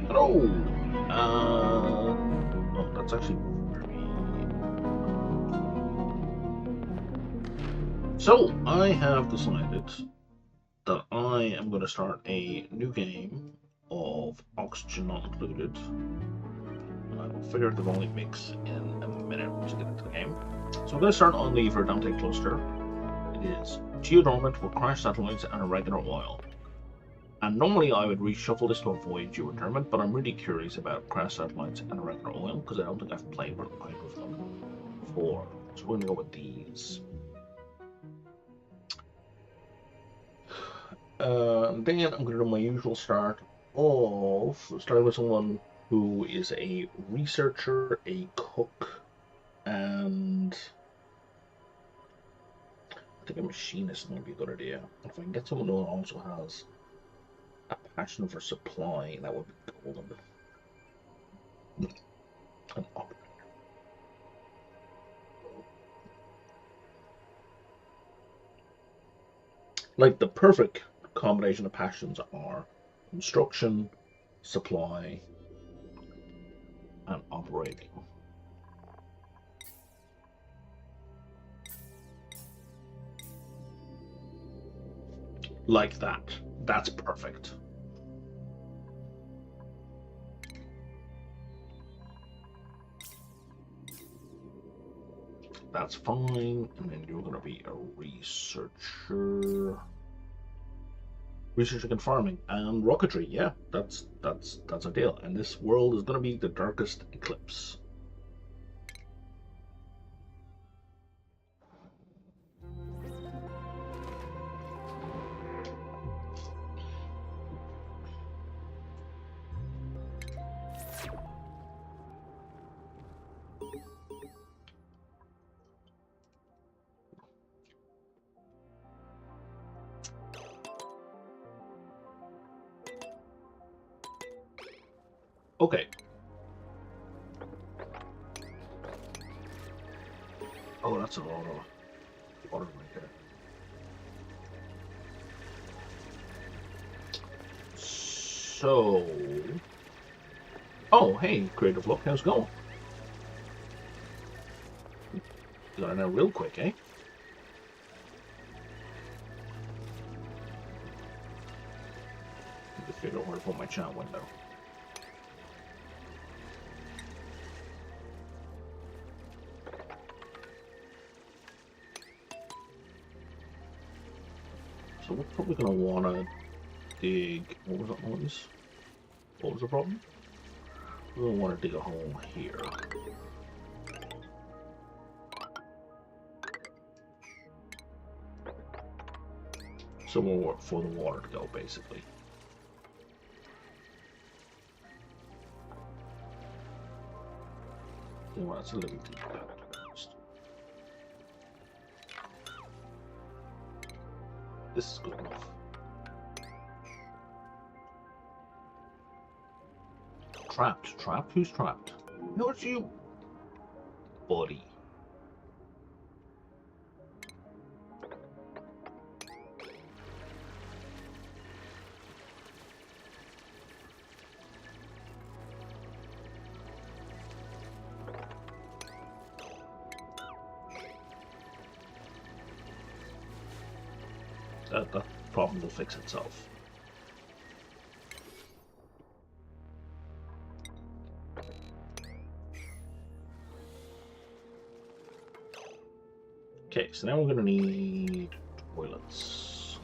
Hello! Oh, that's actually very... So, I have decided that I am going to start a new game of Oxygen Not Included. I will figure out the volume mix in a minute once we get into the game. So I'm going to start on the Verdante cluster. It is geodormant with crash satellites and irregular oil. And normally I would reshuffle this to avoid geothermal, but I'm really curious about crash satellites and irregular oil because I don't think I've played with either of them before. So we're going to go with these. Then I'm going to do my usual start of starting with someone who is a researcher, a cook, and I think a machinist might be a good idea. If I can get someone who also has a passion for supply, that would be golden. An operator. Like the perfect combination of passions are construction, supply, and operating. Like that. That's perfect. That's fine. And then you're going to be a researcher. Researching and farming and rocketry. Yeah, that's ideal. And this world is going to be the darkest eclipse. Okay. Oh, that's a lot of water right there. So... Oh, hey, Creative Look, how's it going? You got it out real quick, eh? Need to figure out where to put my chat window. So we're probably going to want to dig... What was that noise? What was the problem? We're going to want to dig a hole here. Somewhere for the water to go, basically. Well, that's a little deep. This is good enough. Trapped. Trapped? Who's trapped? No, it's you, buddy. That problem will fix itself. Okay, so now we're going to need toilets.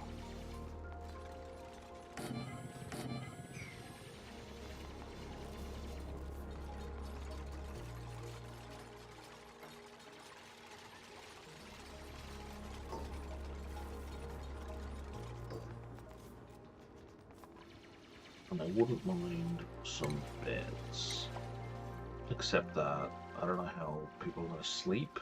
And I wouldn't mind some beds. Except that I don't know how people are going to sleep.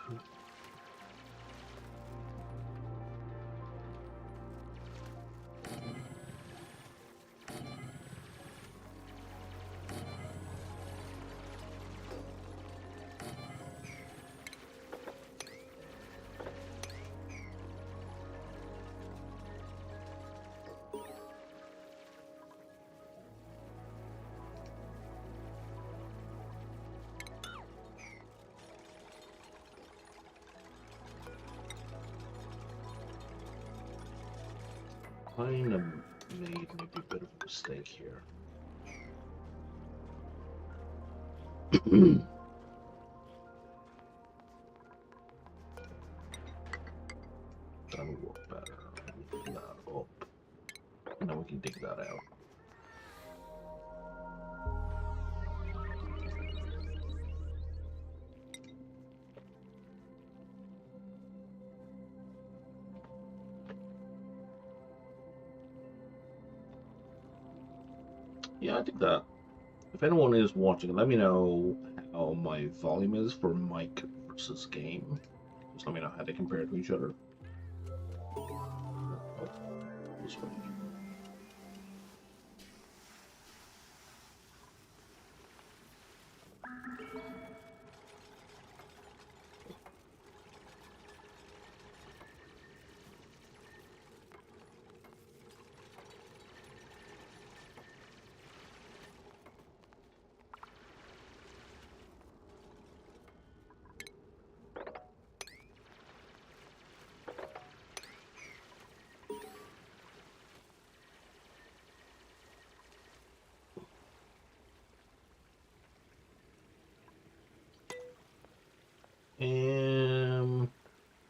kind of made maybe a bit of a mistake here. That'll work better. Put that up. And then we can dig that out. Yeah, I think that if anyone is watching, let me know how my volume is for mic versus game. Just let me know how they compare to each other. Oh, this way.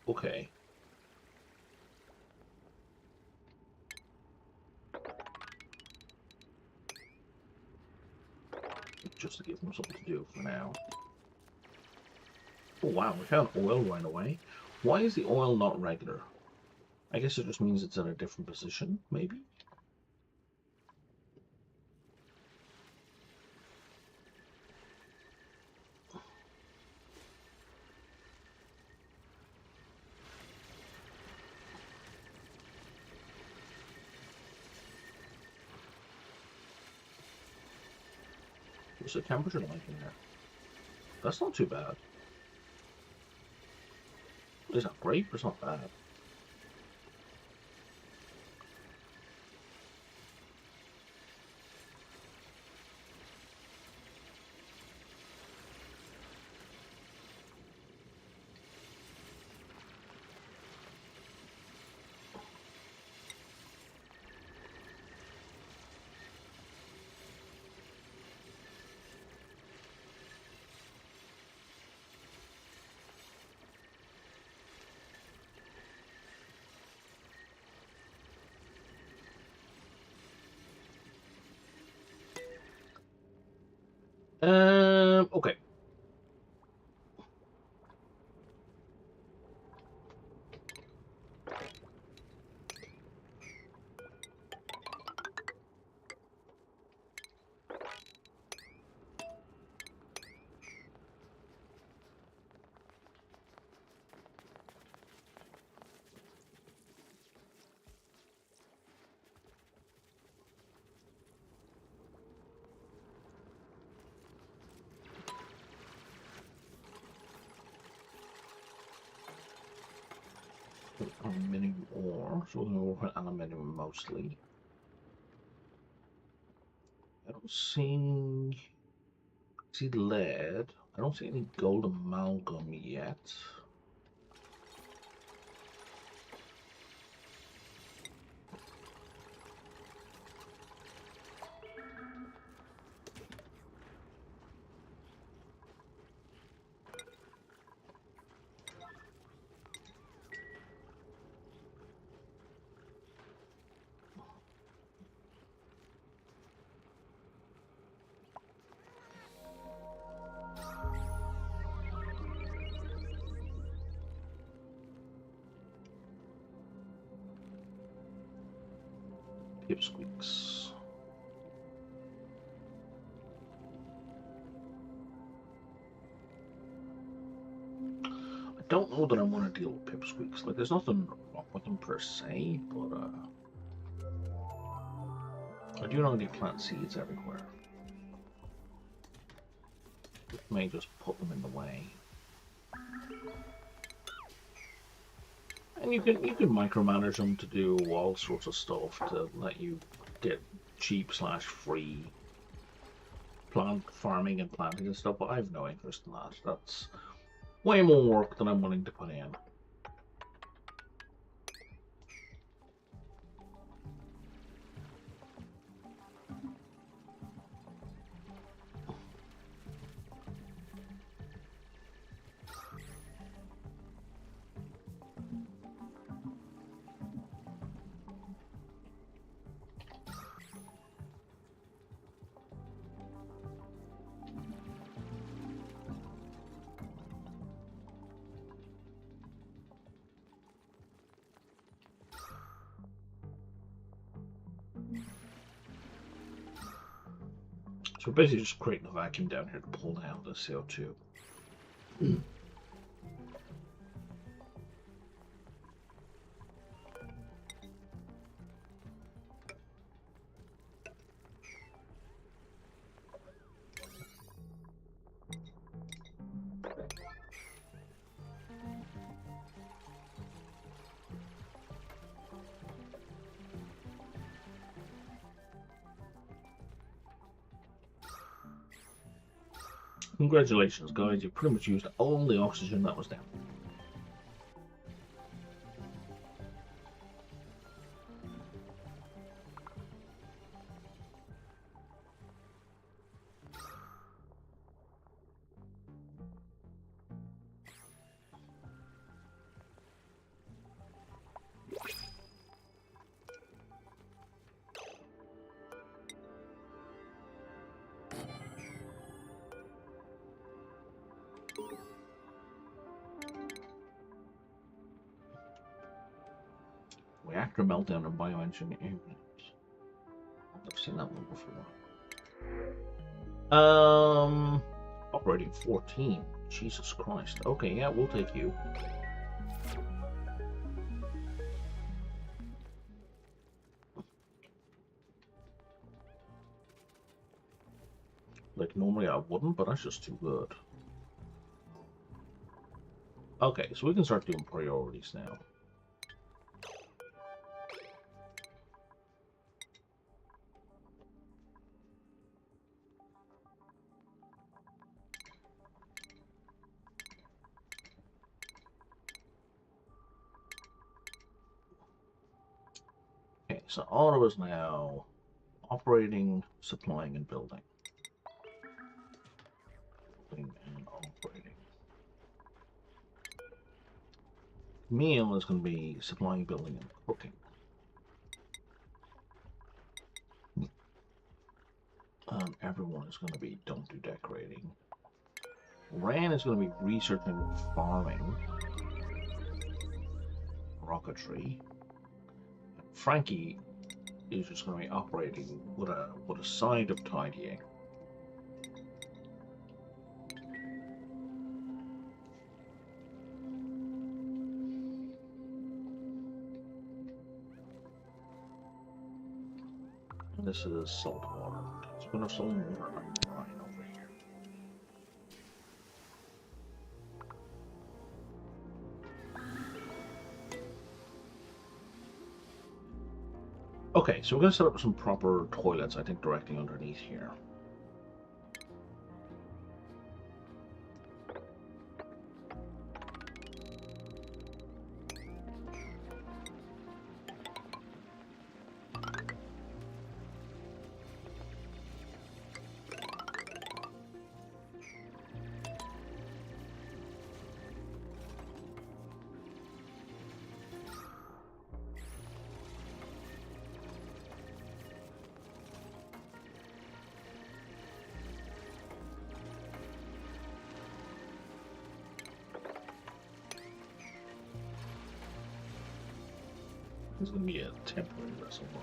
Okay. Just to give them something to do for now. Oh wow, we found oil right away. Why is the oil not regular? I guess it just means it's in a different position, maybe? What's the temperature like in there? That's not too bad. It's not great, but it's not bad. Okay. Aluminium ore, so we're going to work on aluminium mostly. I don't see lead. I don't see any gold amalgam yet. Pipsqueaks. I don't know that I want to deal with pipsqueaks. Like, there's nothing wrong with them per se, but I do know they plant seeds everywhere. It may just put them in the way. And you can micromanage them to do all sorts of stuff to let you get cheap/free plant farming and planting and stuff, but I have no interest in that. That's way more work than I'm willing to put in. So we're basically just creating a vacuum down here to pull down the CO2. Congratulations, guys. You pretty much used all the oxygen that was down. Reactor meltdown and bioengineering. I've seen that one before. Operating 14. Jesus Christ. Okay, yeah, we'll take you. Like, normally I wouldn't, but that's just too good. Okay, so we can start doing priorities now. Okay, so auto is now operating, supplying, and building. Building and operating. Meal is going to be supplying, building, and cooking. Everyone is going to be don't do decorating. Ran is going to be researching farming, rocketry. Frankie is just going to be operating with a side of tidying. And this is salt water. It's going to salt water and brine over here. Okay, so we're going to set up some proper toilets, I think, directly underneath here. This is going to be a temporary reservoir.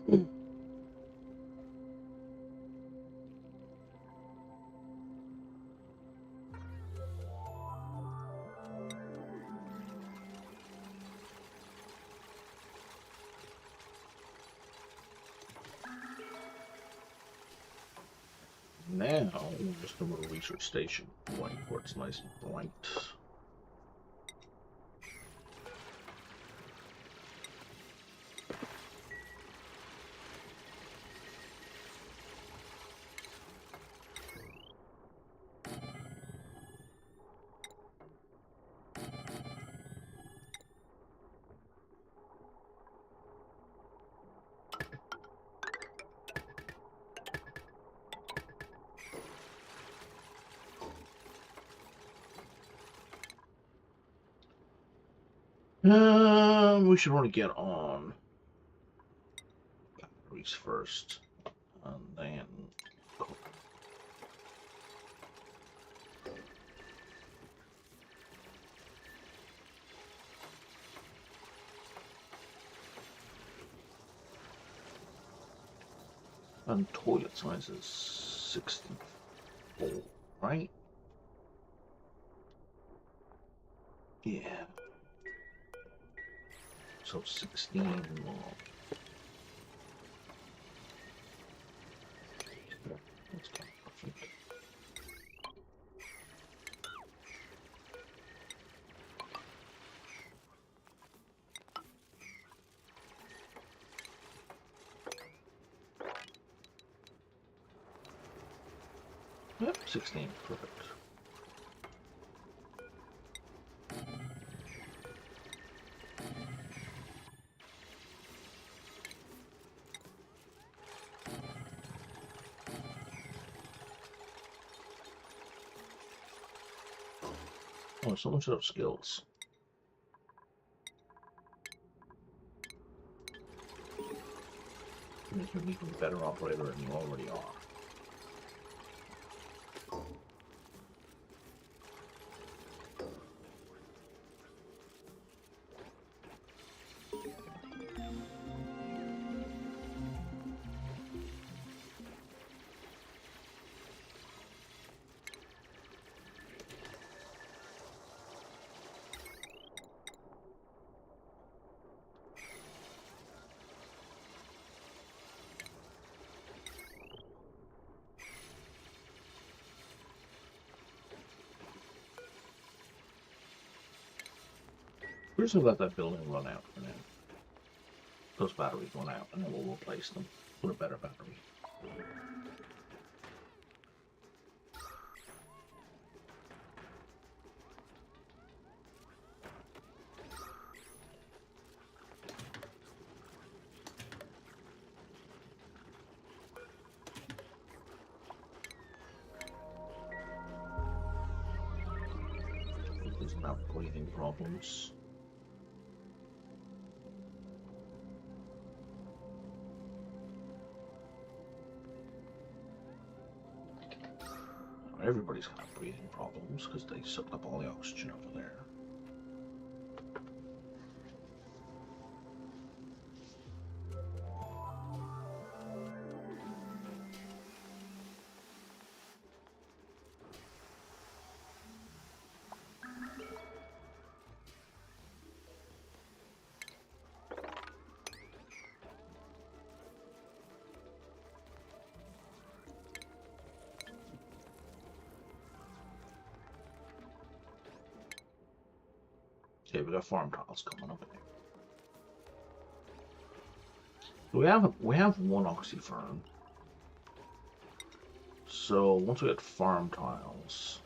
Now, we'll just go to a research station, wait for it's nice and bright. We should want to get on batteries first, and then and toilet size is 64, right? Yeah. So 16 more. That's kind of perfect. Yep, 16, perfect. Oh, someone should have skills. Make you an even better operator than you already are. We're just gonna let that building run out for now. Those batteries run out, and then we'll replace them with a better battery. There's not breathing problems. Everybody's got breathing problems because they sucked up all the oxygen over there. Okay, we got farm tiles coming up here. We have one oxyfern. So once we get farm tiles,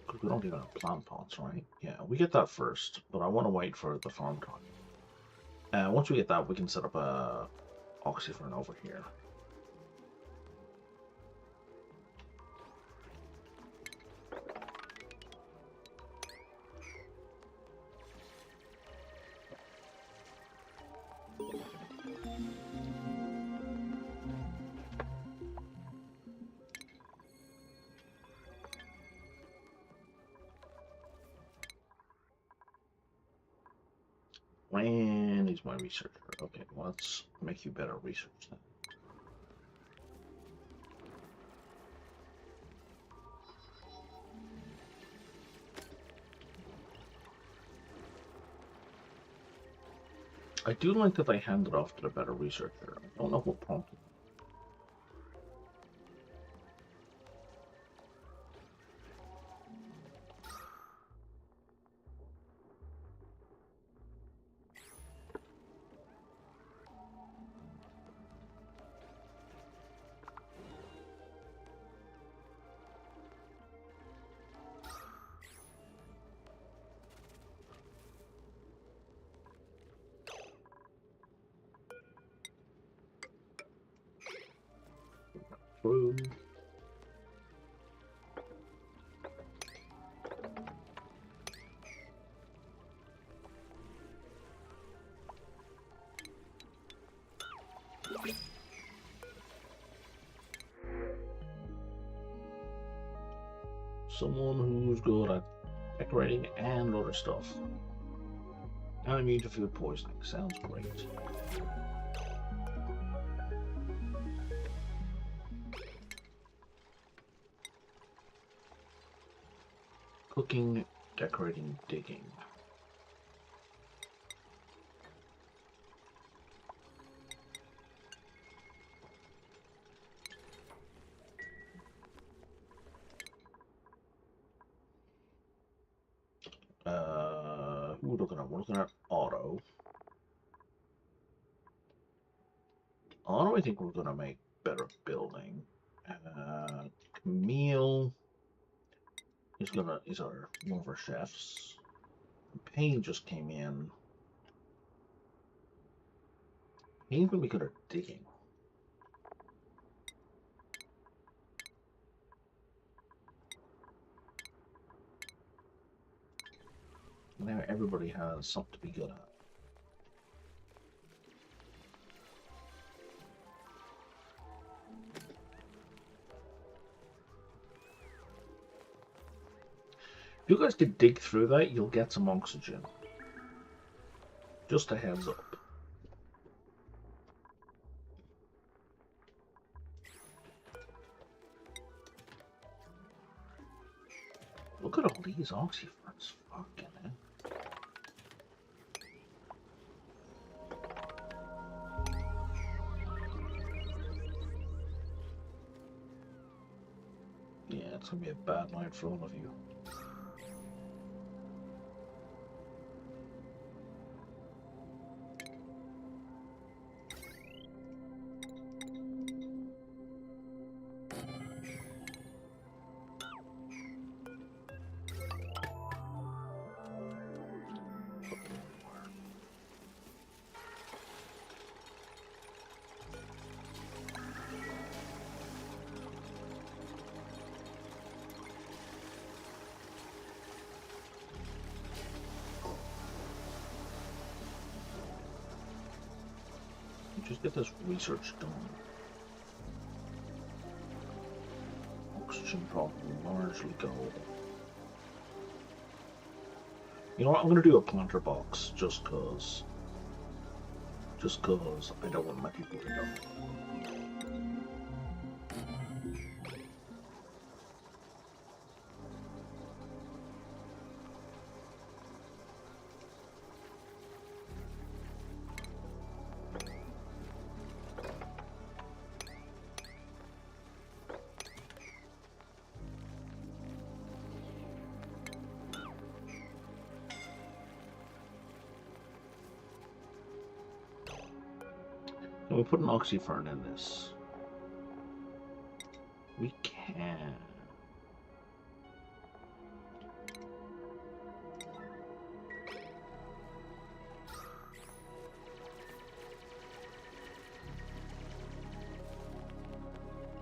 because we don't even have plant pots, right? Yeah, we get that first, but I want to wait for the farm tile. Once we get that, we can set up a oxyfern over here. And he's my researcher. Okay, well, let's make you better research then. I do like that I handed off to the better researcher. I don't know what prompted. Through. Someone who's good at decorating and other stuff. I'm immune to food poisoning. Sounds great. Cooking, decorating, digging. Who we're looking at? We're looking at auto. Auto, I think we're gonna make better building. Camille is one of our chefs. Payne just came in. Payne's gonna be good at digging. Now everybody has something to be good at. If you guys could dig through that, you'll get some oxygen. Just a heads up. Look at all these oxyferns. Fucking hell. Yeah, it's gonna be a bad night for all of you. Just get this research done. Oxygen problem largely go. You know what? I'm gonna do a planter box just cause I don't want my people to die. Can we put an oxyfern in this? We can.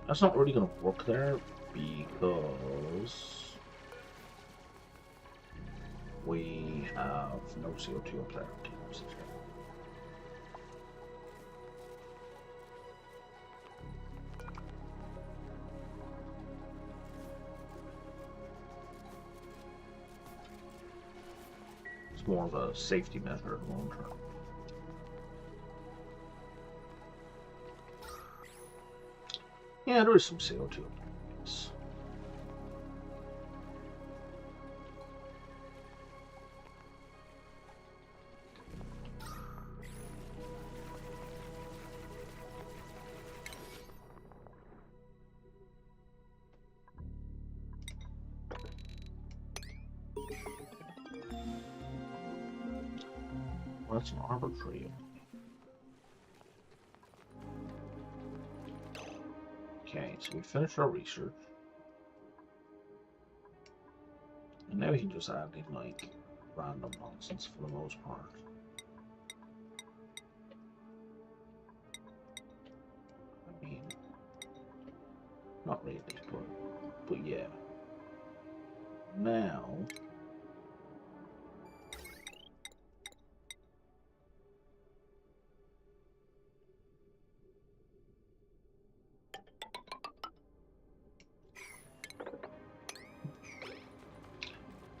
That's not really going to work there because we have no CO2 up there. It's more of a safety measure long term. Yeah, there is some CO2. Yes. Well, that's an arbitrary. Okay, so we finished our research. And now we can just add in like random nonsense for the most part. I mean, not really, but yeah. Now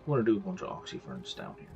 we're gonna do a bunch of oxyferns down here.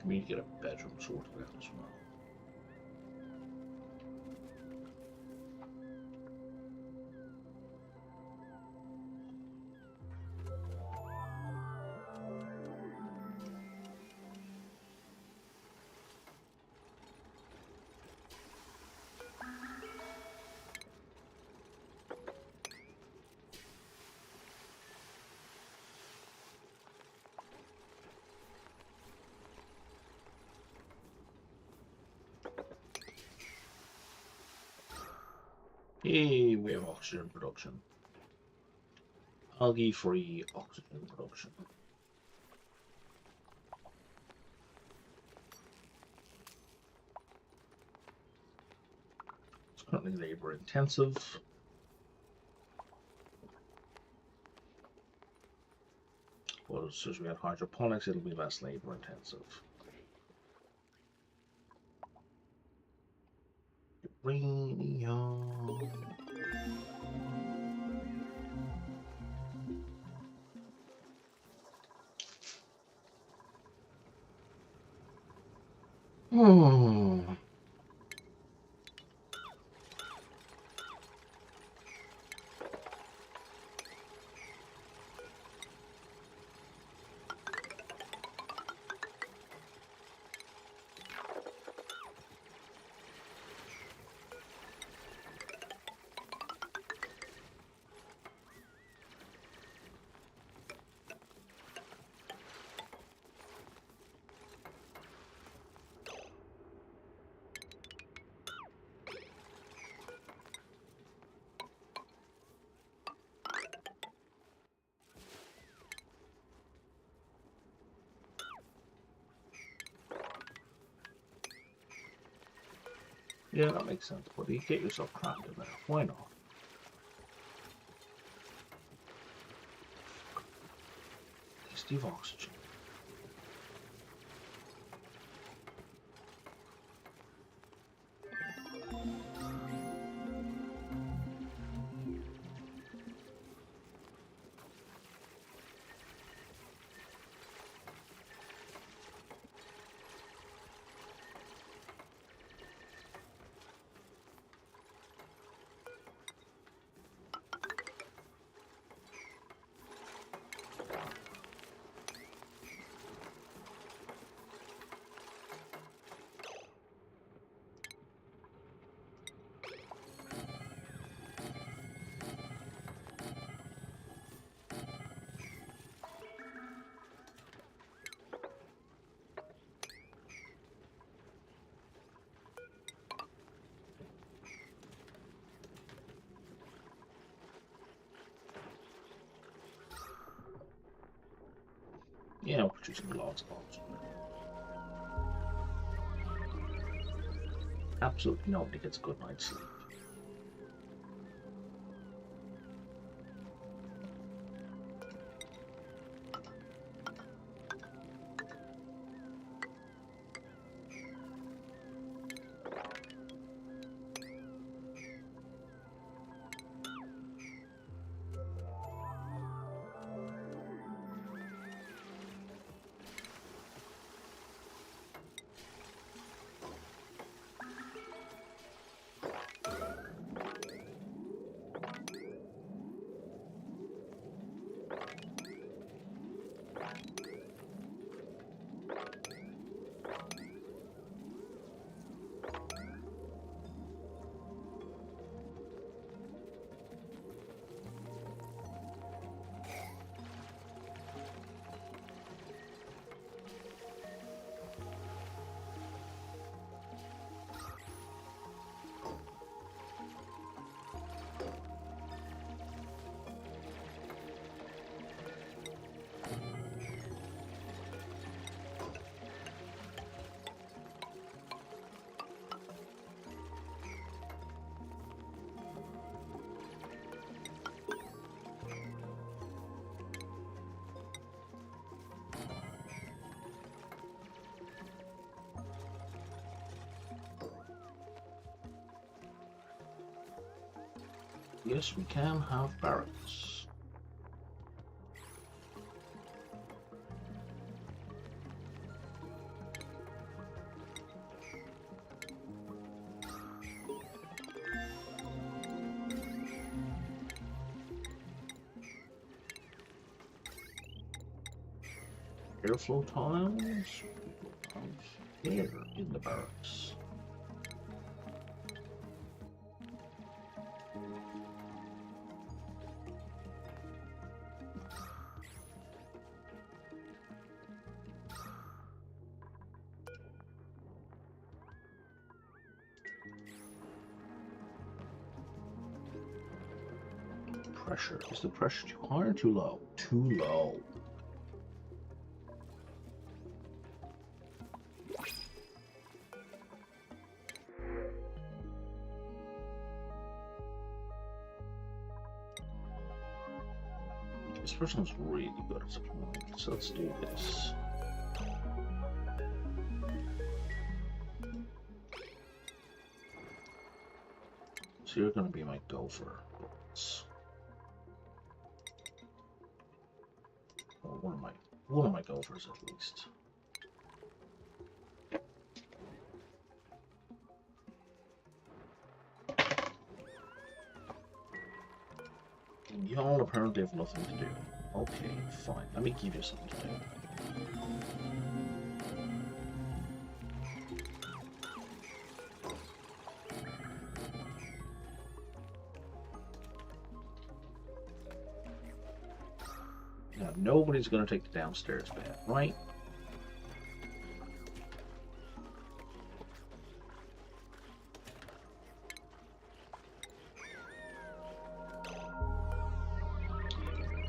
We need to get a bedroom sorted out as well. Hey, we have oxygen production. Algae-free oxygen production. It's currently labor intensive. But as soon as we have hydroponics, it'll be less labor intensive. Uranium. Yeah, that makes sense, buddy. Get yourself crammed in there. Why not? Tasty of oxygen. using lots of oxygen. Absolutely nobody gets a good night's sleep. Yes, we can have barracks. Airflow tiles here in the barracks. Pressure. Is the pressure too high or too low? Too low. This person's really good at supplying, so let's do this. So you're going to be my gopher. Or one of my gophers at least. Y'all apparently have nothing to do. Okay, fine. Let me give you something to do. Now, nobody's going to take the downstairs bed, right?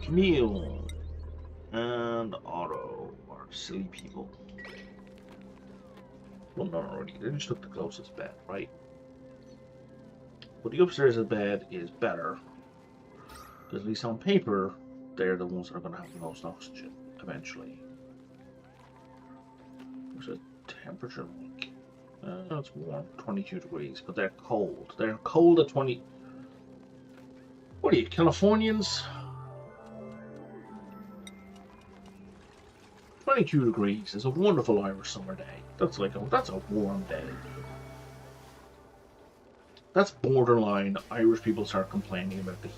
Camille and Otto are silly people. Well, not already. They just took the closest bed, right? But the upstairs bed is better, because at least on paper, they're the ones that are going to have the most oxygen eventually. There's a temperature like it's warm, 22 degrees, but they're cold. They're cold at 20. What are you, Californians? 22 degrees is a wonderful Irish summer day. That's a warm day. That's borderline Irish people start complaining about the heat.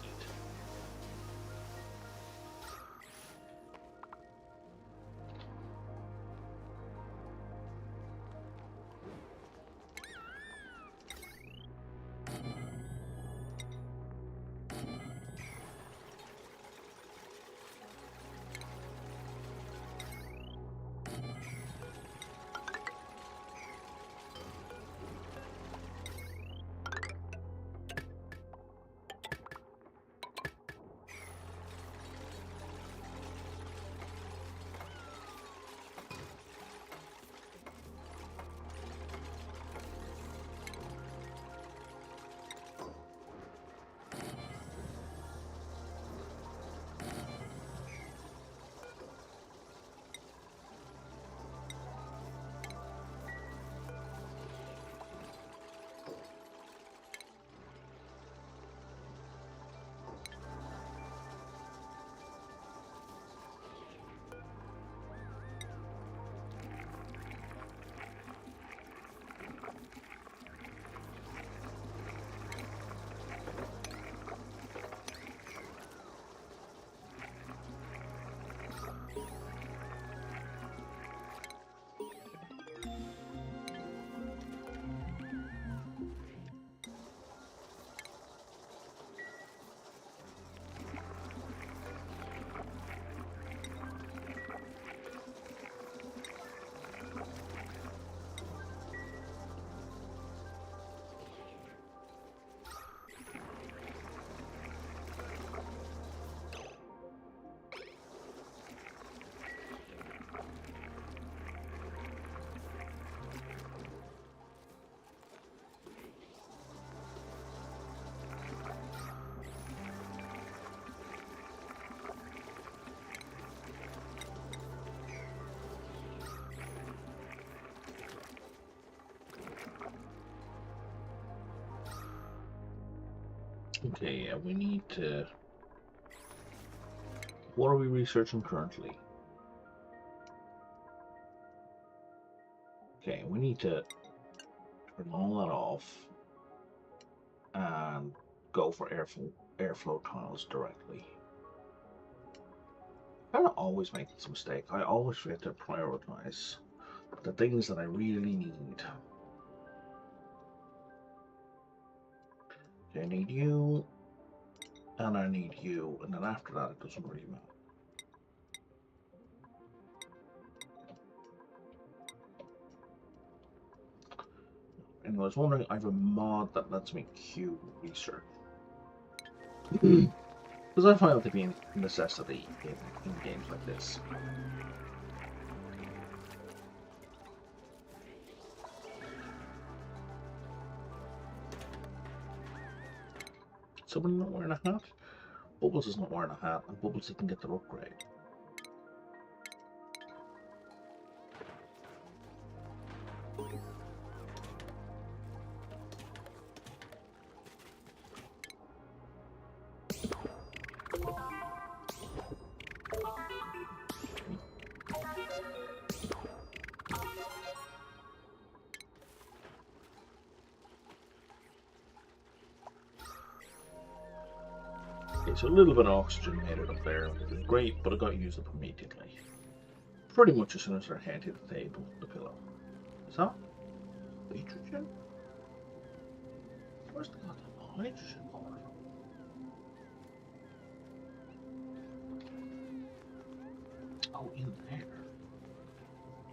Okay, yeah, we need to... What are we researching currently? Okay, we need to turn all that off and go for airflow tiles directly. I always make this mistake. I always forget to prioritize the things that I really need. Okay, I need you, and I need you, and then after that it doesn't really matter. And I was wondering, I have a mod that lets me queue research. Because I find it to be a necessity in games like this. Someone not wearing a hat? Bubbles is not wearing a hat, and Bubbles didn't get their upgrade. Okay, so a little bit of oxygen made it up there, which is great, but it got used up immediately. Pretty much as soon as our head hit the table, the pillow. Is that nitrogen? Where's the goddamn hydrogen coming from? Oh, in there.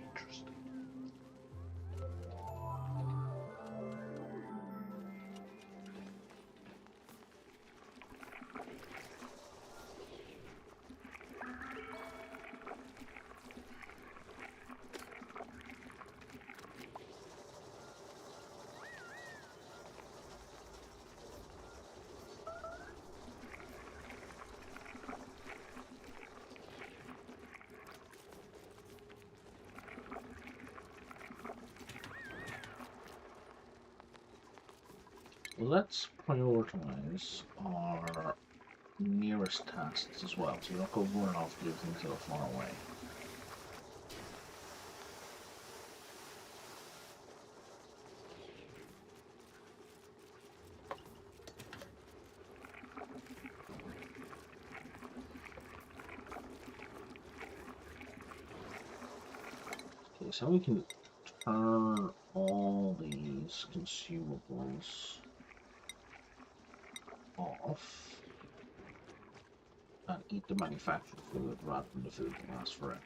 Interesting. Let's prioritize our nearest tasks as well, so we don't go running off to do things that are far away. Okay, so we can turn all these consumables off and eat the manufactured food rather than the food that lasts forever.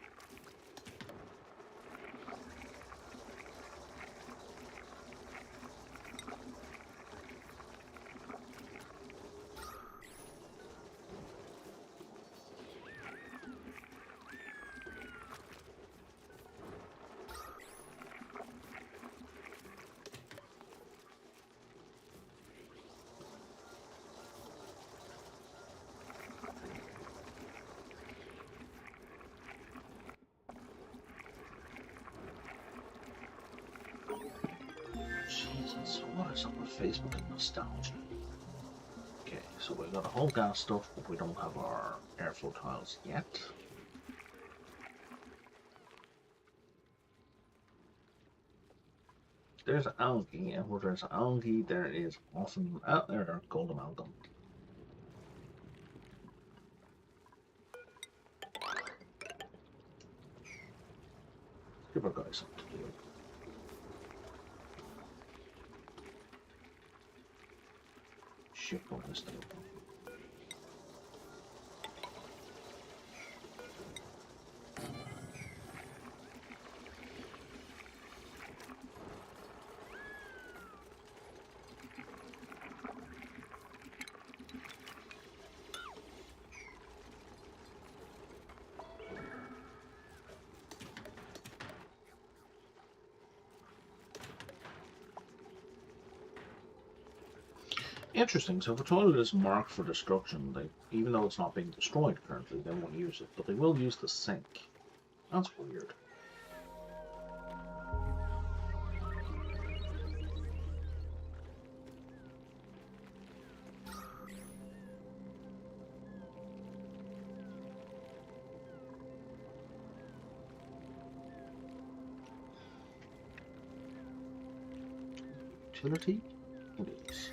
Jesus, what is up with Facebook and nostalgia? Okay, so we got a whole gas stuff, but we don't have our airflow tiles yet. There's algae, and where there's algae, there is often there gold amalgam. Give our guys something to do. Ship on this thing. Interesting. So if a toilet is marked for destruction, they, even though it's not being destroyed currently, they won't use it, but they will use the sink. That's weird. possibility it is.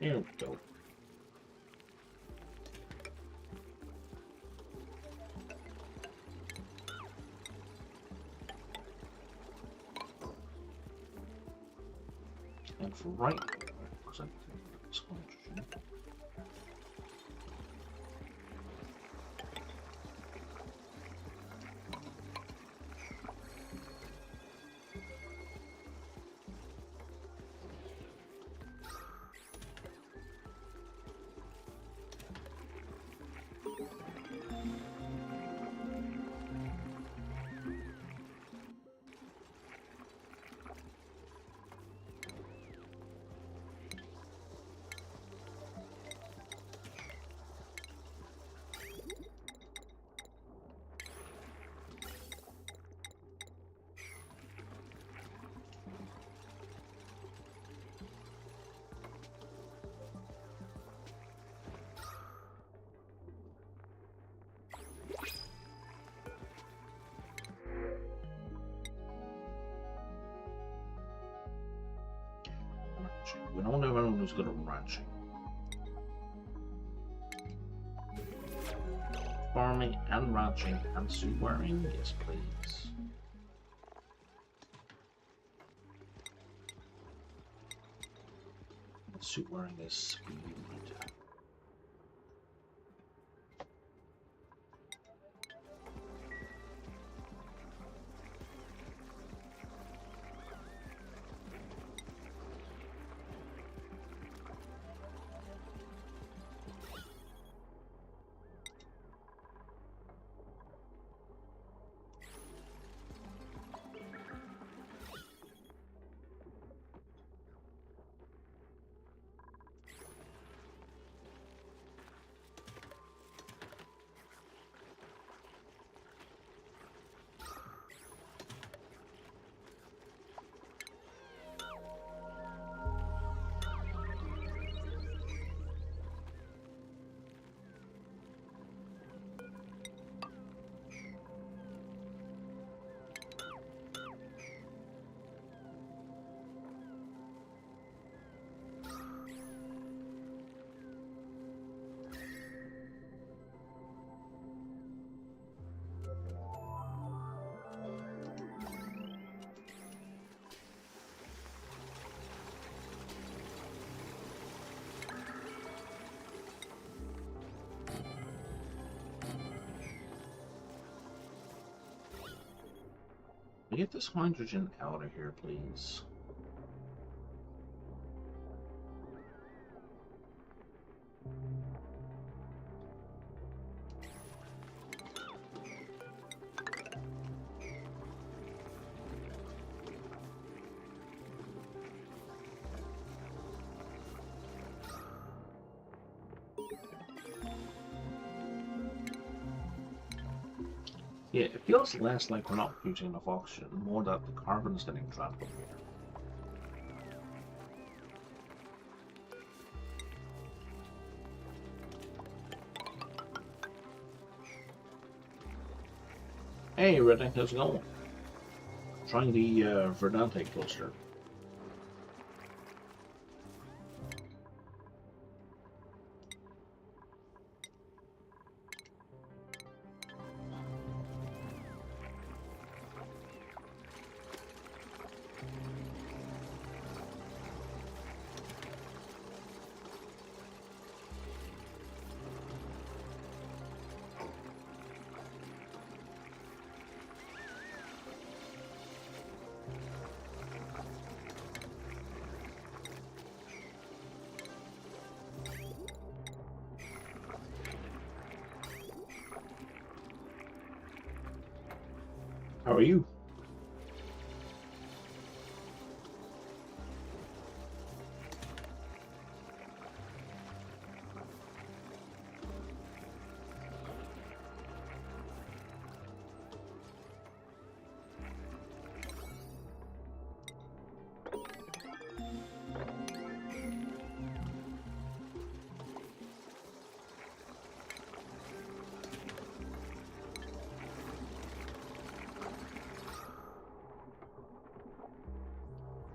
There we go. And for right, because I think it's hydrogen. We don't have anyone who's good at ranching. Farming and ranching and suit wearing, yes please. Suit wearing is speed. Get this hydrogen out of here, please. Yeah, it feels less like we're not using enough oxygen, more that the carbon's getting trapped over here. Hey, Redneck, how's it going? Trying the Verdante cluster. How are you?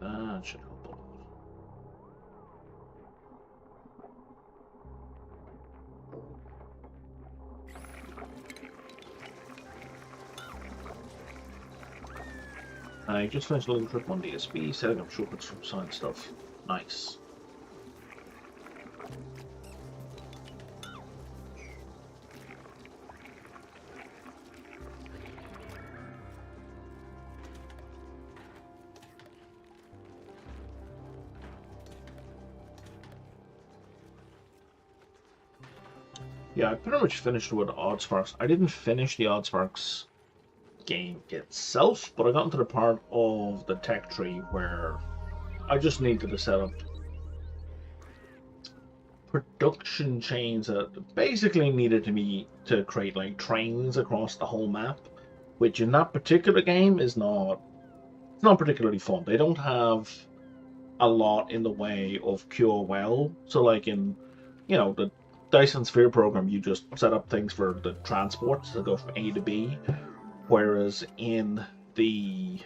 That should help a lot. I just finished a little trip on DSP, setting up shortcuts from science stuff. Nice. Yeah, I pretty much finished with Oddsparks. I didn't finish the Oddsparks game itself, but I got into the part of the tech tree where I just needed to set up production chains that basically needed to be to create like trains across the whole map, which in that particular game is not it's not particularly fun. They don't have a lot in the way of pure well. So like in the Dyson Sphere program, you just set up things for the transports to go from A to B, whereas in the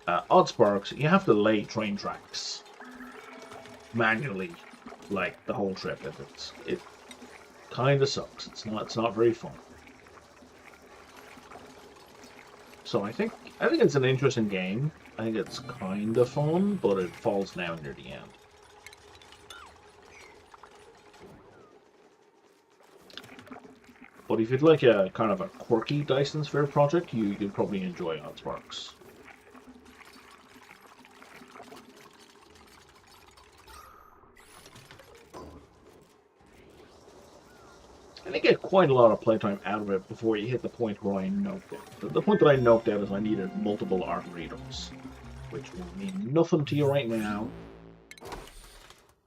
Oddsparks, you have to lay train tracks manually, like the whole trip. It kind of sucks. It's not very fun. So I think it's an interesting game. I think it's kind of fun, but it falls down near the end. But if you'd like a kind of a quirky Dyson Sphere project, you'd probably enjoy Oddsparks. And I get quite a lot of playtime out of it before you hit the point where I noped it. The point that I noped out is I needed multiple arboretums, which will mean nothing to you right now,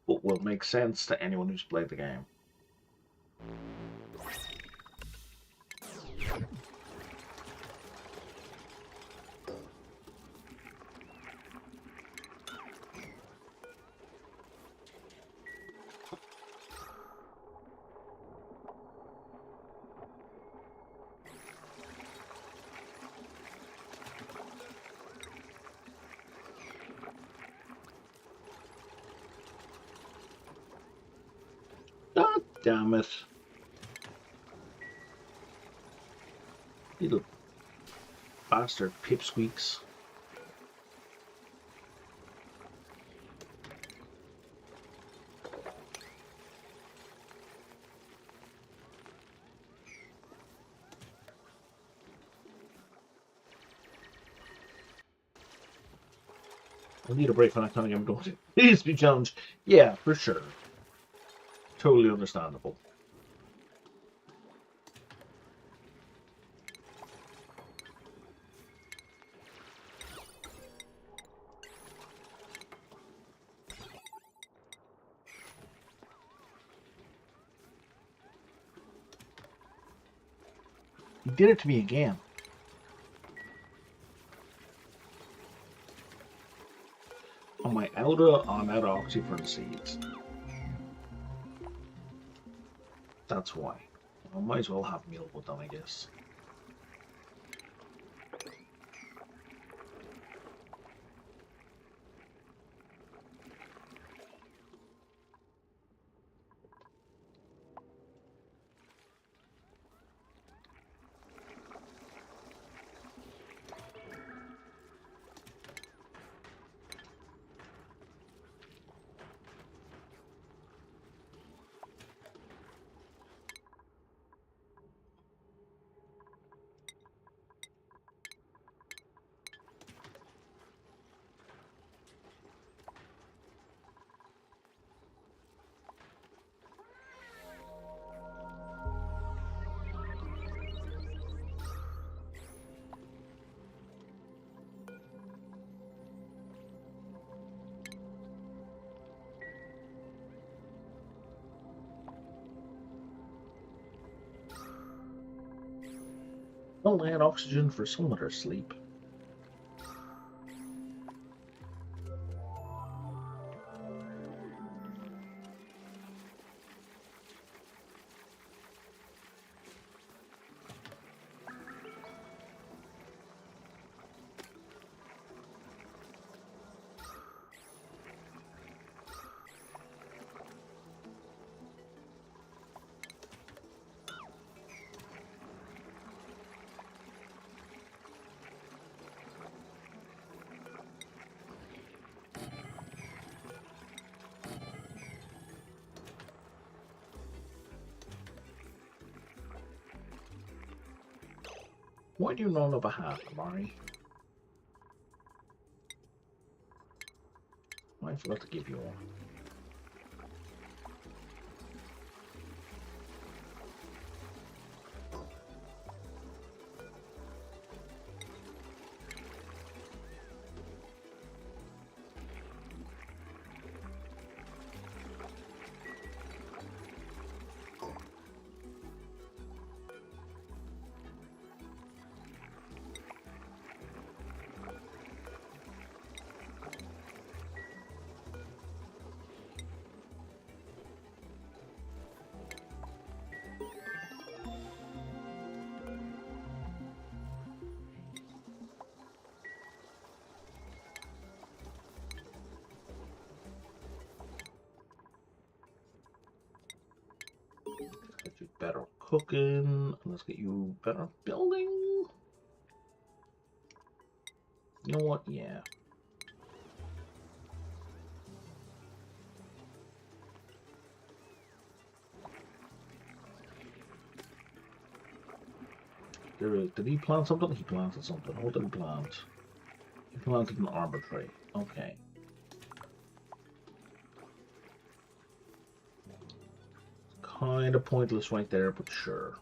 but will make sense to anyone who's played the game. God damn it. Little bastard pipsqueaks. I need a break from that time I'm going to. Please be challenged. Yeah, for sure. Totally understandable. He did it to me again. I'm out of oxy for the seeds. That's why. I might as well have meal with them, I guess. Well, they had oxygen for some of their sleep. Why do you not have a hat, Amari? I forgot to give you one. Get you better cooking. Let's get you better building. You know what? Yeah. Did he plant something? He planted something. What did he plant? He planted an arbor tree. Okay. Kind of pointless right there, but sure.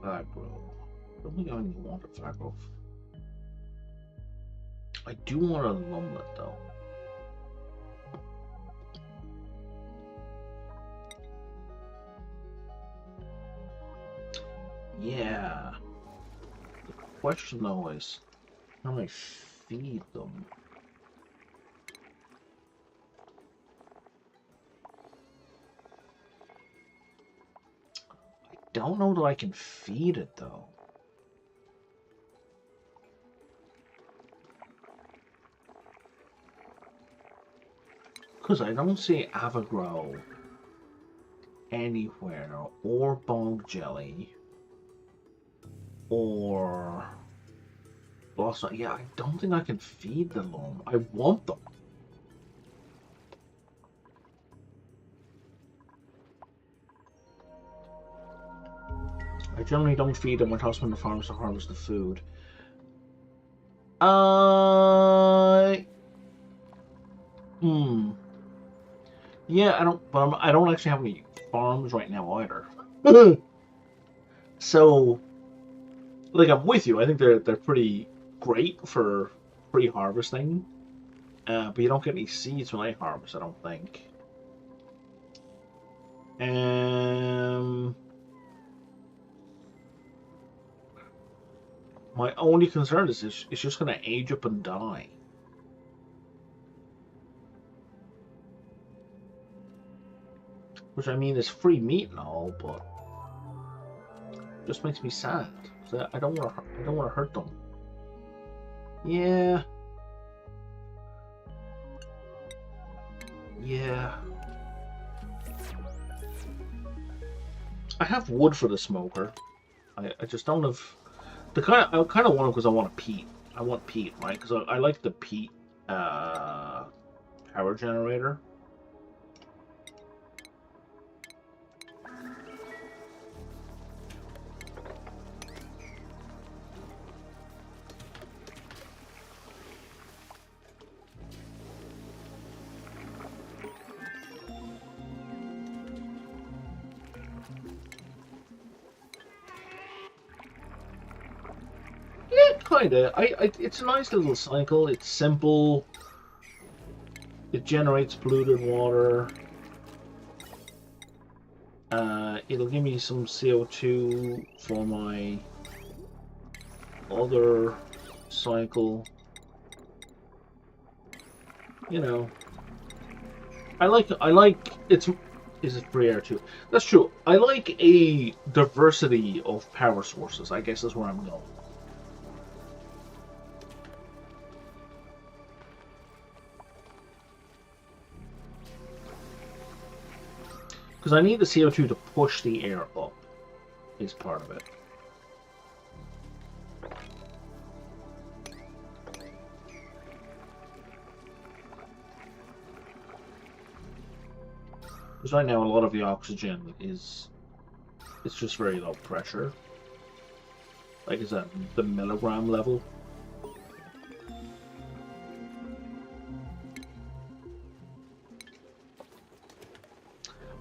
Aggro. I don't think I even want a aggro. I do want a lumlet though. Yeah. The question though is, how do I feed them? I don't know that I can feed it though. Because I don't see Avagro anywhere, or bog jelly, or blossom. Yeah, I don't think I can feed the loam. I want them. I generally don't feed them when husband the farms to harvest the food. Yeah, I don't actually have any farms right now either. So, like, I'm with you. I think they're pretty great for pre-harvesting. But you don't get any seeds when I harvest, I don't think. My only concern is it's just going to age up and die. Which, I mean, is free meat and all, but it just makes me sad. Because I don't want to hurt them. Yeah. Yeah. I have wood for the smoker. I just don't have... I kind of want it because I want a peat. I want peat, right? Because I like the peat power power generator. Yeah, kinda. It's a nice little cycle. It's simple. It generates polluted water. It'll give me some CO2 for my other cycle. You know, I like it's. Is it free air too? That's true. I like a diversity of power sources. I guess is where I'm going. Because I need the CO2 to push the air up, is part of it. Because right now a lot of the oxygen it's just very low pressure. Like, is that the milligram level?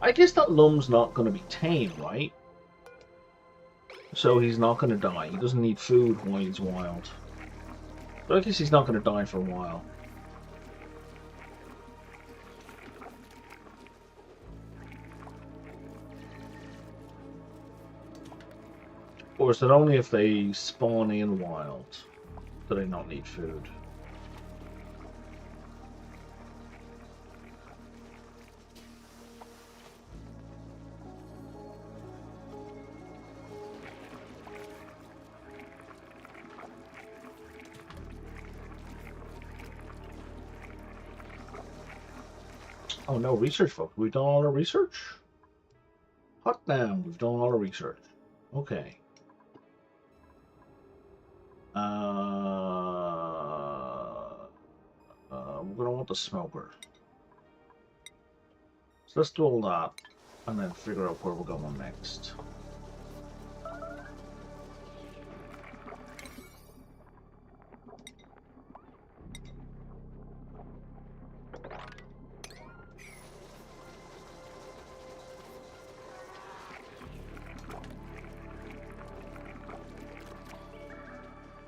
I guess that Lum's not going to be tame, right? So he's not going to die. He doesn't need food while he's wild. But I guess he's not going to die for a while. Or is it only if they spawn in wild do they not need food? Oh no, research folks. We've done all our research? Hot damn, we've done all our research. Okay. We're gonna want the smoker. So let's do all that and then figure out where we're going next.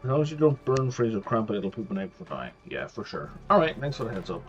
As long as you don't burn, freeze, or cramp, it'll poop an egg for dying. Yeah, for sure. Alright, thanks for the heads up.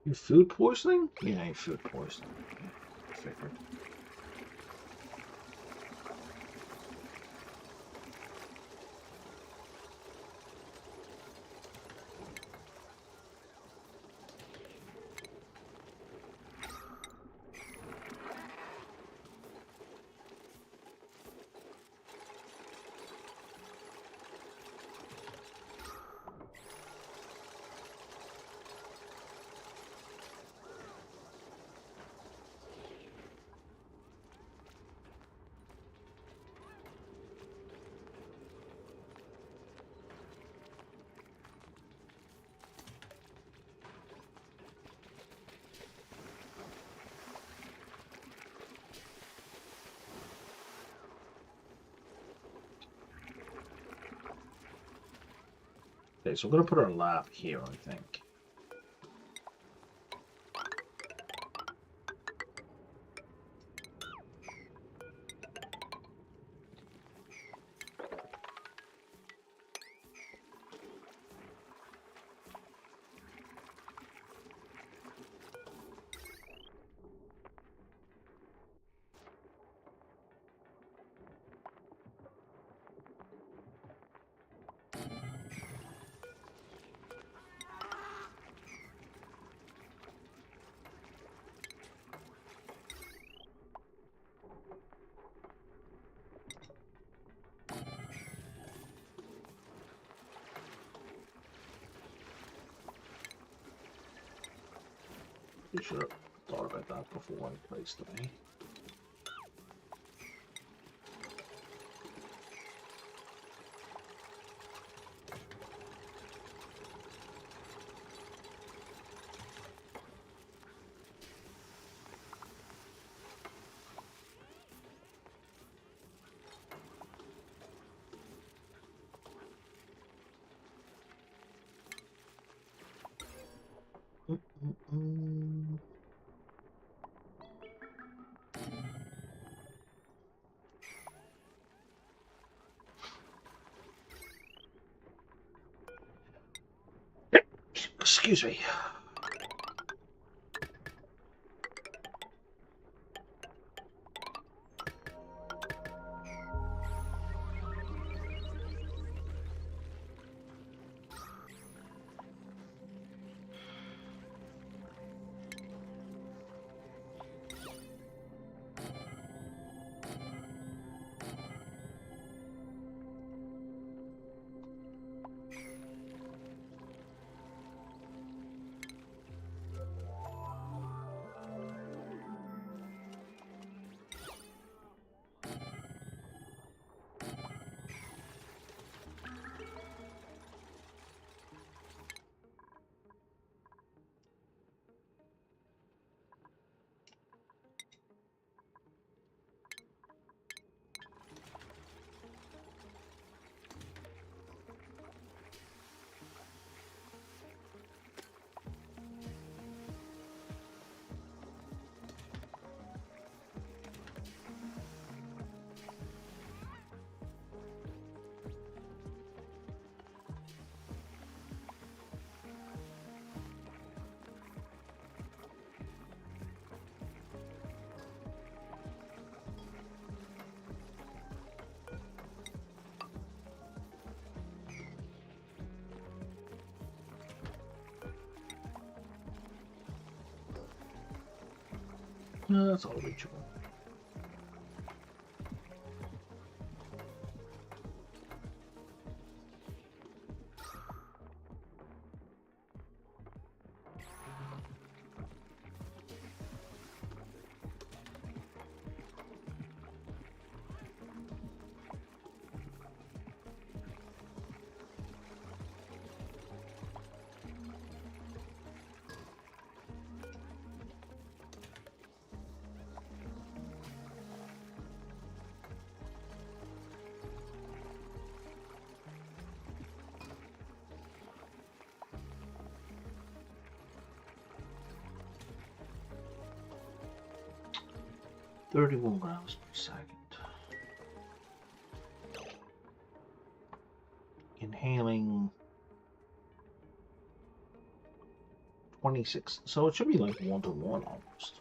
You food poisoning? Yeah, you food poisoning. Yeah, figured. Okay, so we're going to put our lab here, I think. We should have thought about that before I placed them, eh? Excuse me. No, that's all reachable. $31 per second. Inhaling 26. So it should be like 1-to-1 almost.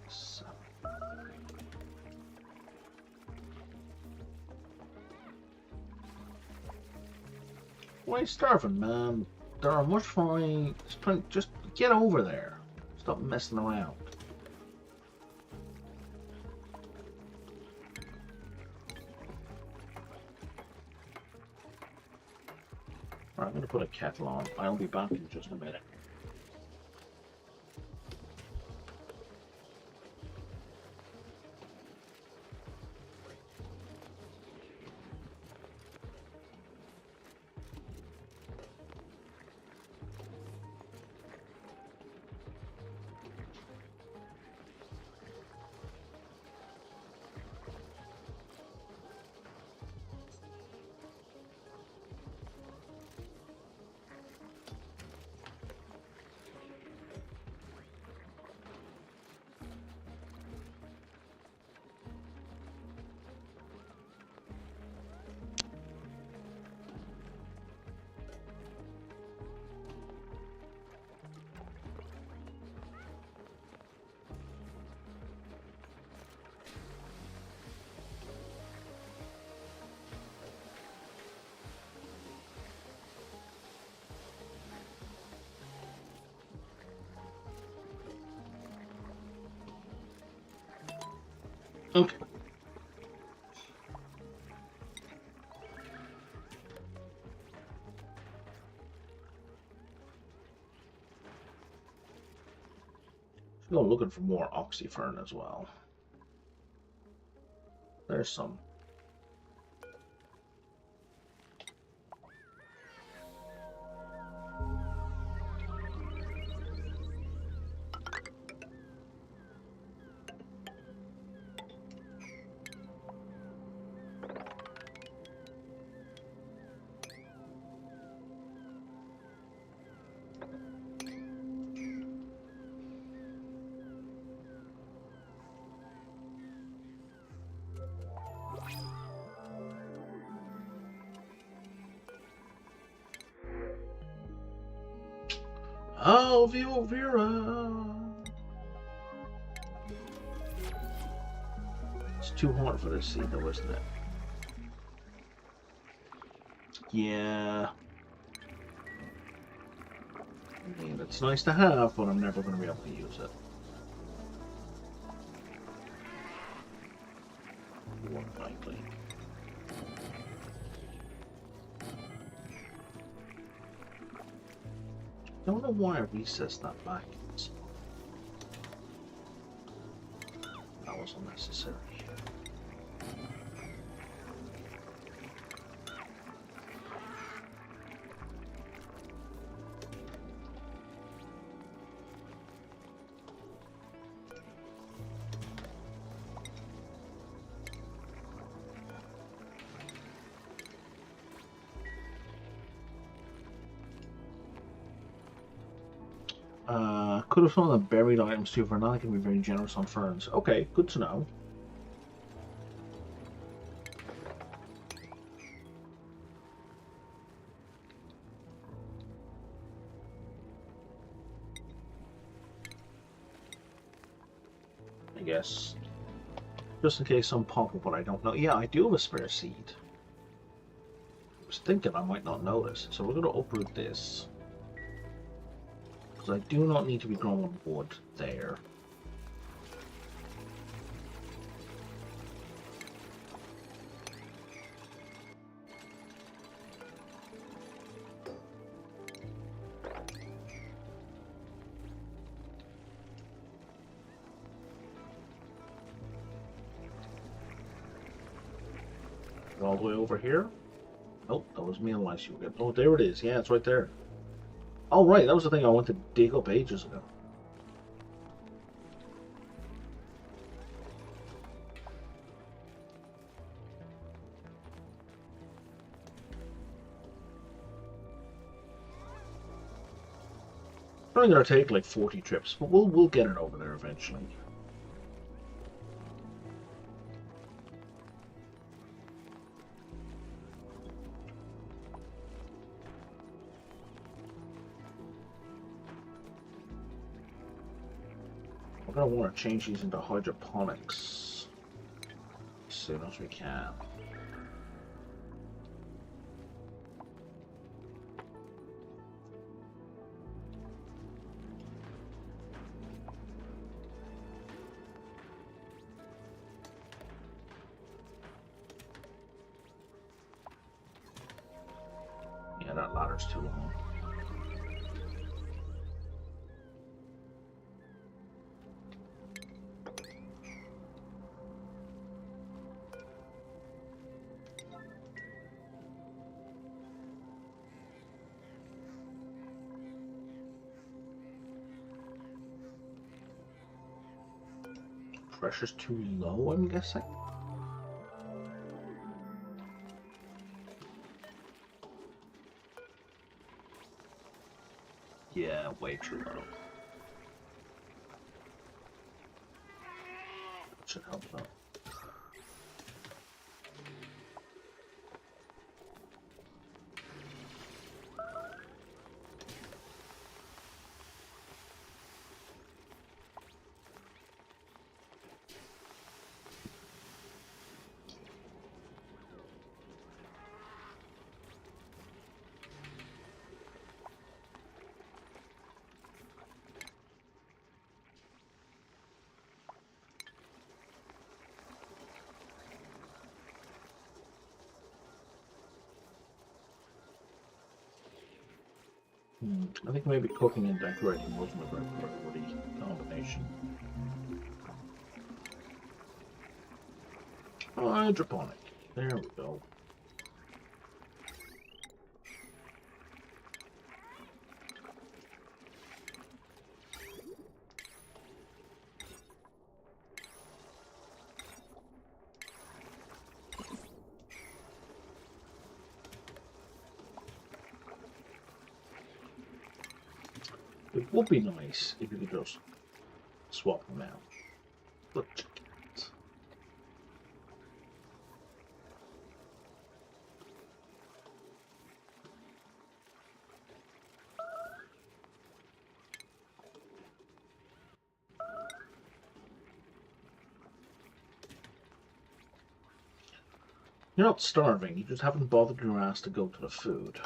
7. Why are you starving, man? There are much fine. Just get over there. Stop messing around. Alright, I'm going to put a kettle on. I'll be back in just a minute. Okay. Go looking for more oxyfern as well. There's some. Alveovira! It's too hard for this seed though, isn't it? Yeah. I mean, it's nice to have, but I'm never going to be able to use it. More likely. Don't know why I recessed that back. That was unnecessary. Could have found the buried items too. Verdante can be very generous on ferns. Okay, good to know. I guess. Just in case some pop up what I don't know. Yeah, I do have a spare seed. I was thinking I might not notice. So we're going to uproot this. I do not need to be growing wood there. All the way over here. Oh, that was me and Lice. Oh, there it is. Yeah, it's right there. Oh, right, that was the thing I wanted to dig up ages ago. Probably gonna take like 40 trips, but we'll get it over there eventually. We're going to want to change these into hydroponics as soon as we can. Yeah, that ladder's too long. Pressure's too low, I'm guessing. Yeah, way too low. Should help though. I think maybe cooking and decorating wasn't a very priority combination. Hydroponic. There we go. It would be nice if you could just swap them out. But you can't. You're not starving, you just haven't bothered your ass to go to the food.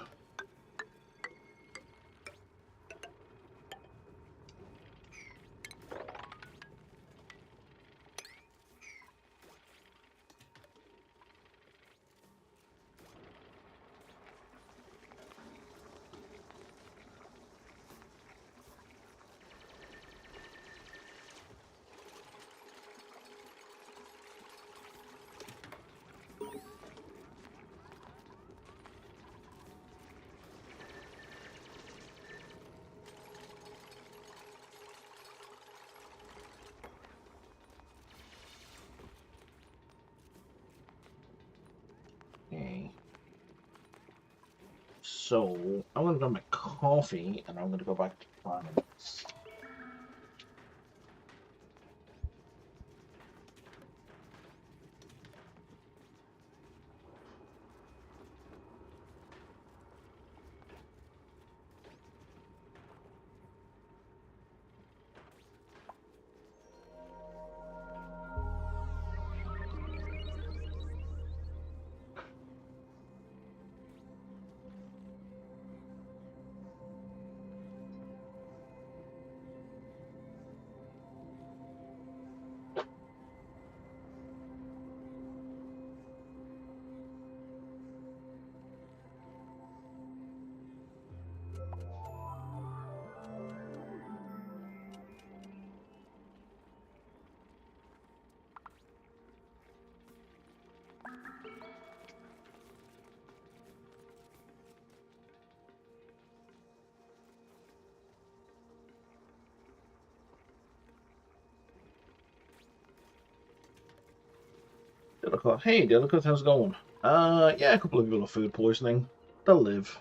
Okay. So, I'm going to grab my coffee and I'm going to go back to farming. Delicate. Hey, Delicate, how's it going? Yeah, a couple of people have food poisoning. They'll live.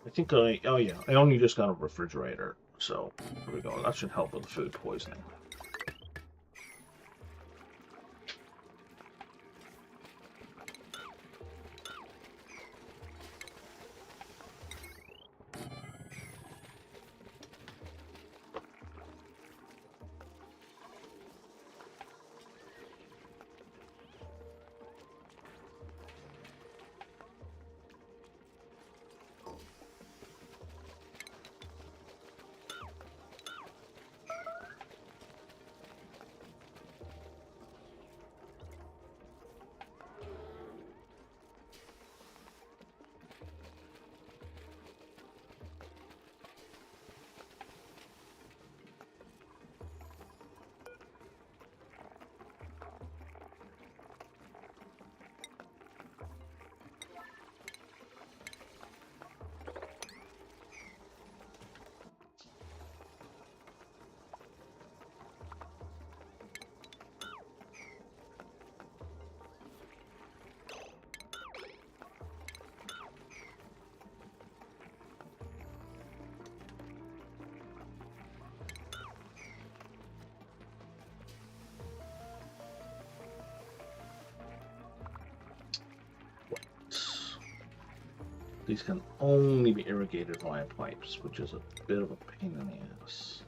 I think oh yeah, I only just got a refrigerator, so there we go. That should help with the food poisoning. These can only be irrigated via pipes, which is a bit of a pain in the ass.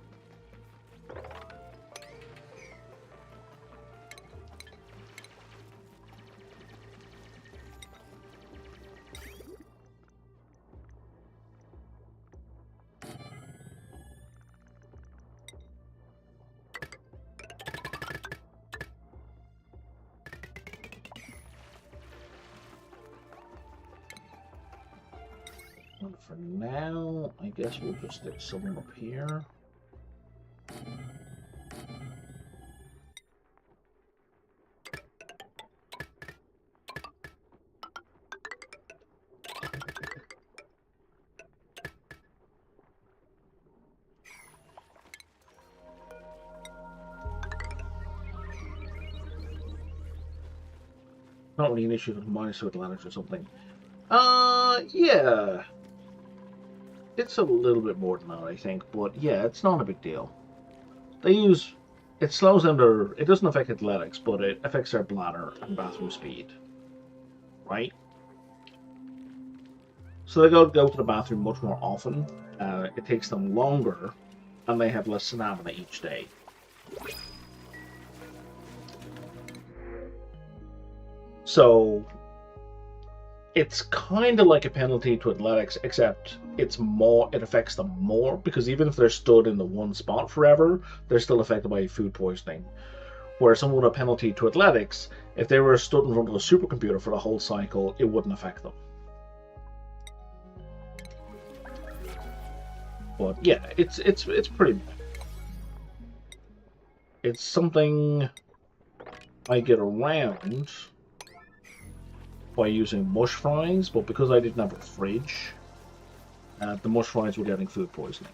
for now, I guess we'll just stick someone up here. Not really an issue with minus Atlantis or something. Yeah. It's a little bit more than that, I think, but yeah, it's not a big deal. They use... It slows down their... It doesn't affect athletics, but it affects their bladder and bathroom speed. Right? So they go to the bathroom much more often. It takes them longer, and they have less stamina each day. So... It's kind of like a penalty to athletics, except it affects them more, because even if they're stood in the one spot forever, they're still affected by food poisoning. Whereas someone with a penalty to athletics, if they were stood in front of a supercomputer for the whole cycle, it wouldn't affect them. But yeah, it's pretty... It's something I get around by using mush fries, but because I didn't have a fridge, the mush fries were getting food poisoning.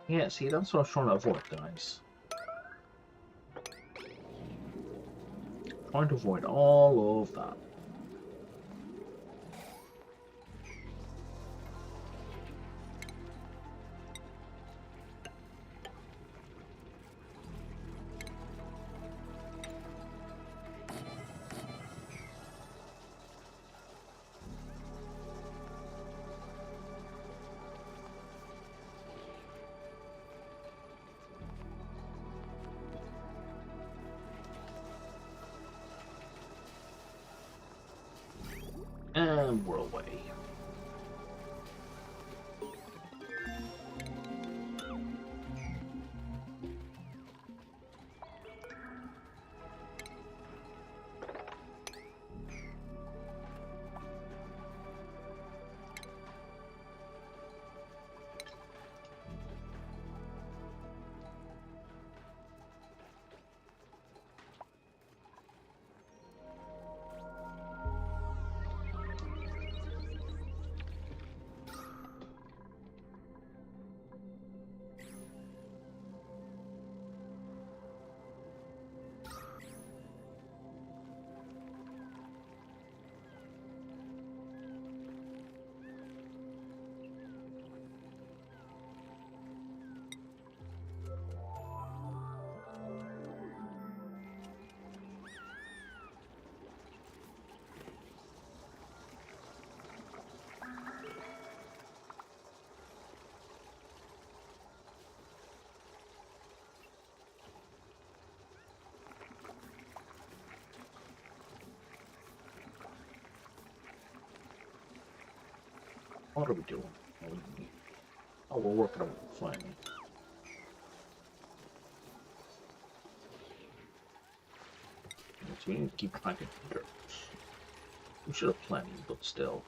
Yeah, see, that's what I was trying to avoid, guys. Trying to avoid all of that. And we're away. What are we doing? Oh, we're working on it finally. So we need to keep track of dirt. We should have plenty, but still.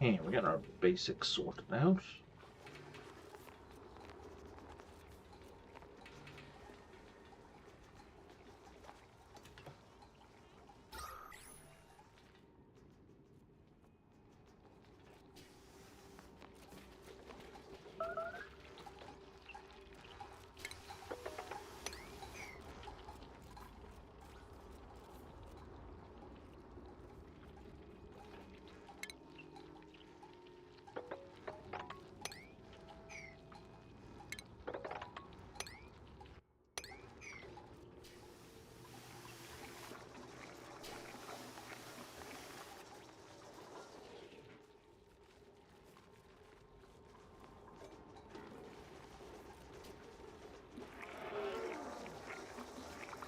And we got our basics sorted out.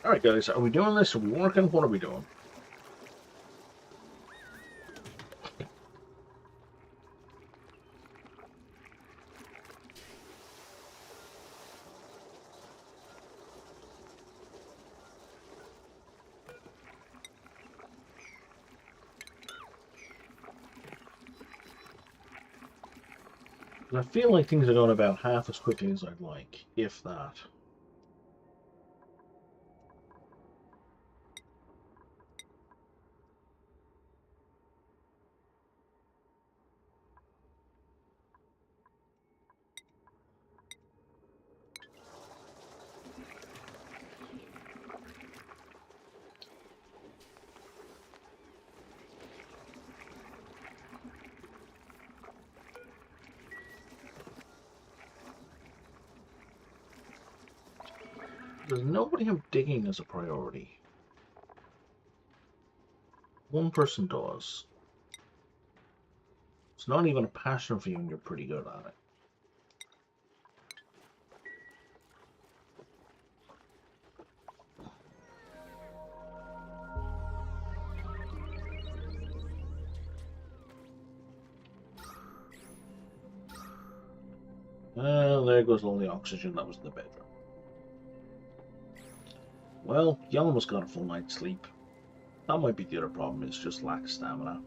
Alright guys, are we doing this? Are we working? What are we doing? I feel like things are going about half as quickly as I'd like, if that. Does nobody have digging as a priority? One person does. It's not even a passion for you and you're pretty good at it. Well, there goes all the oxygen that was in the bedroom. Well, you almost got a full night's sleep. That might be the other problem, it's just lack of stamina.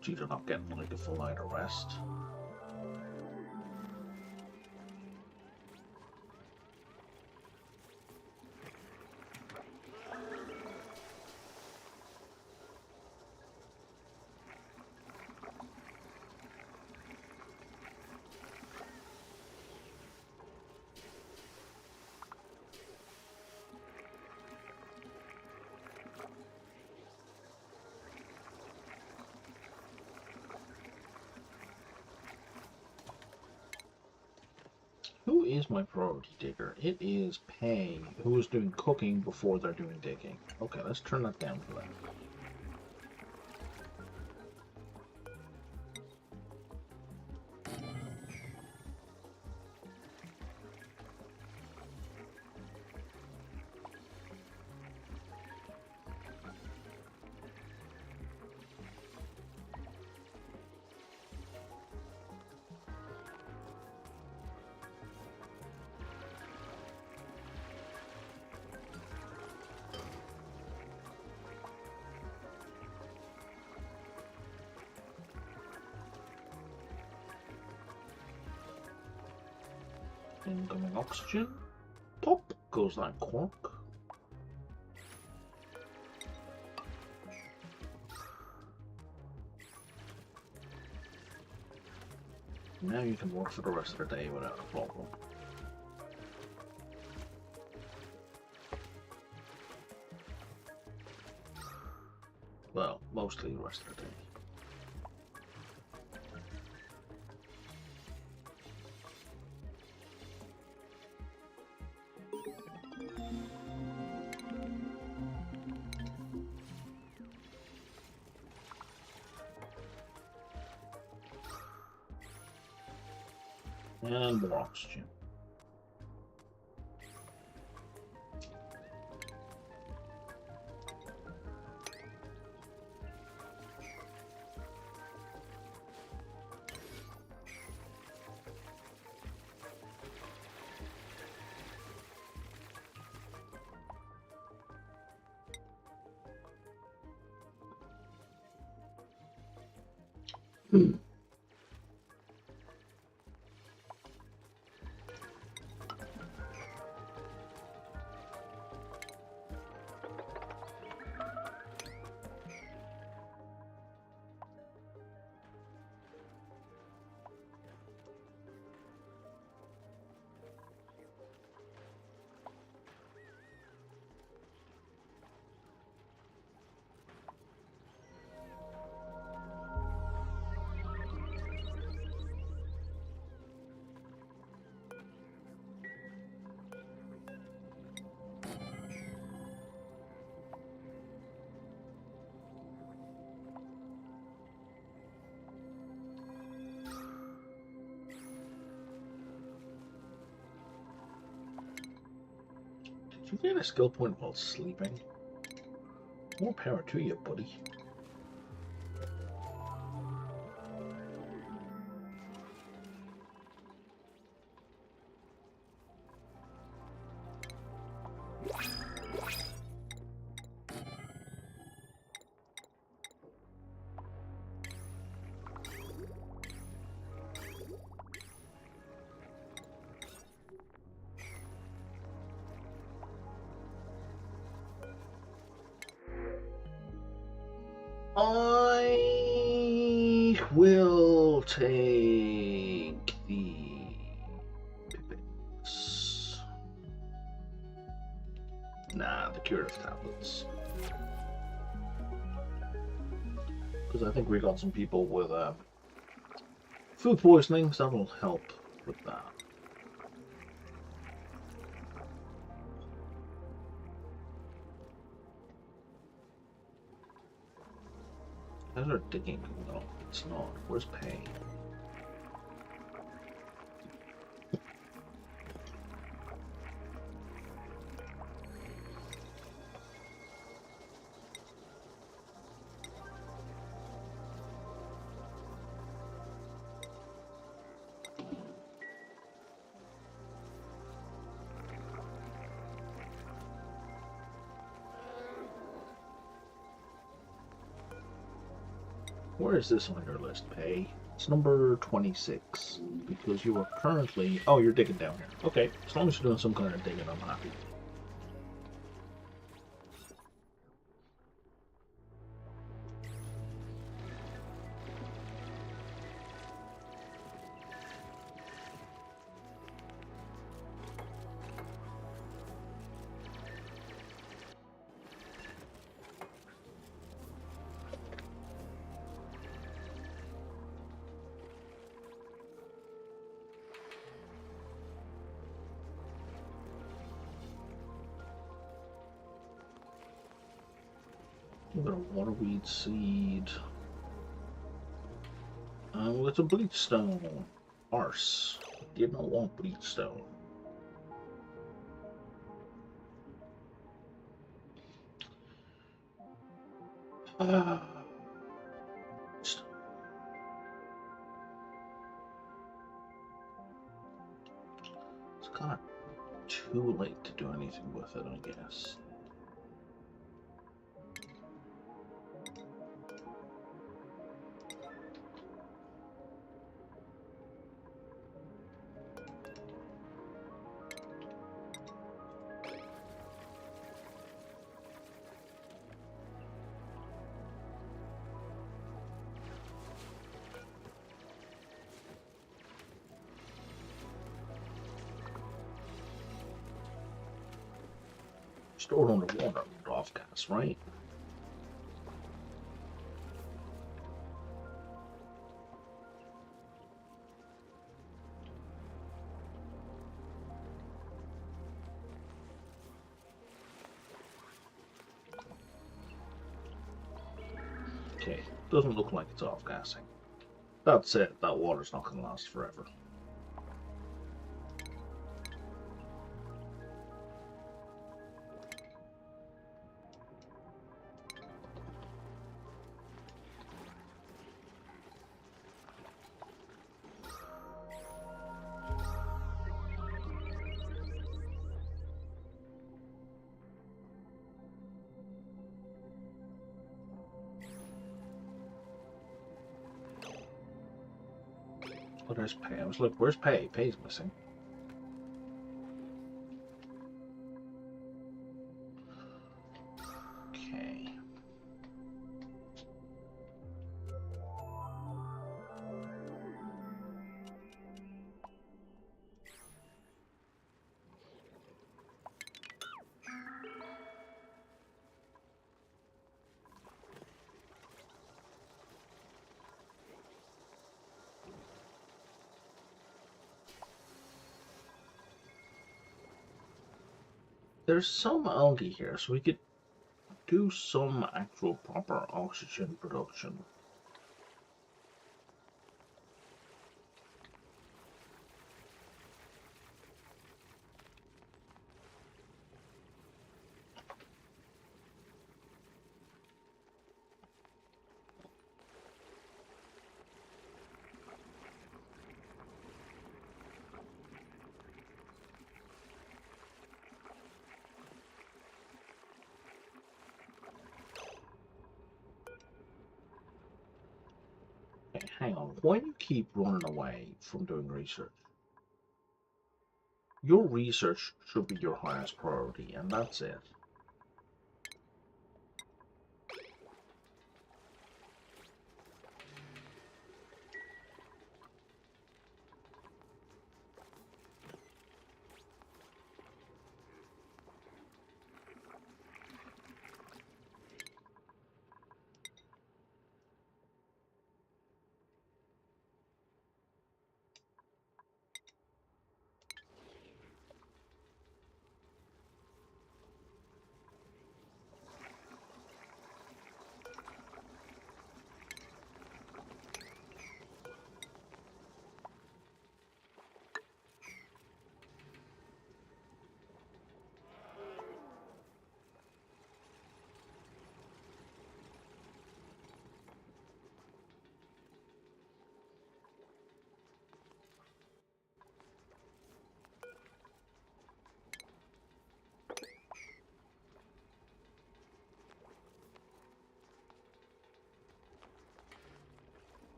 Gee, they're not getting like a full night of rest. Who is my priority digger? It is Pay, who is doing cooking before they're doing digging. Okay, let's turn that down for that. Incoming oxygen. Pop goes that cork. Now you can work for the rest of the day without a problem. Well, mostly the rest of the day. And more oxygen. Did you get a skill point while sleeping? More power to you, buddy. I will take the pippets. Nah, the curative tablets. Because I think we got some people with food poisoning, so that will help with that. How's our digging? No, it's not. Where's pay? Where is this on your list, pay? It's number 26, because you are currently... Oh, you're digging down here. Okay, as long as you're doing some kind of digging, I'm happy. We've got a waterweed seed. Well, it's a bleachstone. Arse. Did not want bleachstone. It's kind of too late to do anything with it, I guess. Stored underwater, off gas, right? Okay, doesn't look like it's off gassing. That said, that water's not going to last forever. Oh, there's pay. I was like, where's pay? Pay's missing. Okay. There's some algae here, so we could do some actual proper oxygen production. Okay, hang on. Why do you keep running away from doing research? Your research should be your highest priority, and that's it.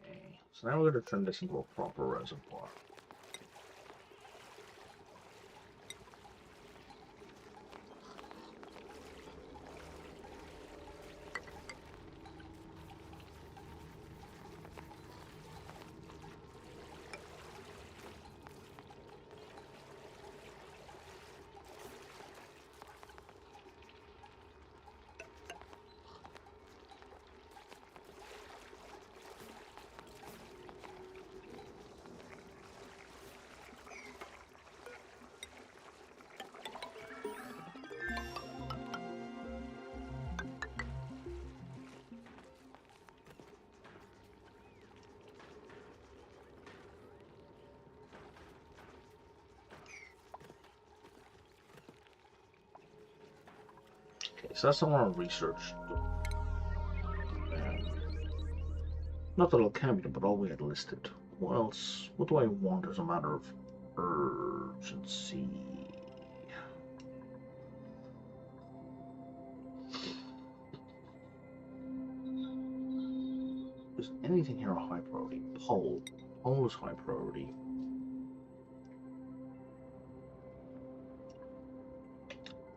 Okay, so now we're going to turn this into a proper reservoir. Okay, so that's all our research. Not that it can be done, but all we had listed. What else? What do I want as a matter of urgency? Is anything here a high priority? Pole. Pole is high priority.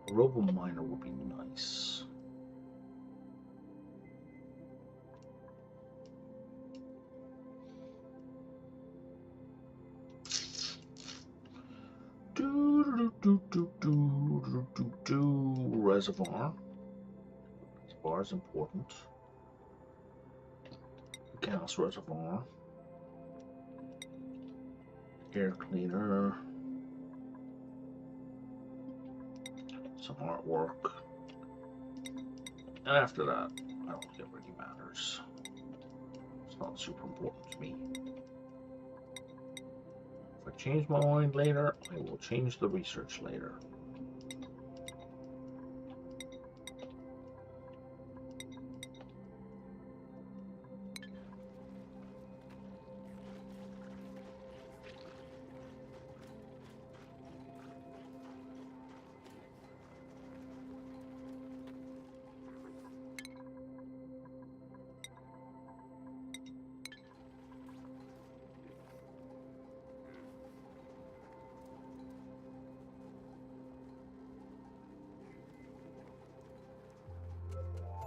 A robo miner would be nice. Reservoir. Reservoir is important. Gas reservoir. Air cleaner. Some artwork. And after that, I don't think it really matters. It's not super important to me. If I change my mind later, I will change the research later.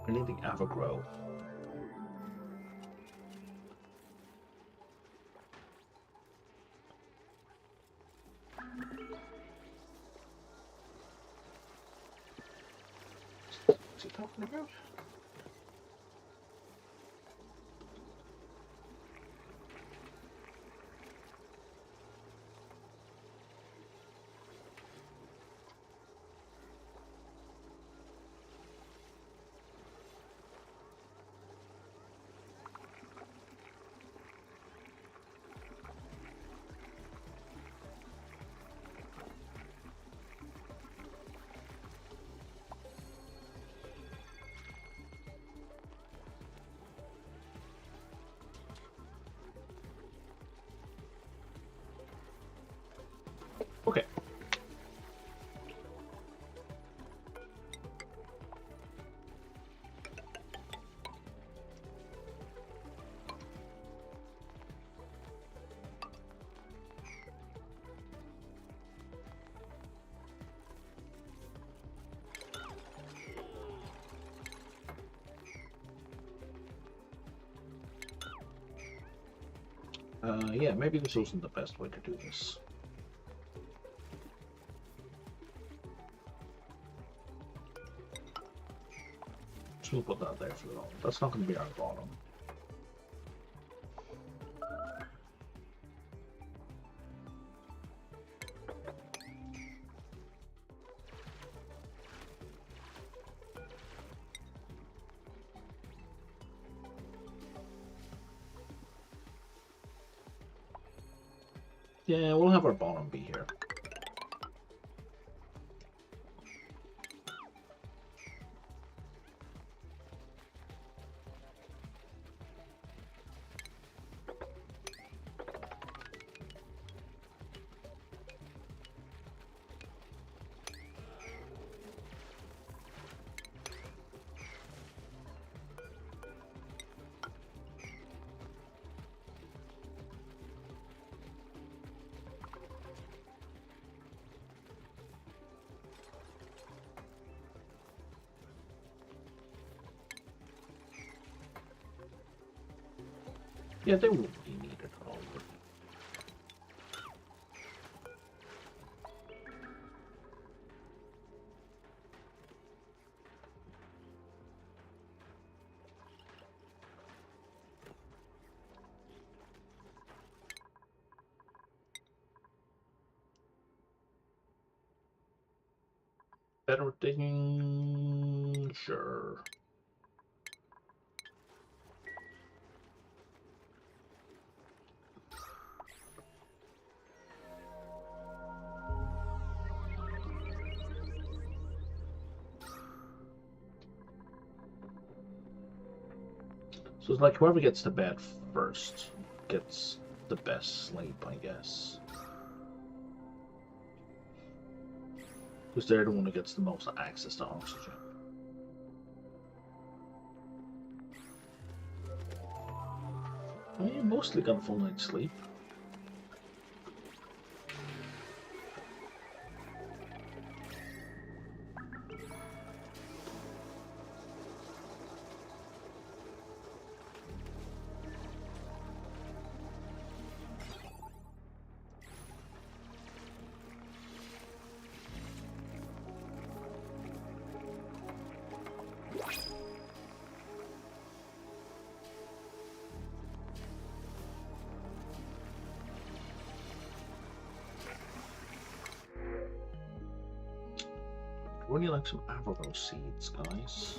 Anything Evergrow. What's he talking about? Okay. Yeah, maybe this wasn't the best way to do this. Just gonna put that there for the moment. That's not going to be our bottom. Yeah, we'll have our bottom be here. Yeah, they won't be needed at all. Better digging? Sure. So it's like whoever gets to bed first gets the best sleep, I guess. Because they're the one who gets the most access to oxygen. Well, you mostly got a full night's sleep. Really like some avocado seeds, guys.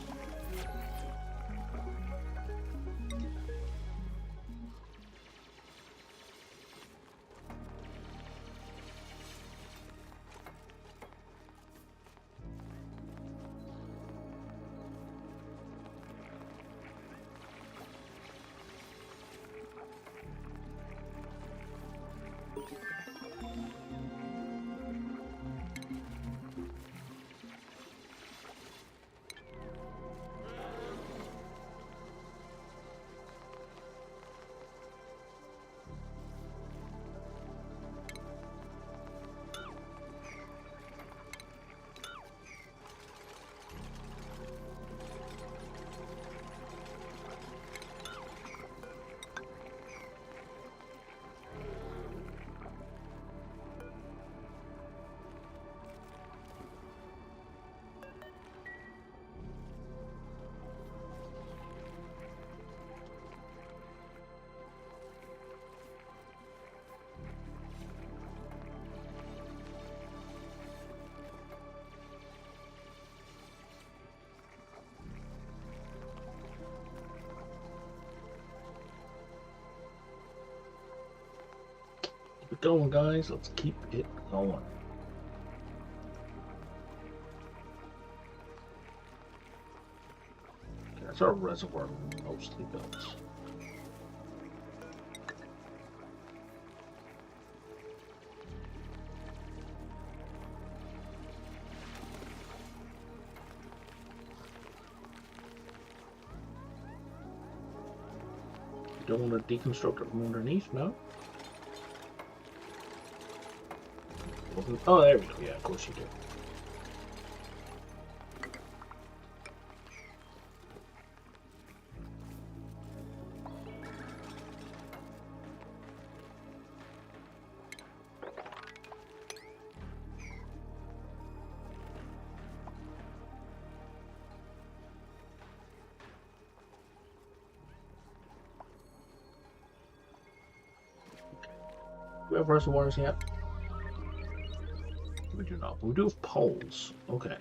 it going, guys. Let's keep it going. Okay, that's our reservoir mostly built. Don't want to deconstruct it from underneath, no? Oh, there we go. Yeah, of course you do. Do we have reservoirs yet? We do not. We do have poles. Okay.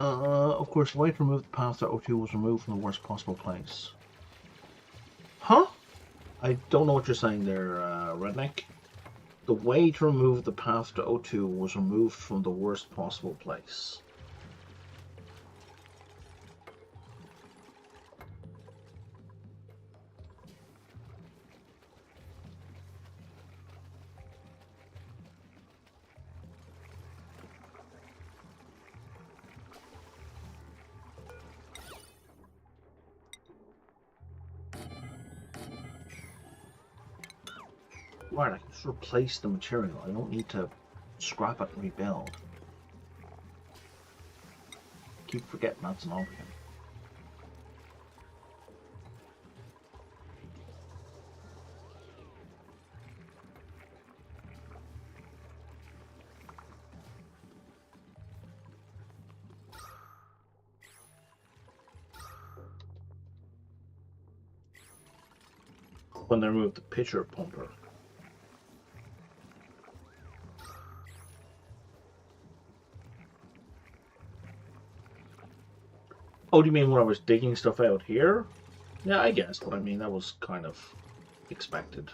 Of course, the way to remove the path that O2 was removed from the worst possible place. Huh? I don't know what you're saying there, Redneck. The way to remove the path to O2 was removed from the worst possible place. Right, I can just replace the material. I don't need to scrap it and rebuild. Keep forgetting that's an option. When they remove the pitcher pumper. Oh, do you mean when I was digging stuff out here? Yeah, I guess, but I mean, that was kind of expected.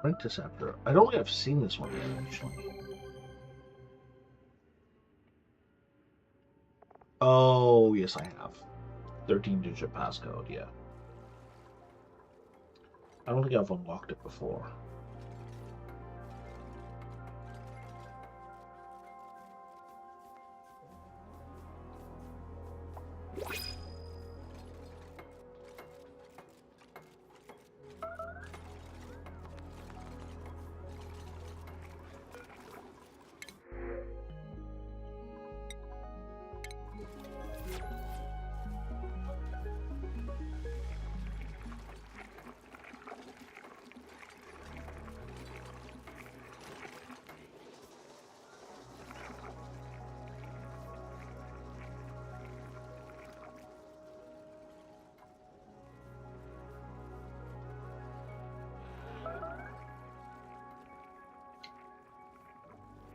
Interceptor. I don't think I've seen this one yet, actually. Oh, yes, I have. 13-digit passcode, yeah. I don't think I've unlocked it before.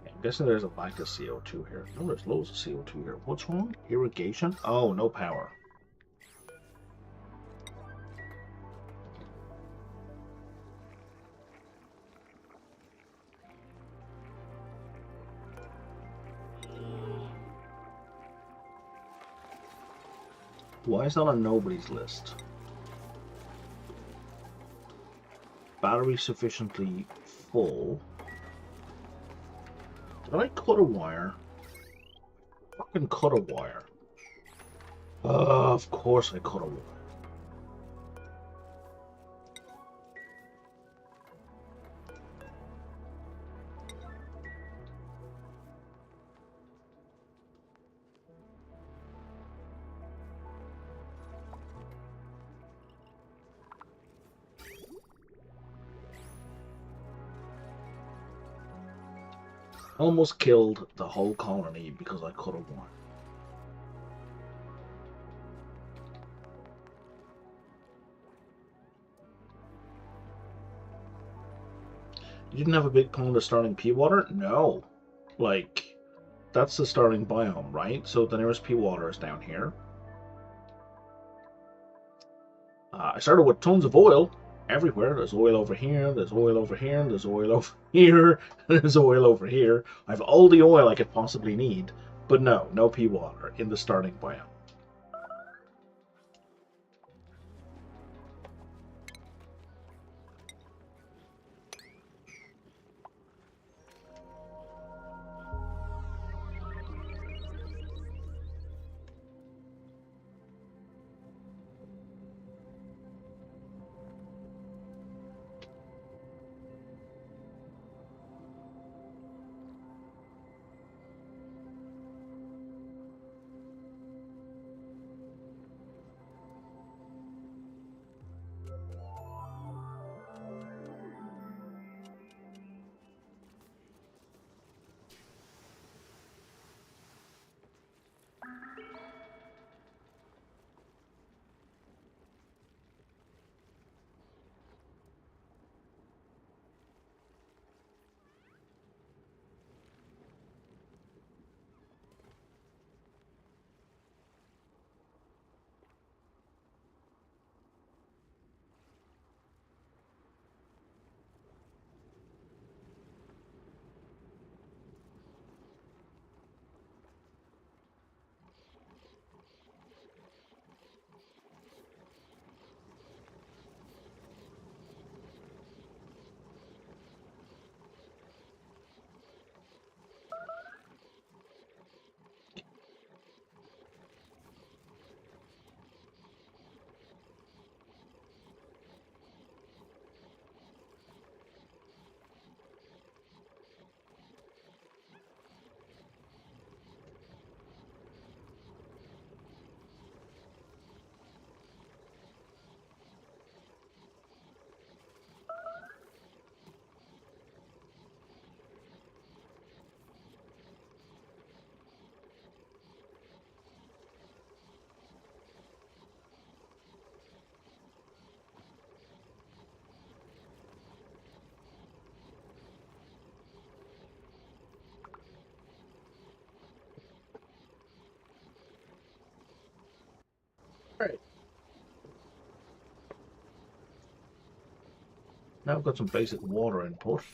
I'm guessing there's a lack of CO2 here. No, there's loads of CO2 here. What's wrong? Irrigation? Oh, no power. Why is that on nobody's list? Battery sufficiently full. Did I cut a wire? Fucking cut a wire. Of course I could have won. Almost killed the whole colony because I could have won. You didn't have a big pond of starting pea water? No. Like, that's the starting biome, right? So the nearest pea water is down here. I started with tons of oil everywhere. There's oil over here, there's oil over here, there's oil over here, there's oil over here. I have all the oil I could possibly need, but no pea water in the starting biome. Alright. Now I've got some basic water input.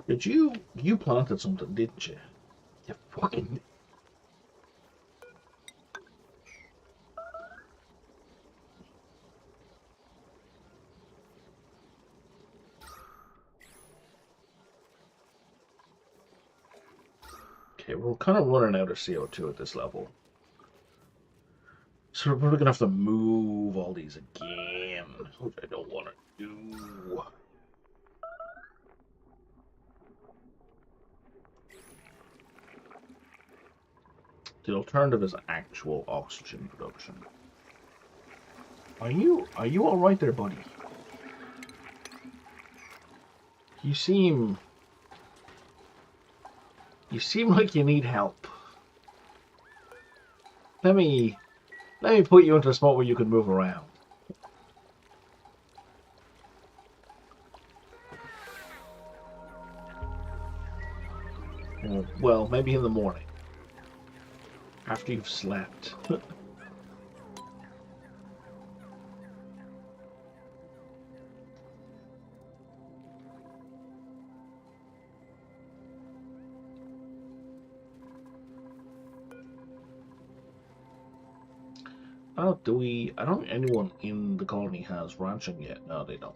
You planted something, didn't you? You fucking... Okay, we're kind of running out of CO2 at this level. So we're probably gonna have to move all these again, which I don't want to do. The alternative is actual oxygen production. Are you all right there, buddy? You seem like you need help. Let me put you into a spot where you can move around. Well, maybe in the morning. After you've slept. I don't think anyone in the colony has ranching yet. No, they don't.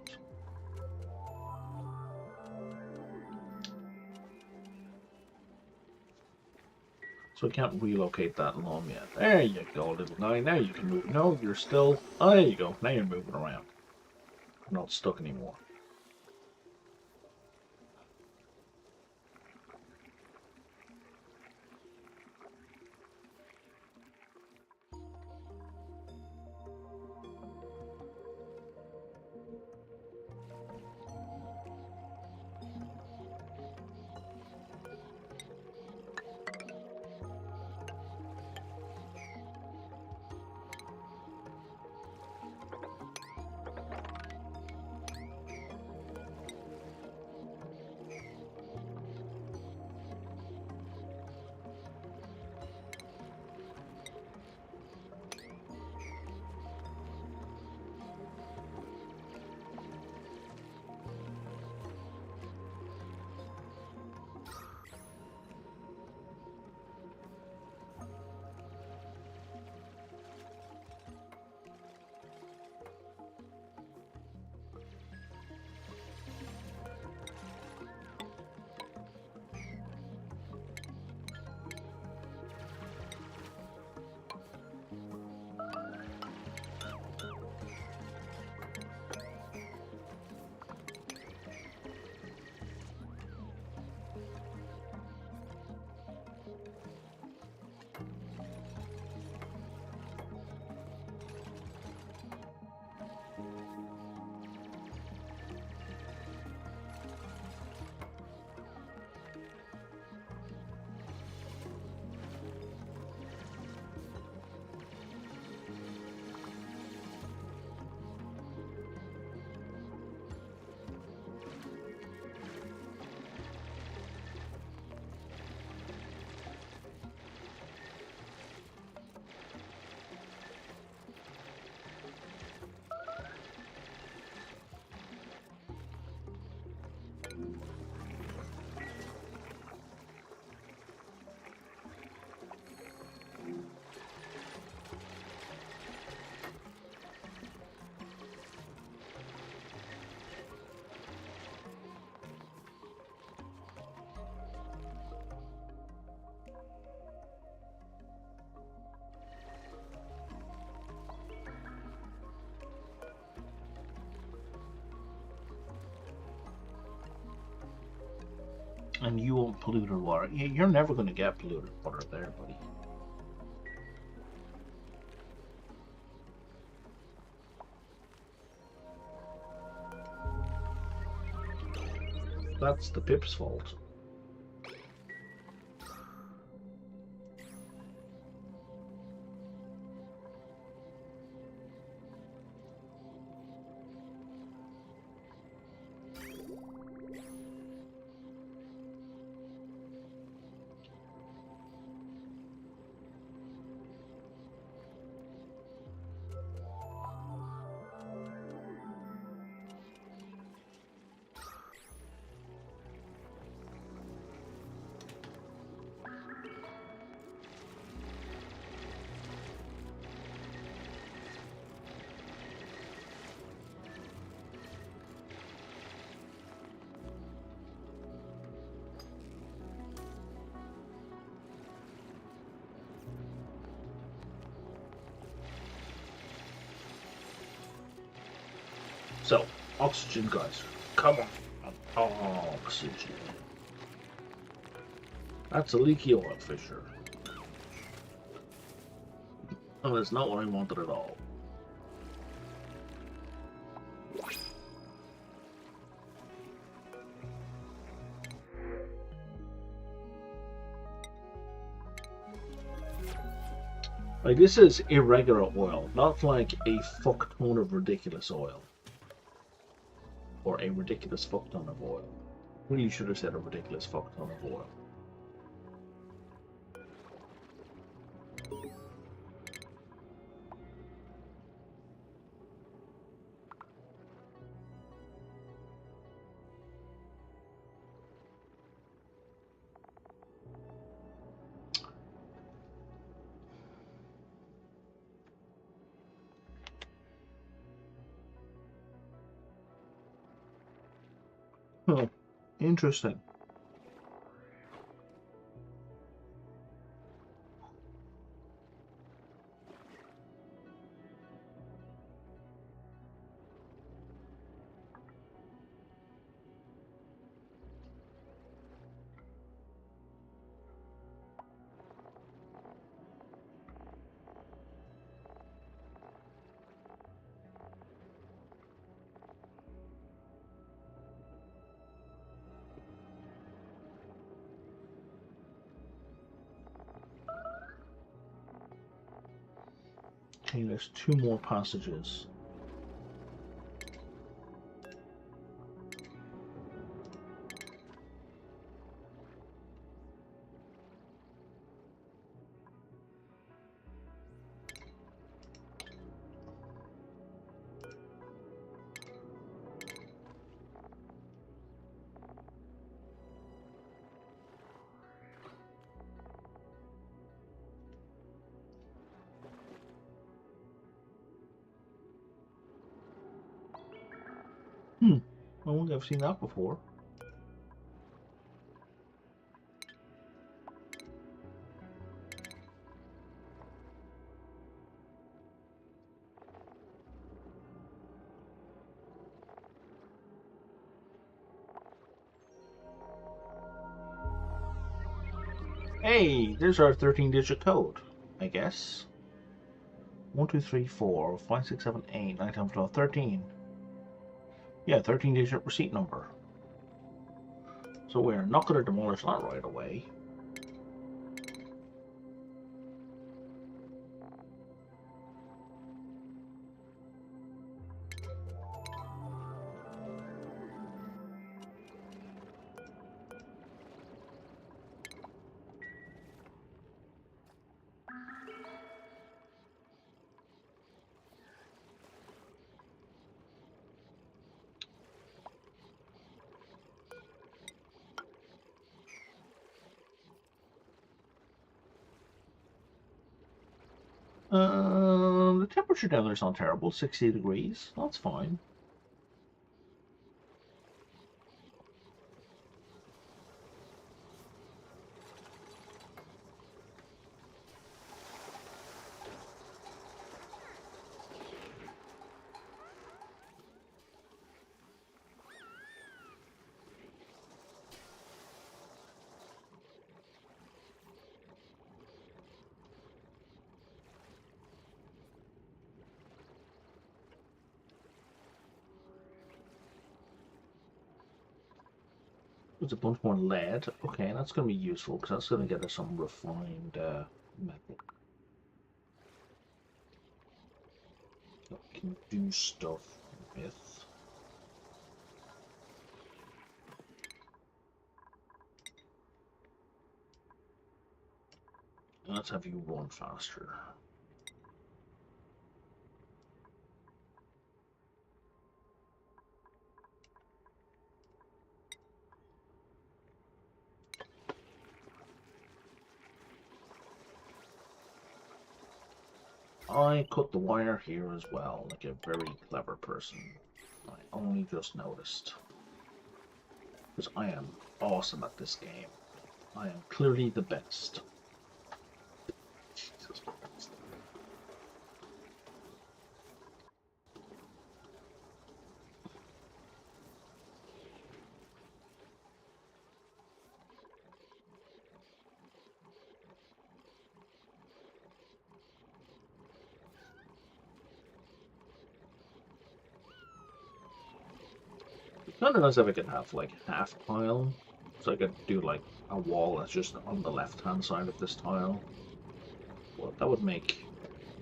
So I can't relocate that lawn yet. There you go, little guy. Now you can move. No, you're still... Oh, there you go. Now you're moving around. You're not stuck anymore. And you want polluted water. You're never going to get polluted water there, buddy. That's the Pip's fault. So, oxygen, guys. Come on. Oxygen. That's a leaky oil fissure. Oh, that's not what I wanted at all. Like, this is irregular oil, not like a fuck ton of ridiculous oil. Or a ridiculous fuck ton of oil. Really should have said a ridiculous fuck ton of oil. Huh. Interesting. Okay, there's 2 more passages. I don't think I've seen that before. Hey, there's our 13-digit code, I guess. 1, 2, 3, 4, 5, 6, 7, 8, 9, 10, 12, 13. Yeah, 13-digit receipt number. So we're not going to demolish that right away. The temperature down there is not terrible, 60 degrees. That's fine. There's a bunch more lead. Okay, that's going to be useful because that's going to get us some refined metal. That we can do stuff with. Let's have you run faster. I cut the wire here as well, like a very clever person. I only just noticed. Because I am awesome at this game. I am clearly the best. Jesus Christ. It's kind of nice if I could have like half tile, so I could do like a wall that's just on the left-hand side of this tile. Well, that would make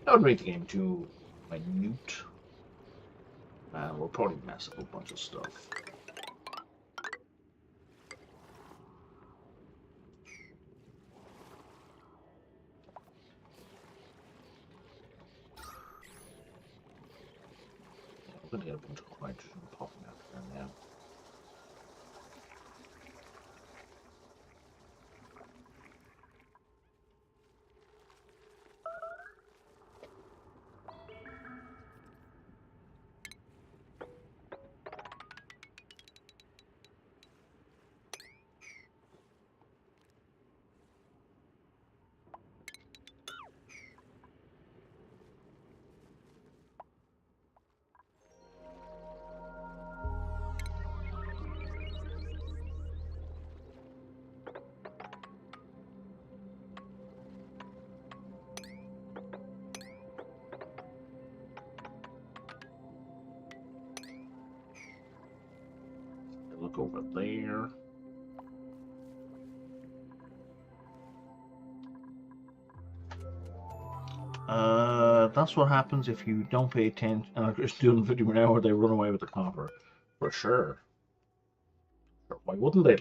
the game too minute, and we'll probably mess up a bunch of stuff. I'm gonna get a bunch of hydrogen popping out there now. Look over there. that's what happens if you don't pay attention. Just doing 50 an hour, they run away with the copper. For sure. Why wouldn't they?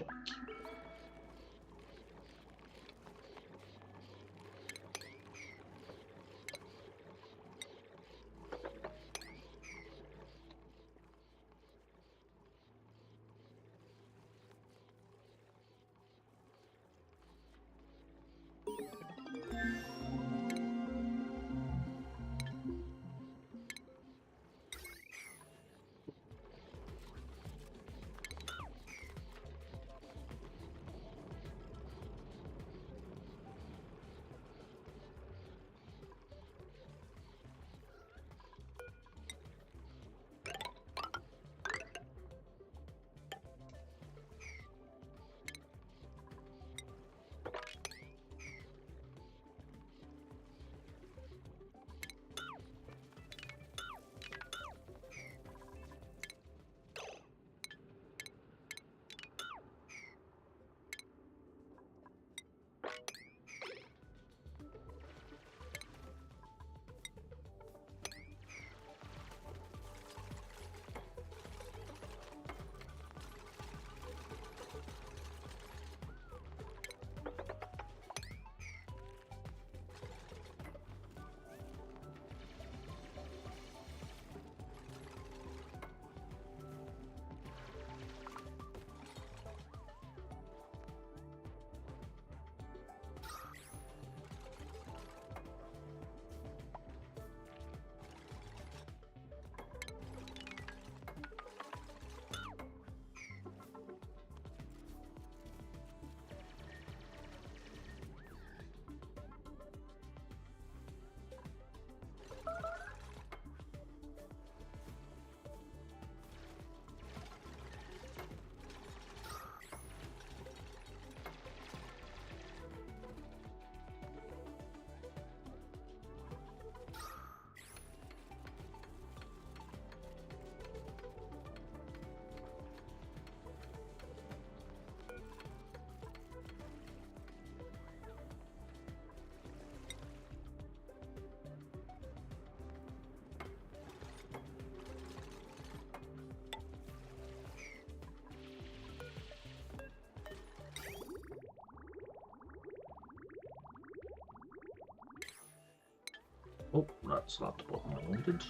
Oh, that's not the button I wanted.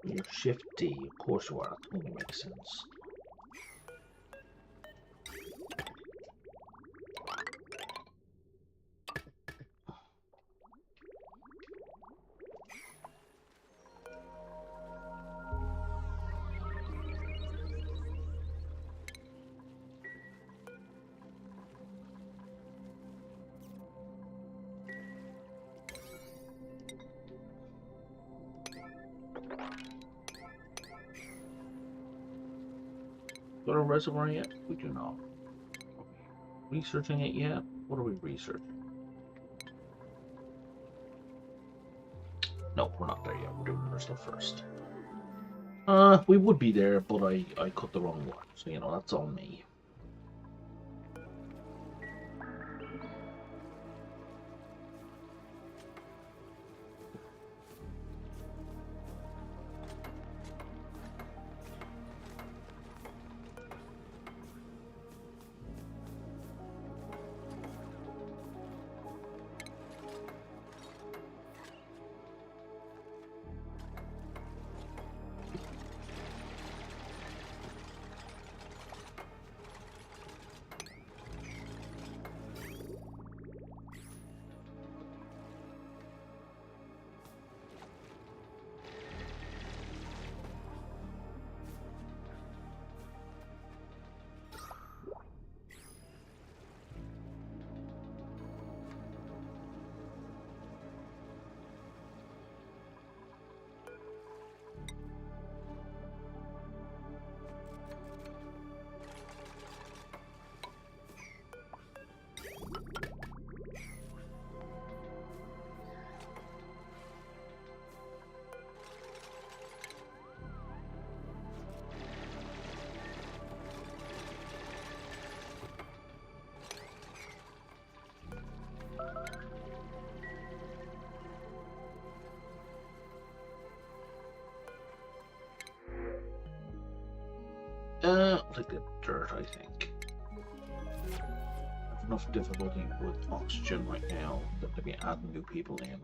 You're Shift D, of course you are. That only makes sense. Got a reservoir yet? We do not. Researching it yet? What are we researching? No, we're not there yet. We're doing other stuff first. We would be there, but I cut the wrong one. So, you know, that's on me. I'll take the dirt, I think. I have enough difficulty with oxygen right now that to be adding new people in.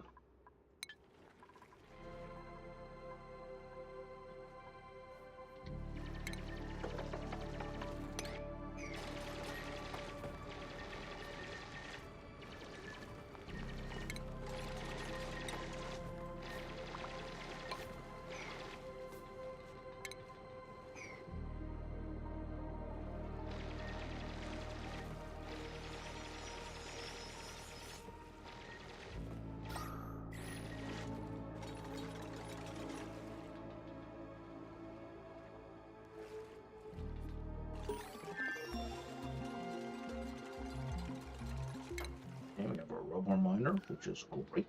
And we have a rubber miner, which is great.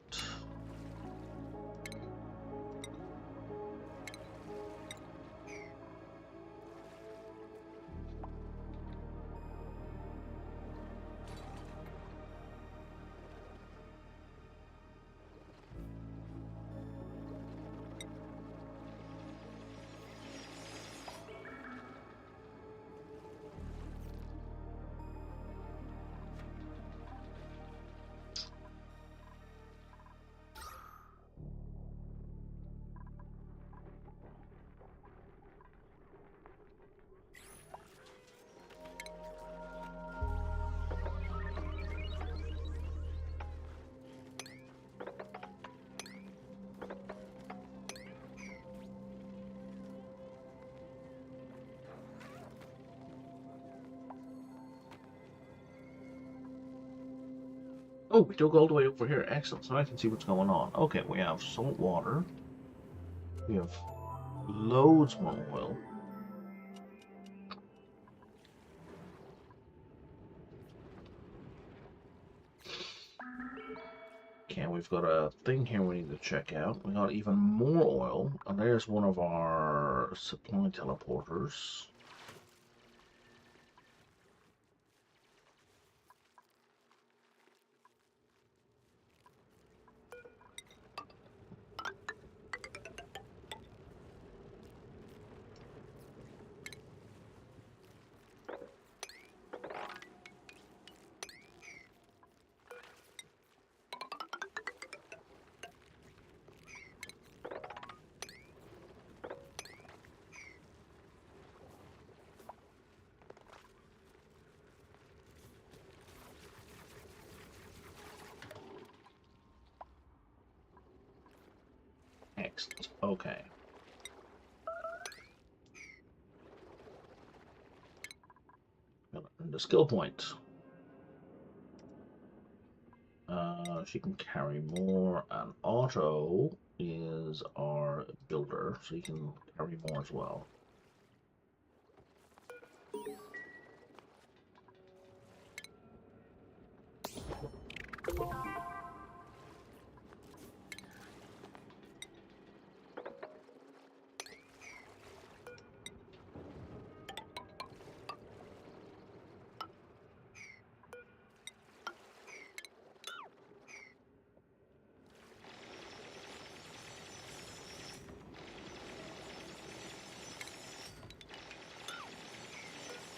Oh, we dug all the way over here. Excellent. So I can see what's going on. Okay, we have salt water. We have loads more oil. Okay, we've got a thing here we need to check out. We got even more oil. And there's one of our supply teleporters. Excellent. Okay. And the skill point. She can carry more, and Auto is our builder, so he can carry more as well.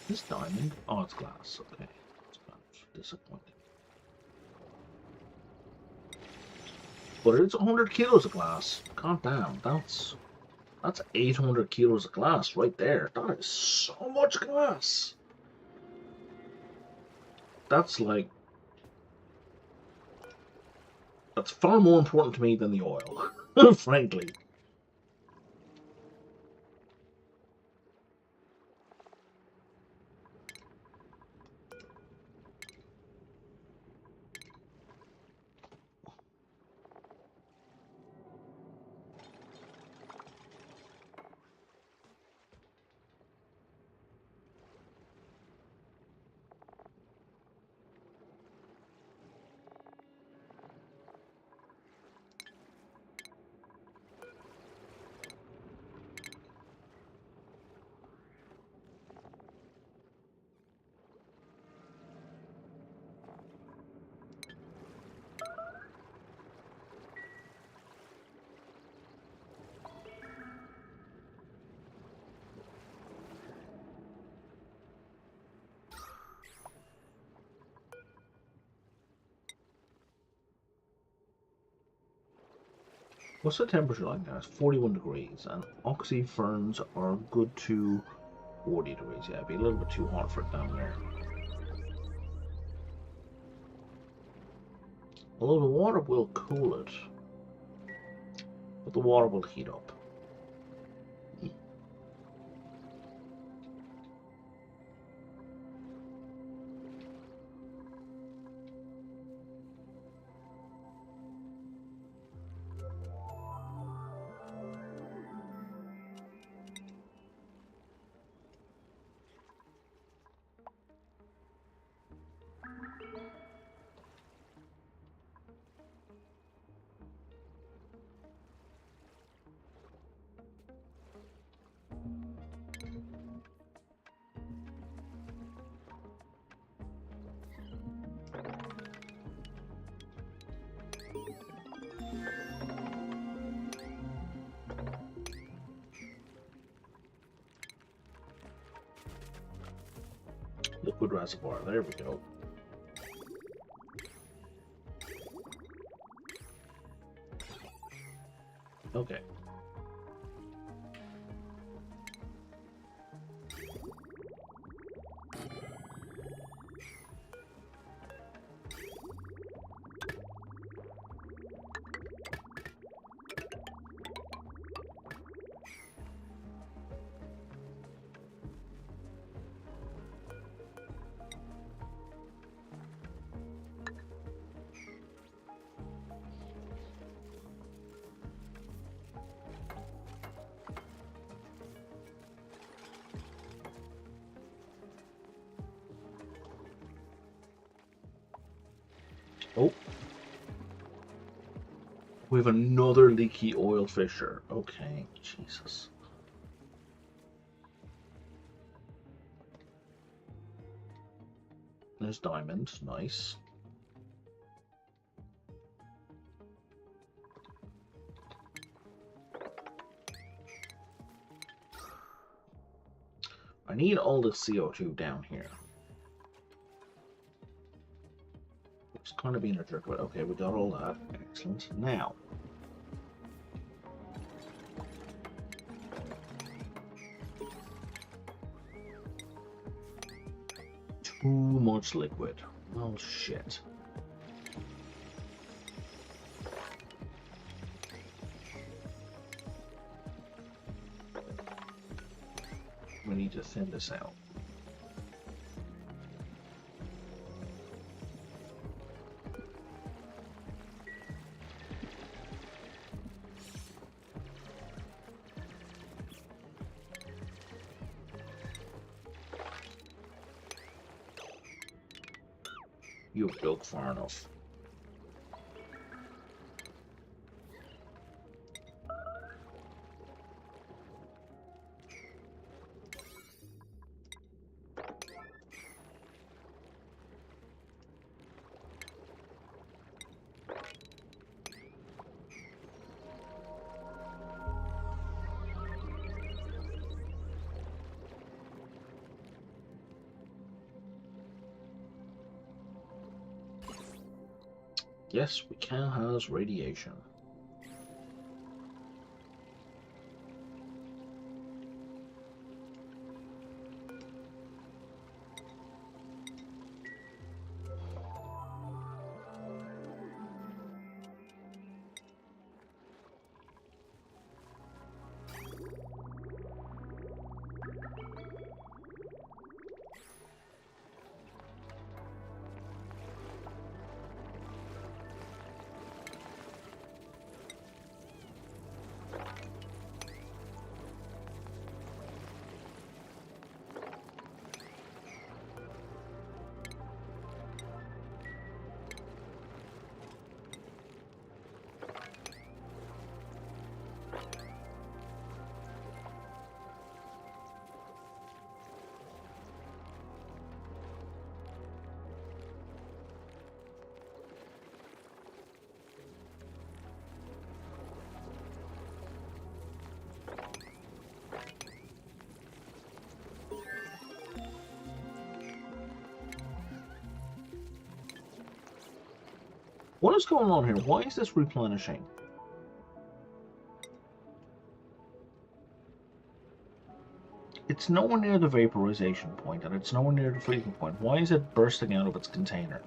This diamond? Oh, it's glass. Okay. It's kind of disappointing. But it's 100 kilos of glass. God damn, that's 800 kilos of glass right there. That is so much glass. That's like... That's far more important to me than the oil, frankly. What's the temperature like now? It's 41 degrees, and oxy ferns are good to 40 degrees. Yeah, it'd be a little bit too hot for it down there. Although the water will cool it, but the water will heat up. Liquid reservoir, there we go. Okay. Oh. We have another leaky oil fissure. Okay, Jesus. There's diamond, nice. I need all the CO2 down here. It's kind of being a jerk, but okay, we got all that. Excellent. Now, too much liquid. Oh shit. We need to thin this out. You've dug far enough. Yes, we can house radiation. What is going on here? Why is this replenishing? It's nowhere near the vaporization point, and it's nowhere near the freezing point. Why is it bursting out of its container?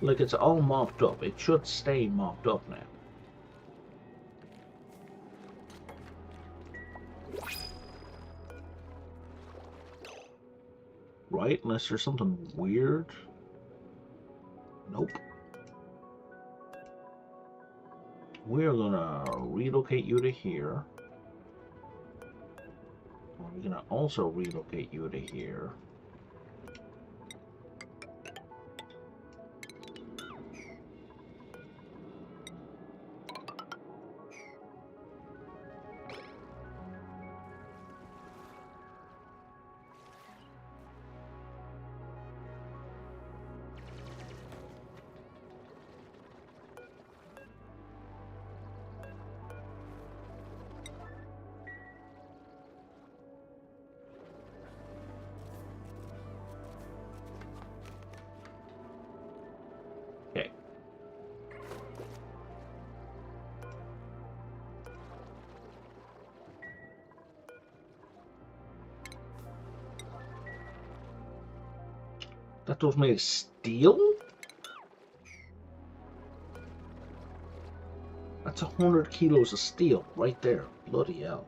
Like, it's all mopped up. It should stay mopped up now. Right? Unless there's something weird. Nope. We're gonna relocate you to here. We're gonna also relocate you to here. Okay. That was made of steel? That's 100 kilos of steel right there. Bloody hell.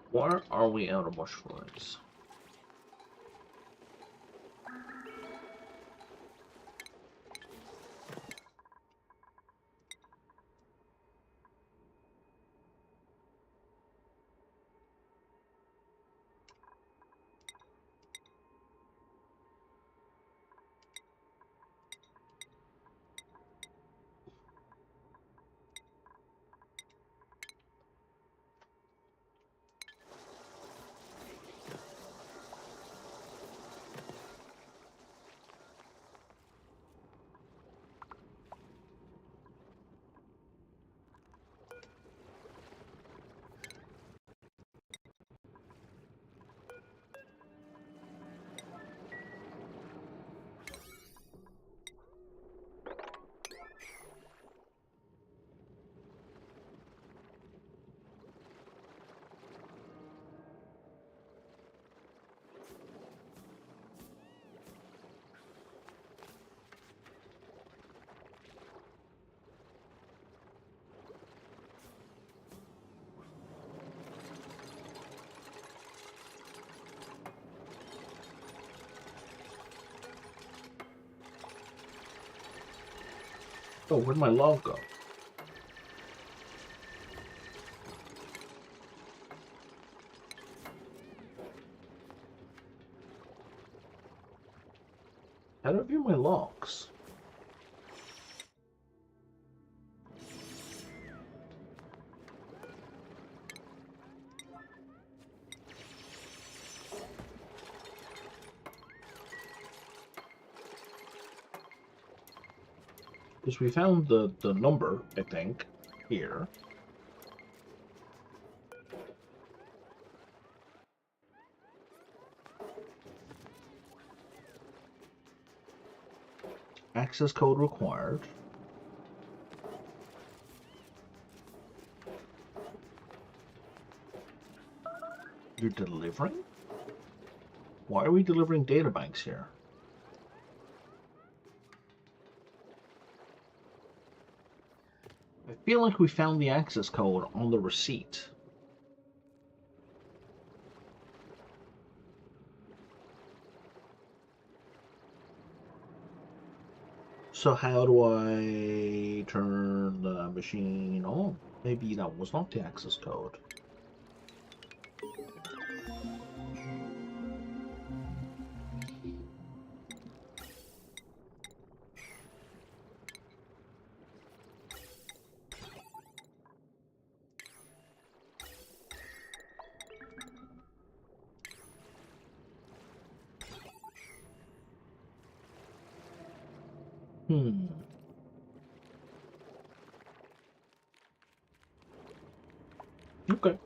Why are we out of mushrooms? Oh, where'd my log go? How do I view my logs? Because we found the number, I think, here. Access code required. You're delivering? Why are we delivering databanks here? I feel like we found the access code on the receipt. So how do I turn the machine on? Maybe that was not the access code. Okay.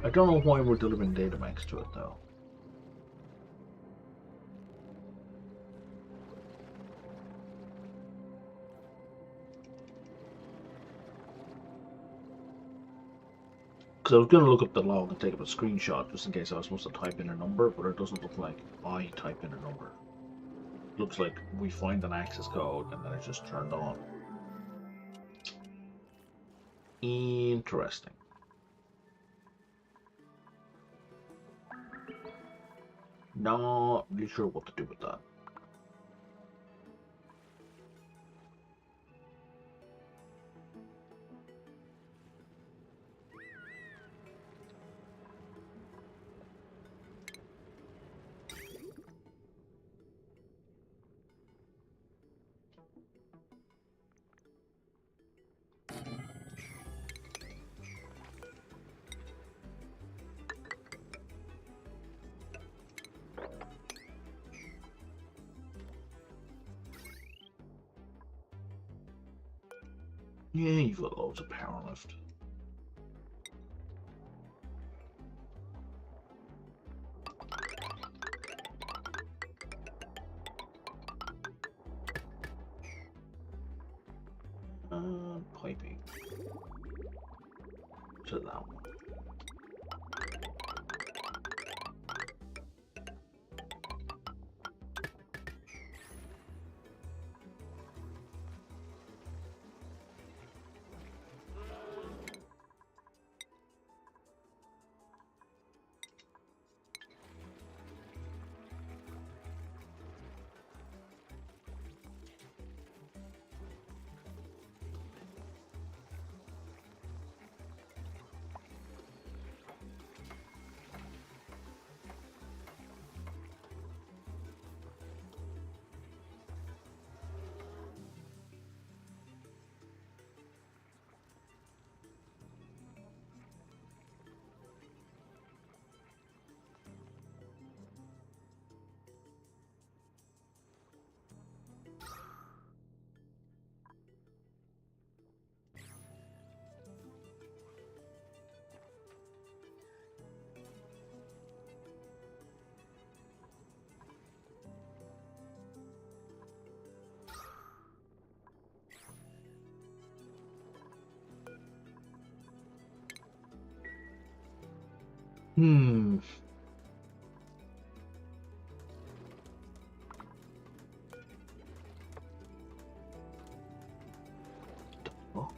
I don't know why we're delivering databanks to it, though. Because I was going to look up the log and take up a screenshot just in case I was supposed to type in a number, but it doesn't look like I type in a number. It looks like we find an access code and then it's just turned on. Interesting. Not really sure what to do with that. Yeah, you've got loads of power left. Piping. To that one. Hmm. Fuck.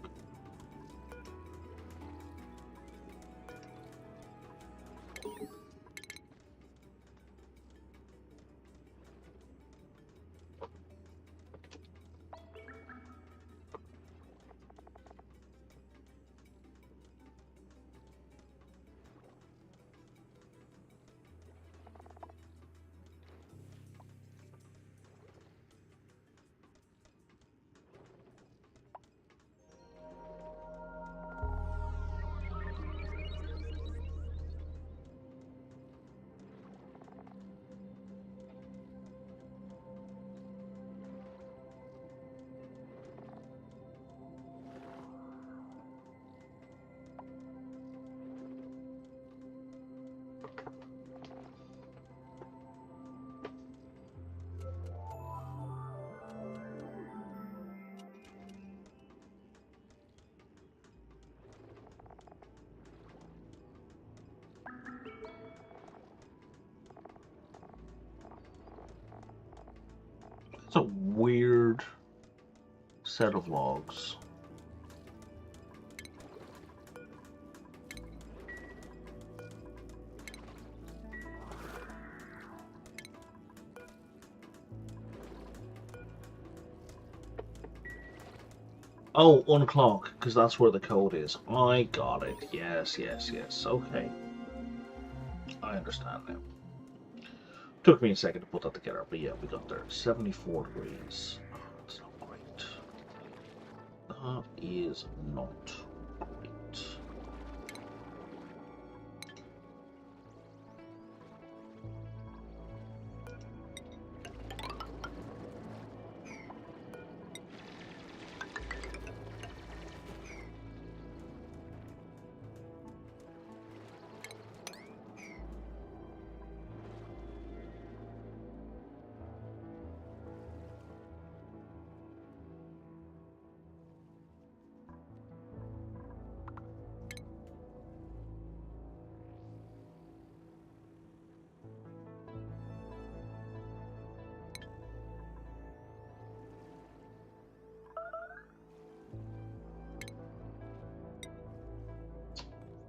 It's a weird set of logs. Oh, 1 o'clock, because that's where the code is. I got it. Yes, yes, yes. Okay. I understand now. Took me a second to put that together, but yeah, we got there. 74 degrees. Oh, that's not great. That is not great.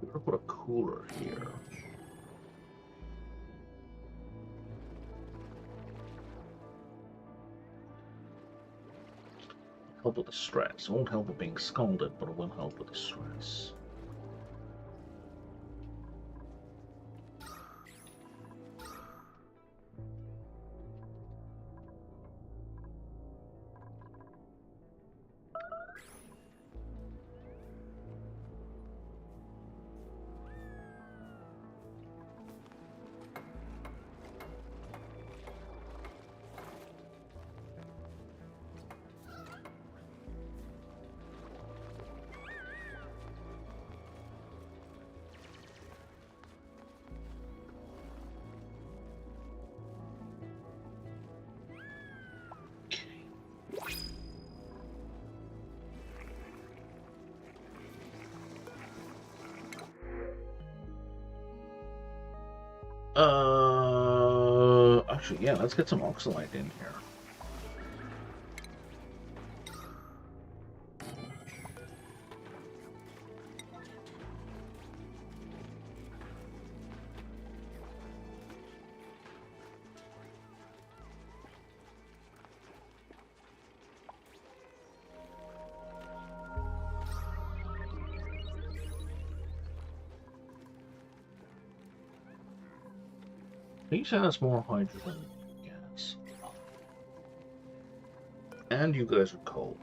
We're gonna put a cooler here. Help with the stress. It won't help with being scalded, but it will help with the stress. Actually, yeah, let's get some oxalate in here. These has more hydrogen gas. And you guys are cold.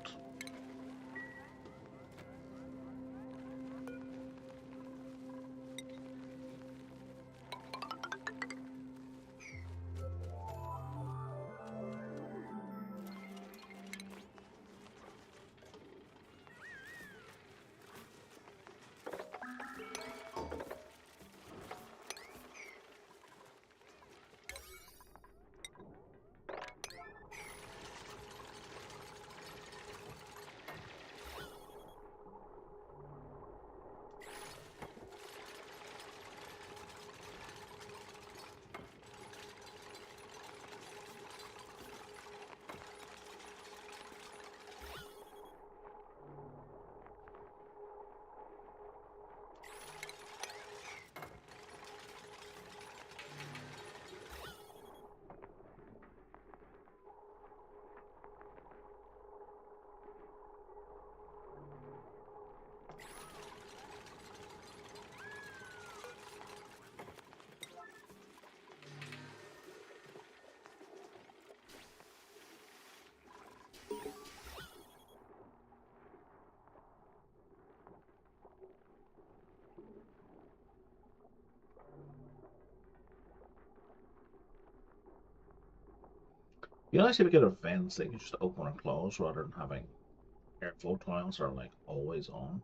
You guys if you get events that you just open and close rather than having airflow tiles are like always on.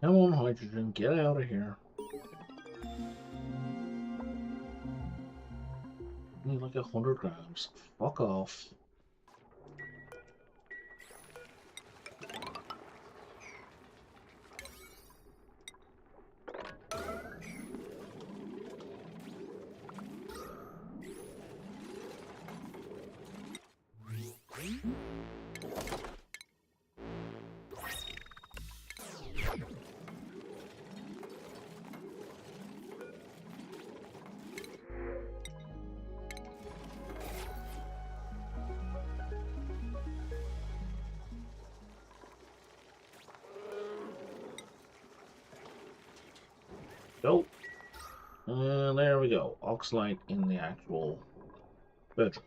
Come on, hydrogen, get out of here. You need like 100 grams. Fuck off. go. And there we go. Oxlight in the actual bedroom.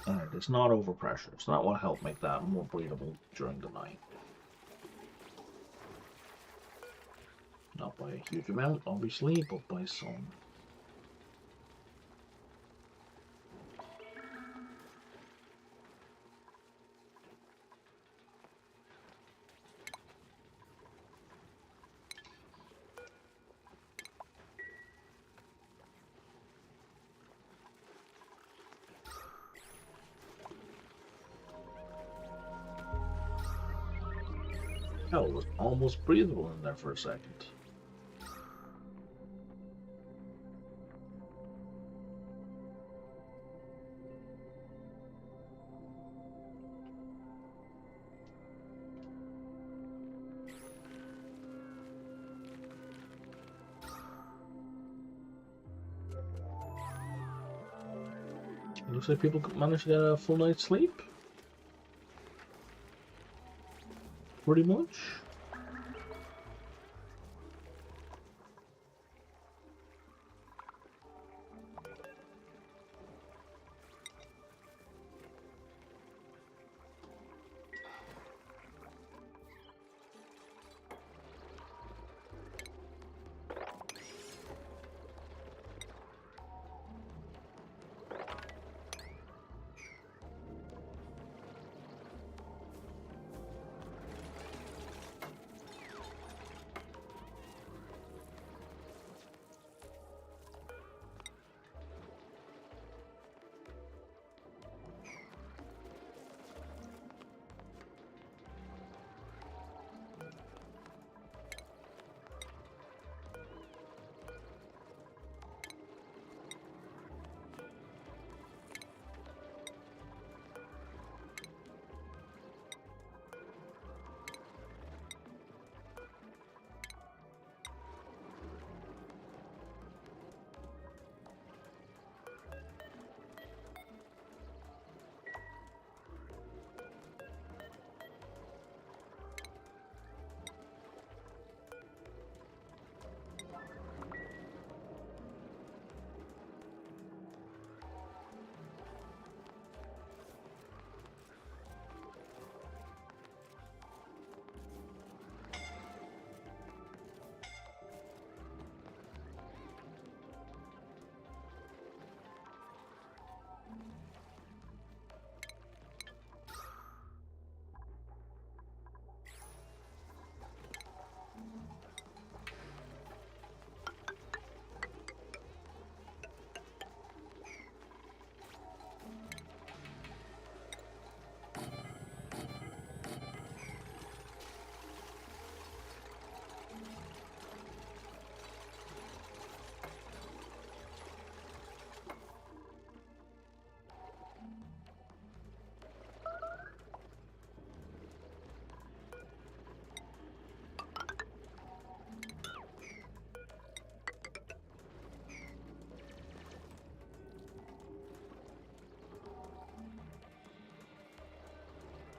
Alright, it's not overpressure, so that will help make that more breathable during the night. Not by a huge amount, obviously, but by some. Hell, it was almost breathable in there for a second. Looks like people managed to get a full night's sleep. Pretty much.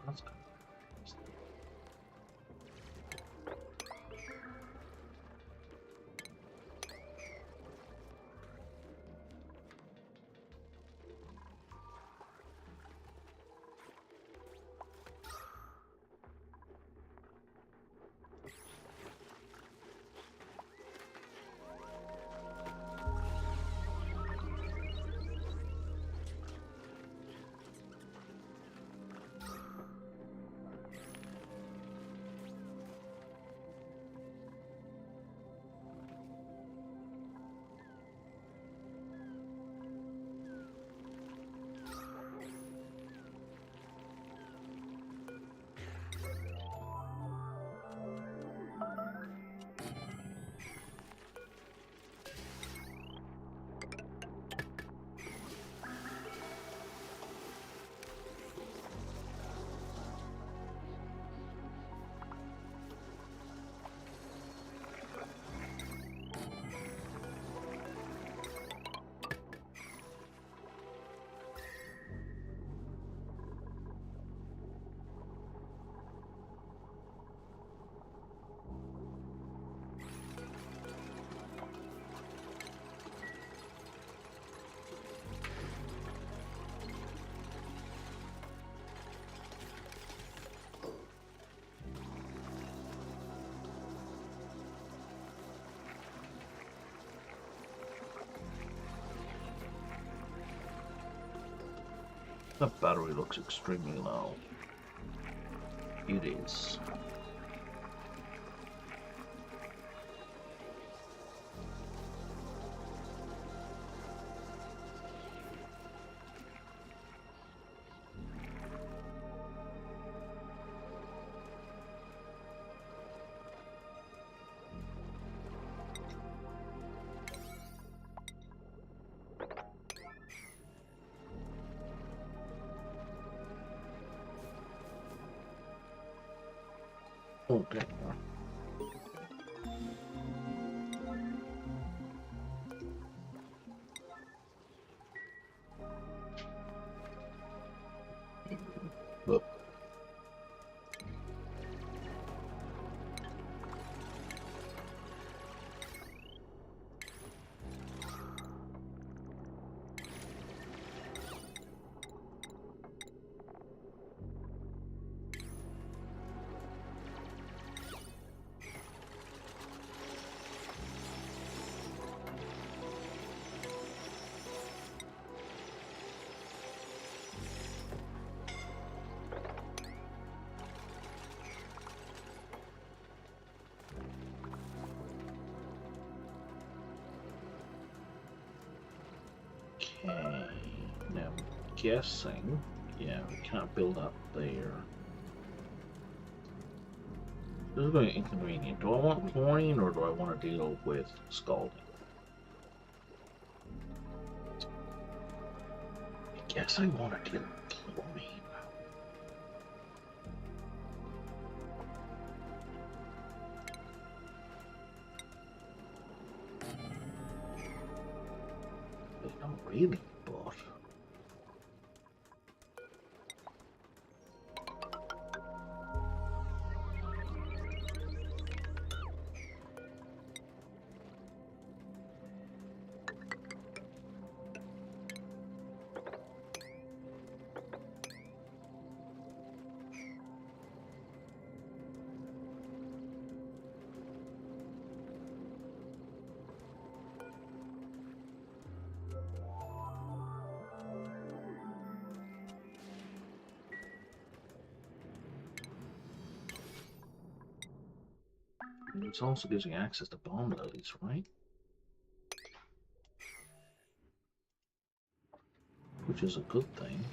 That's good. That battery looks extremely low. It is. Oh, there you are. Look. Okay, now I'm guessing, yeah, we can't build up there. This is going to be inconvenient. Do I want chlorine or do I want to deal with scalding? I guess I want to deal with chlorine. Not really, but it also gives me access to bomb lilies, right? Which is a good thing.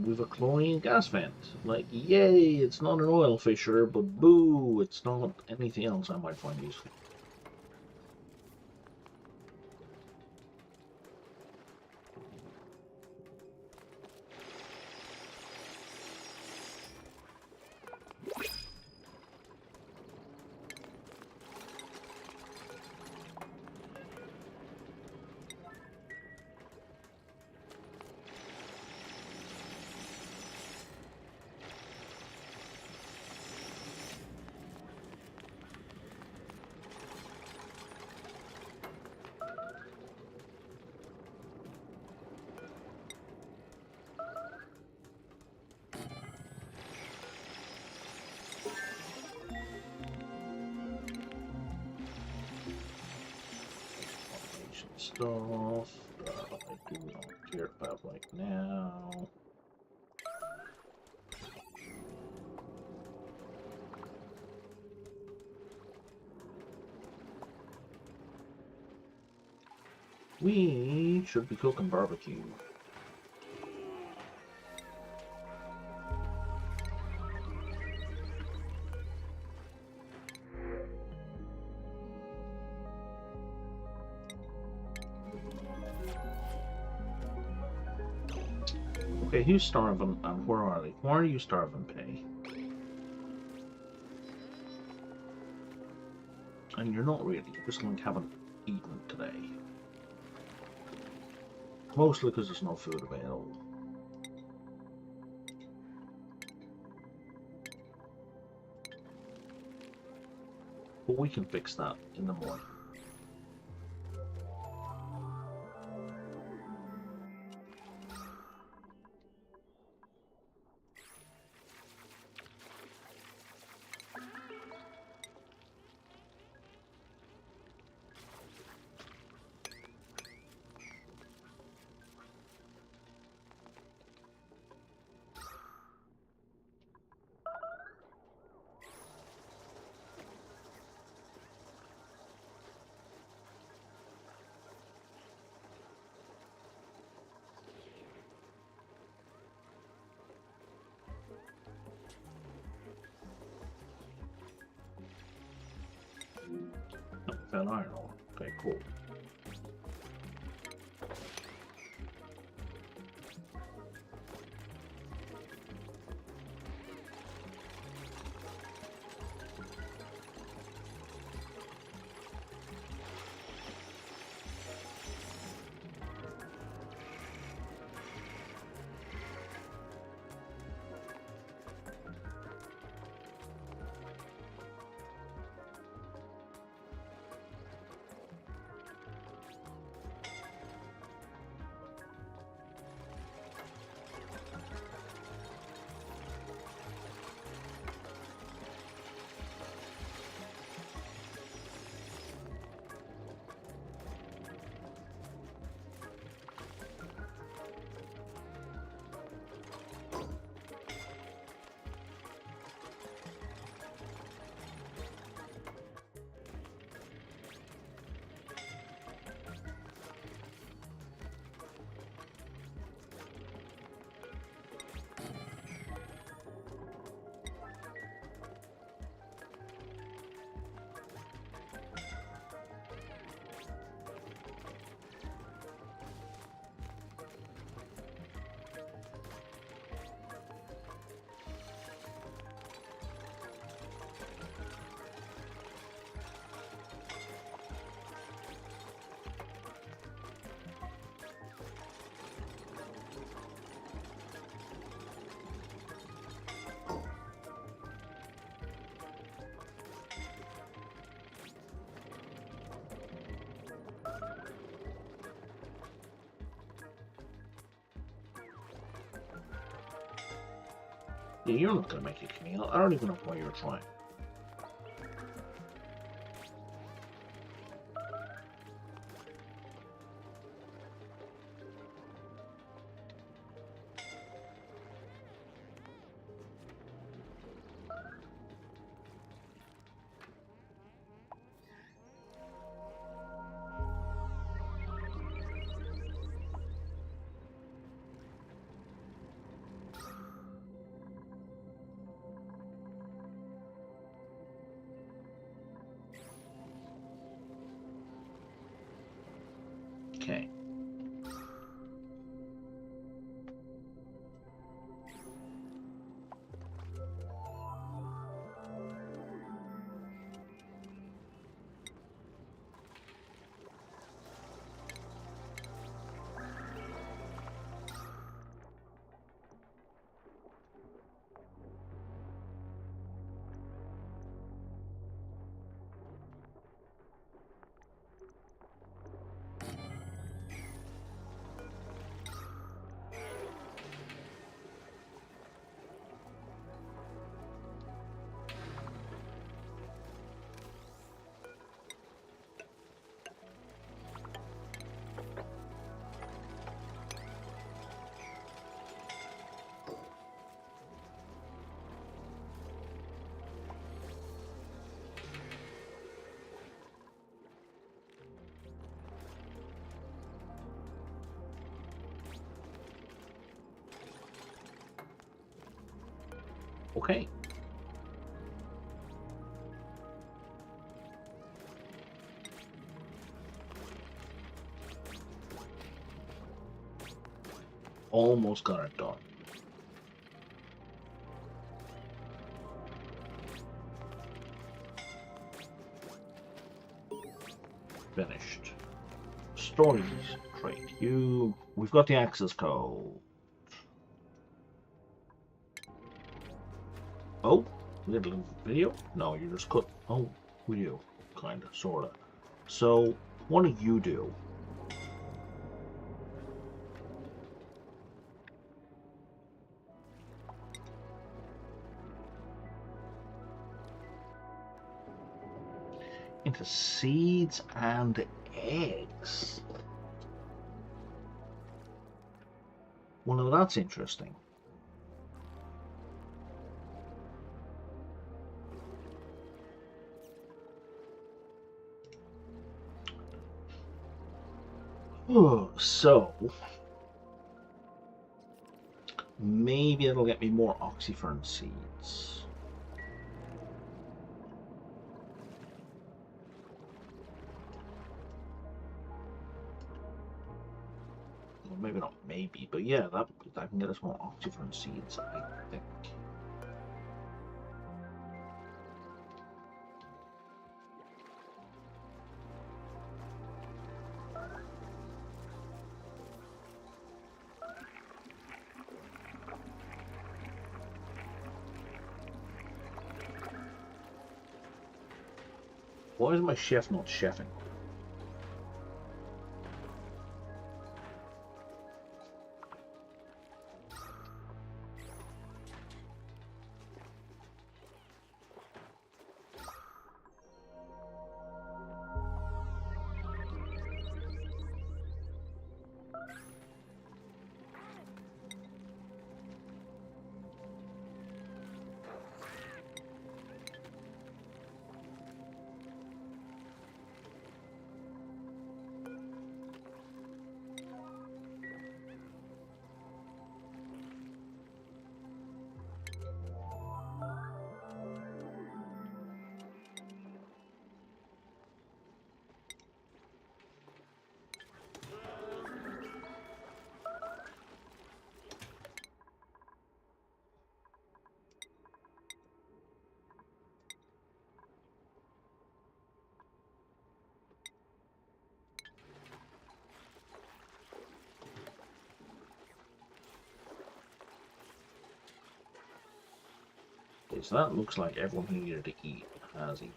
With a chlorine gas vent. Like, yay, it's not an oil fissure, but boo, it's not anything else I might find useful. stuff that I do not care about right now. We should be cooking barbecue. Okay, who's starving and where are they? Why are you starving, Pay? And you're not really, you're just like haven't eaten today. Mostly because there's no food available. But we can fix that in the morning. Oh, we found iron ore. Okay, cool. Yeah, you're not gonna make it, Camille. I don't even know why you're trying. Okay. Almost got it done. Finished. Stories trait. We've got the access code. Oh, little video? No, you just cut. Oh, video. Kinda, sorta. So, what do you do? Into seeds and eggs. Well, now that's interesting. So, maybe it'll get me more oxyfern seeds. Well, maybe not maybe, but yeah, that can get us more oxyfern seeds, I think. Why is my chef not chefing? So that looks like everyone who needed to eat has eaten.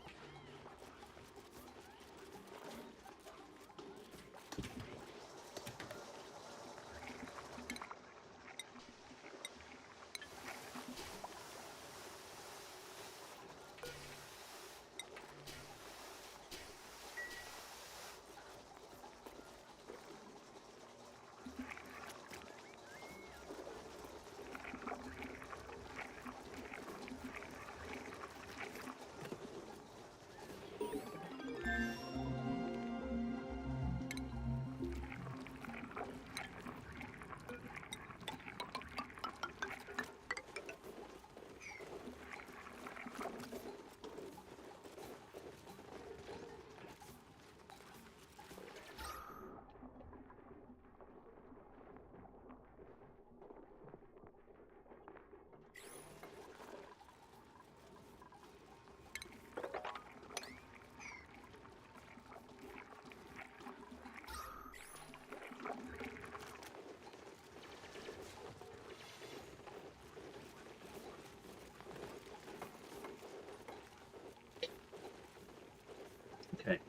Okay.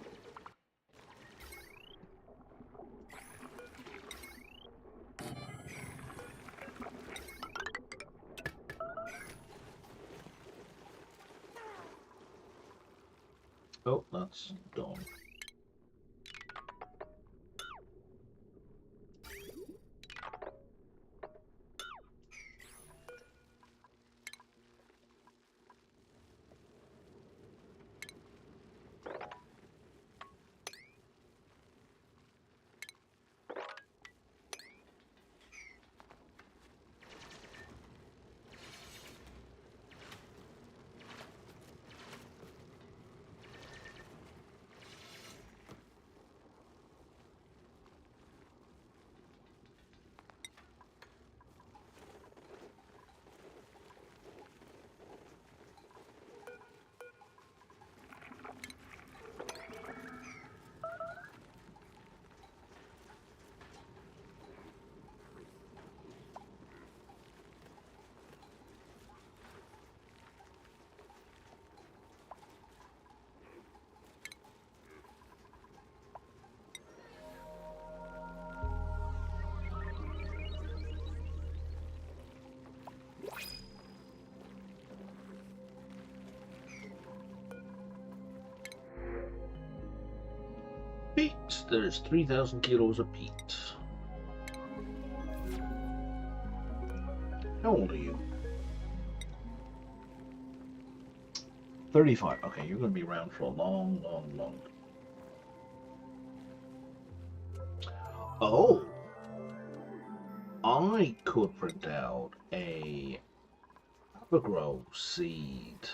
Oh, that's done. Peat. There's 3,000 kilos of peat. How old are you? 35. Okay, you're going to be around for a long, long, long. Oh! I could print out a grow seed.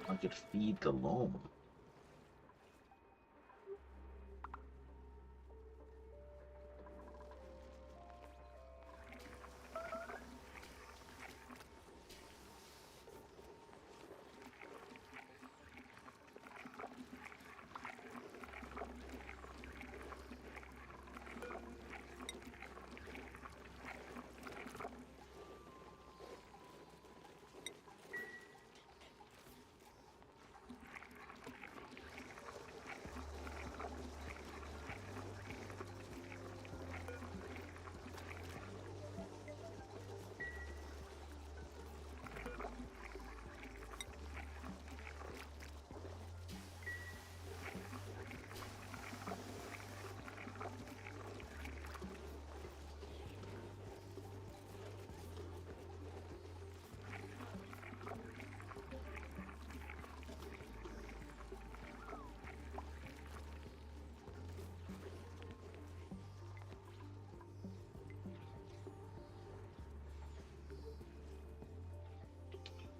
I could feed the loam.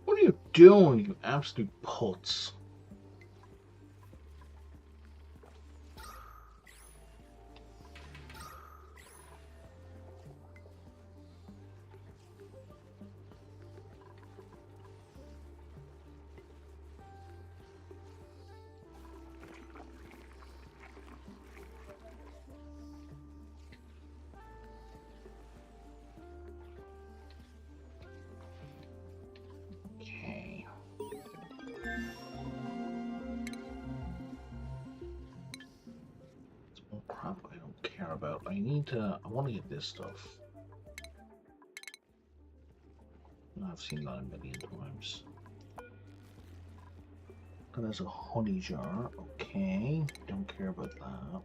What are you doing, you absolute putz? Okay. It's more crap I don't care about. I want to get this stuff. I've seen that a million times. That is a honey jar. Okay, don't care about that.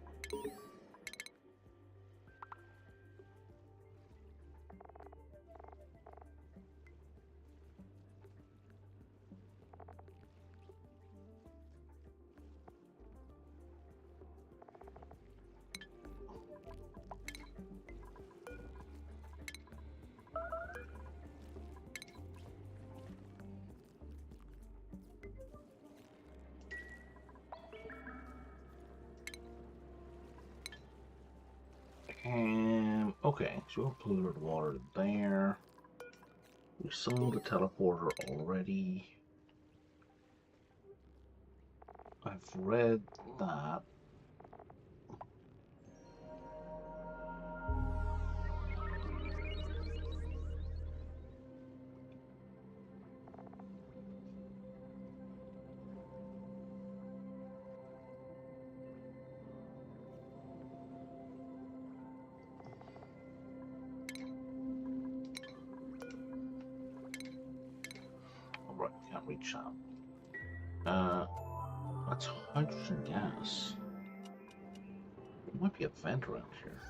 Okay, so we'll polluted water there. We saw the teleporter already. I've read that. Alright, can't reach that. That's hydrogen gas. There might be a vent around here.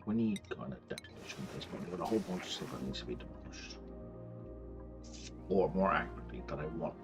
We need kind of demolition at this point. We've got a whole bunch of stuff that needs to be demolished. Or more accurately, that I want.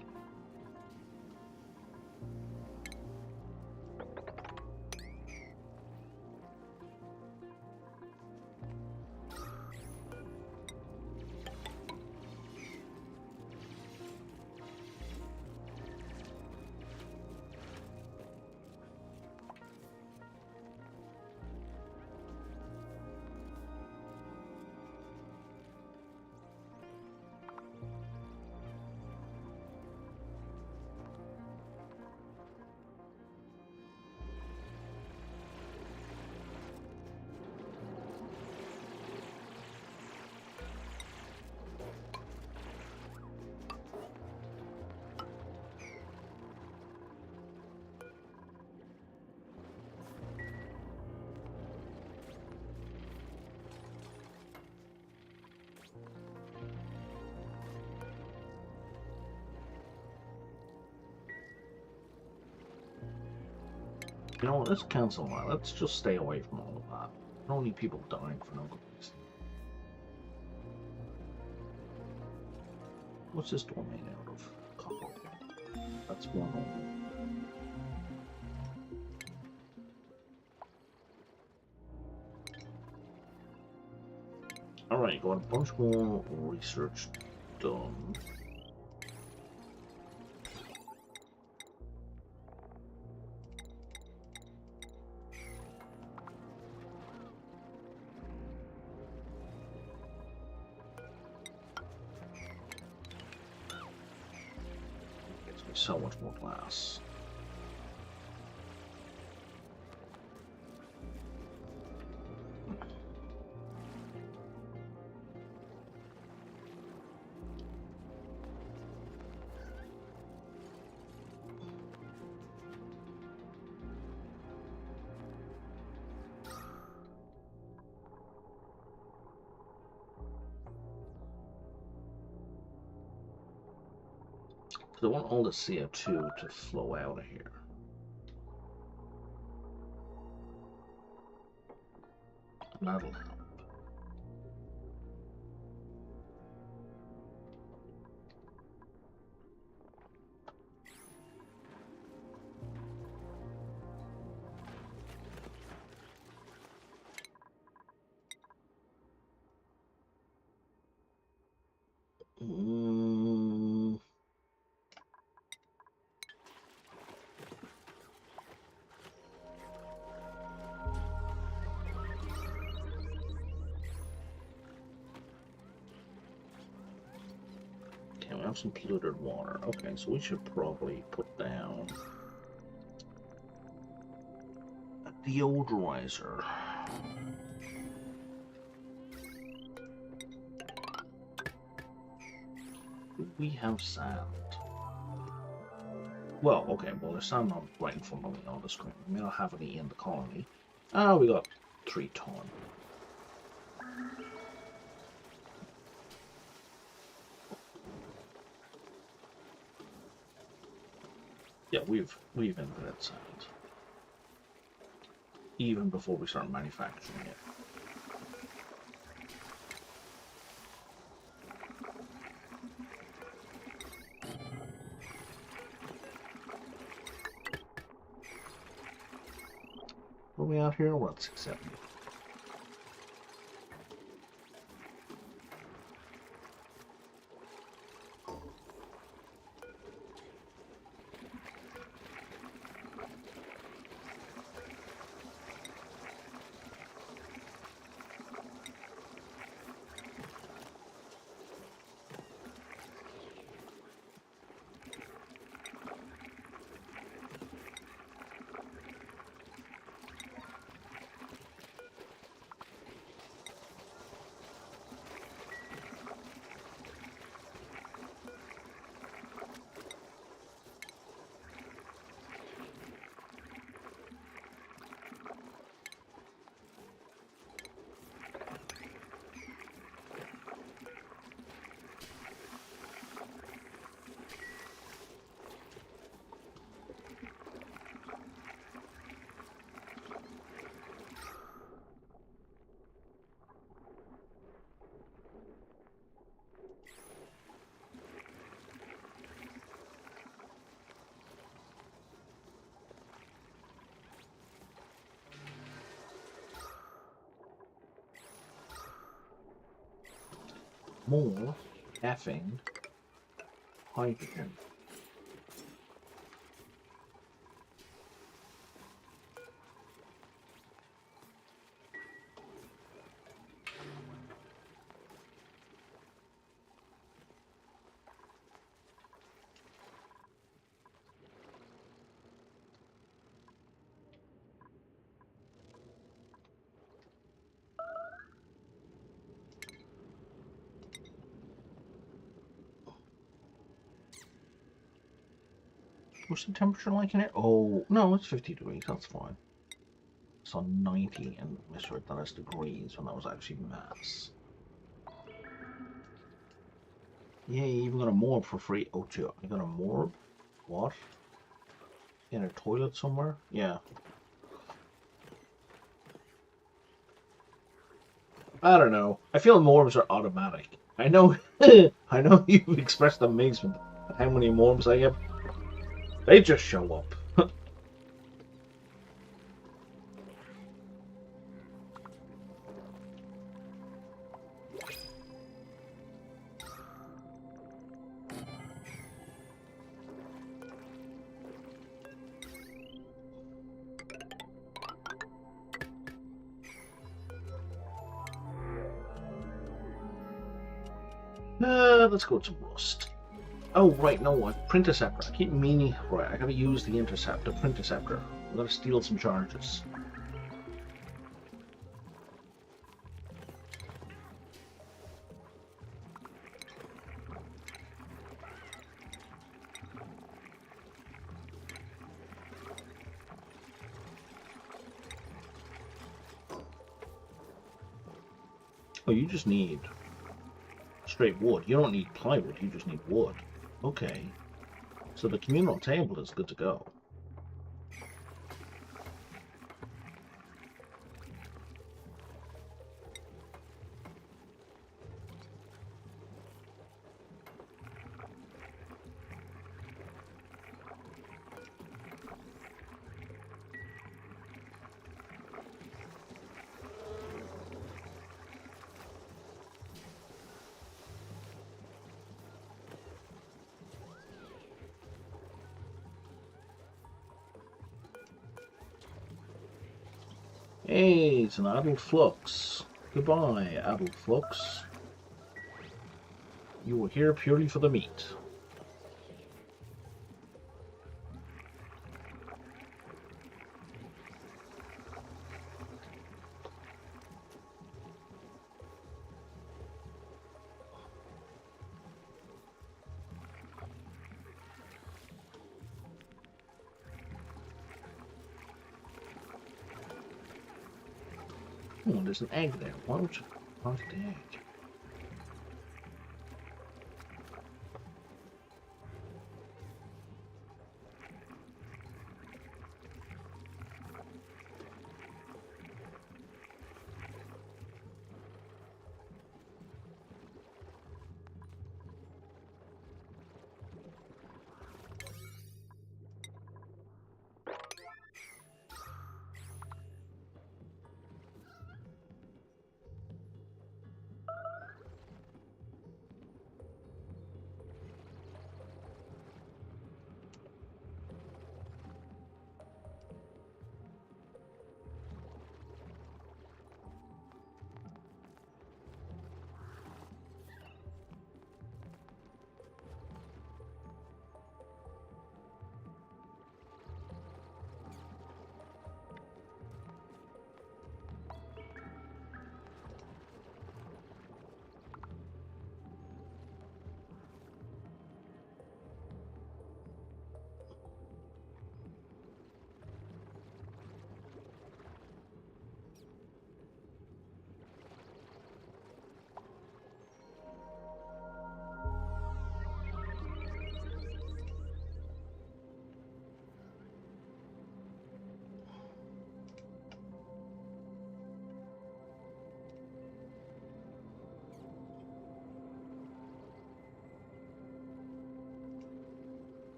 You know what, let's cancel that. Let's just stay away from all of that. I don't need people dying for no good reason. What's this door made out of? Copper. That's one hole. Alright, got a bunch more research done. Gets me so much more glass. Because I want all the CO2 to flow out of here. And that'll help. We have some polluted water. Okay, so we should probably put down a deodorizer. Do we have sand? Well, okay, well there's sand not right in front of me on the screen. We may not have any in the colony. Oh, we got 3 ton. Yeah, we've invented sand. Even before we start manufacturing it. What are we out here? We're at 670. More effing hydrogen. What's the temperature like in it? Oh, no, it's 50 degrees. That's fine. It's on 90 and misread that as degrees when that was actually mass. Yeah, you even got a morb for free. Oh, gee, you got a morb? What? In a toilet somewhere? Yeah. I don't know. I feel morphs are automatic. I know, I know you've expressed amazement at how many morphs I get. They just show up. Let's go to Rust. Oh, right, no, what? Printerceptor. I keep meaning. Right, I gotta use the interceptor, Printerceptor. I gotta steal some charges. Oh, you just need straight wood. You don't need plywood, you just need wood. Okay. So the communal table is good to go. Hey, it's an adult flux. Goodbye, adult flux. You were here purely for the meat. Oh, there's an egg there. Why would you plant the egg?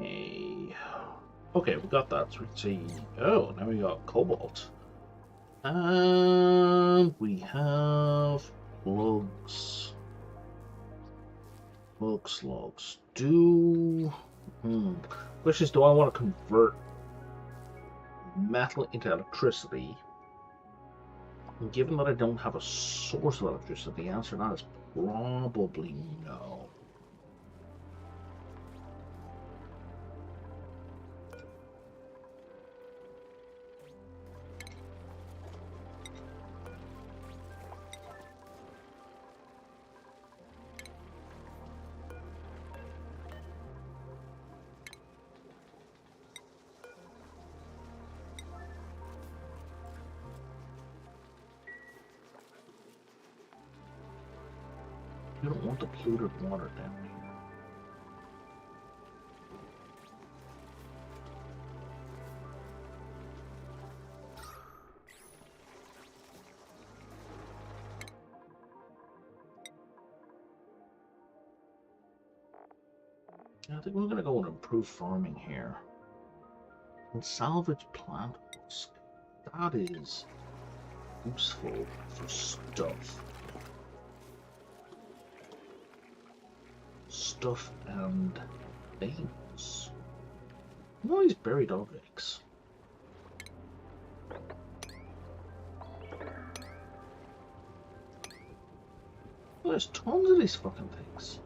Hey. Okay, we got that. So we can see. Oh, now we got cobalt. And we have plugs. Slugs. Question is, do I want to convert metal into electricity? And given that I don't have a source of electricity, the answer to that is probably no. You don't want the polluted water down here. I think we're going to go with improved farming here. And salvage plant husk. That is useful for stuff. Stuff and things. What are these buried objects? Well, there's tons of these fucking things.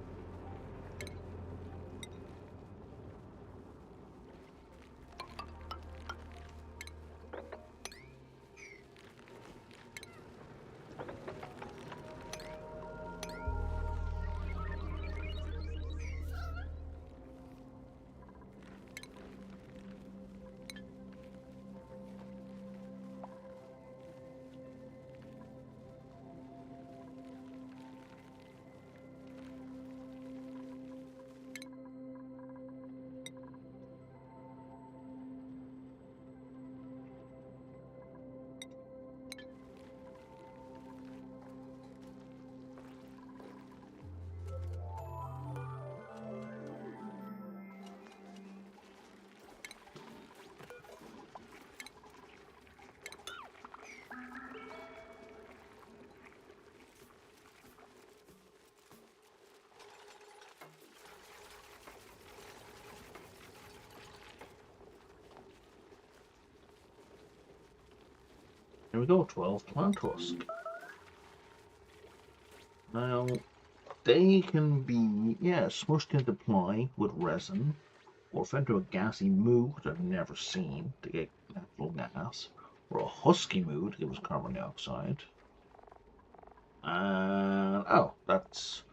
Here we go, 12 plant husk. Now, they can be, smushed into ply with resin, or fed to a gassy moo, which I've never seen, to get natural gas, or a husky moo to give us carbon dioxide. And, that's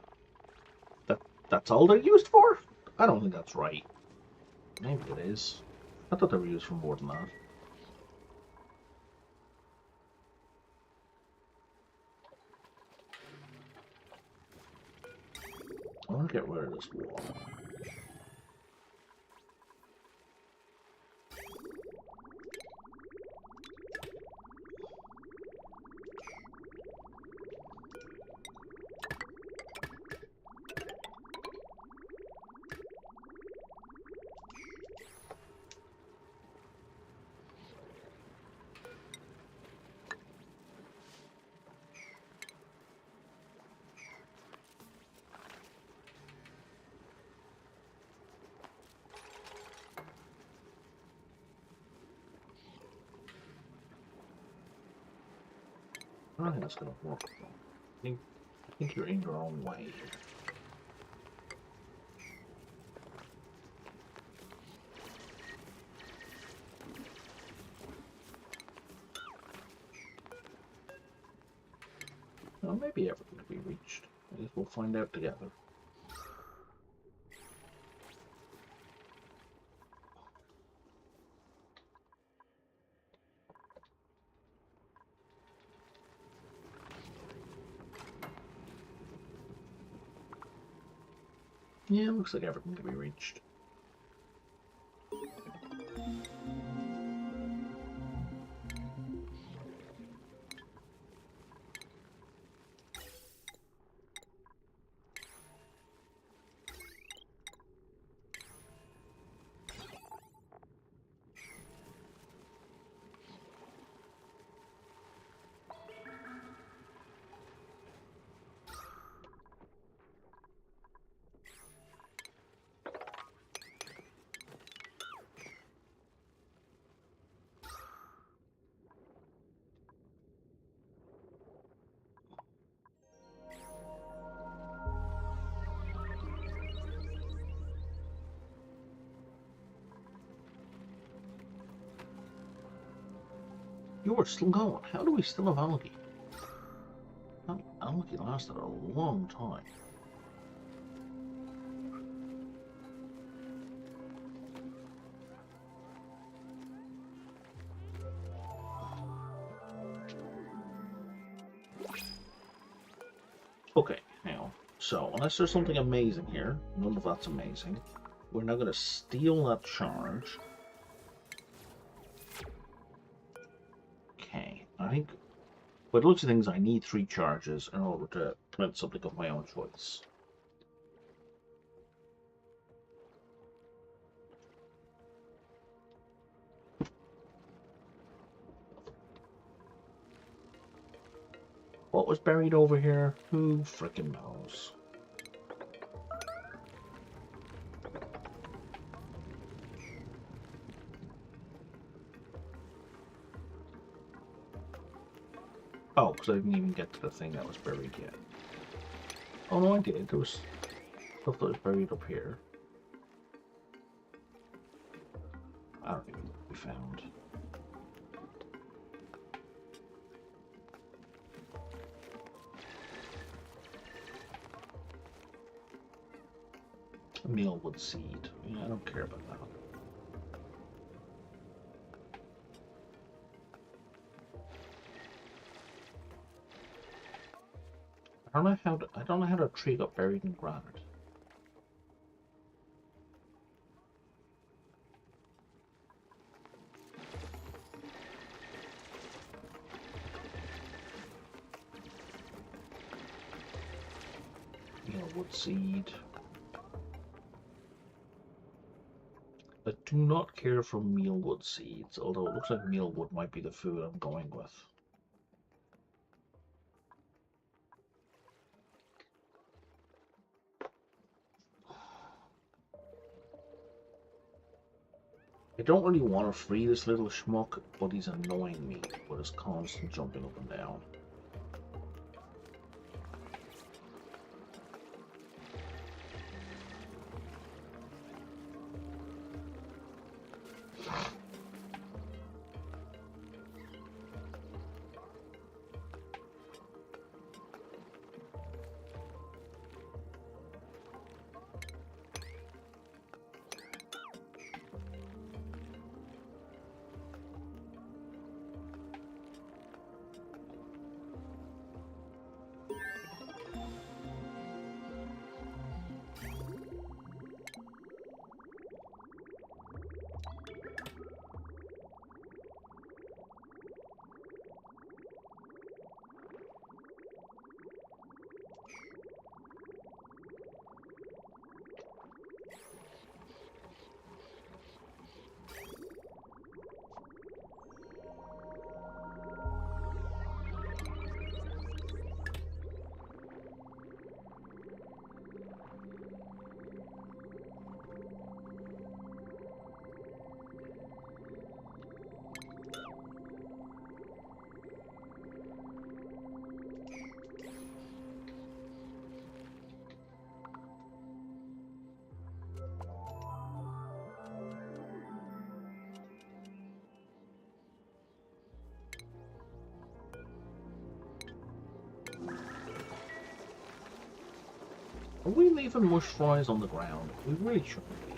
all they're used for? I don't think that's right. Maybe it is. I thought they were used for more than that. I want to get rid of this wall. I don't think that's going to work. I think you're in your own way. Well, maybe everything can be reached. I guess we'll find out together. Yeah, it looks like everything can be reached. You are still going. How do we still have algae? Algae lasted a long time. Okay, now, so unless there's something amazing here, none of that's amazing, we're now going to steal that charge. Okay, I think, by the looks of things, I need 3 charges in order to print something of my own choice. What was buried over here? Who frickin' knows? Oh, because I didn't even get to the thing that was buried yet. Oh no, I did. There was stuff that was buried up here. I don't even know what we found. A mealwood seed. Yeah, I don't care about that. I don't know how the tree got buried in granite. Mealwood seed. I do not care for mealwood seeds, although it looks like mealwood might be the food I'm going with. I don't really want to free this little schmuck, but he's annoying me with his constant jumping up and down. Are we leaving mush fries on the ground? We really shouldn't be.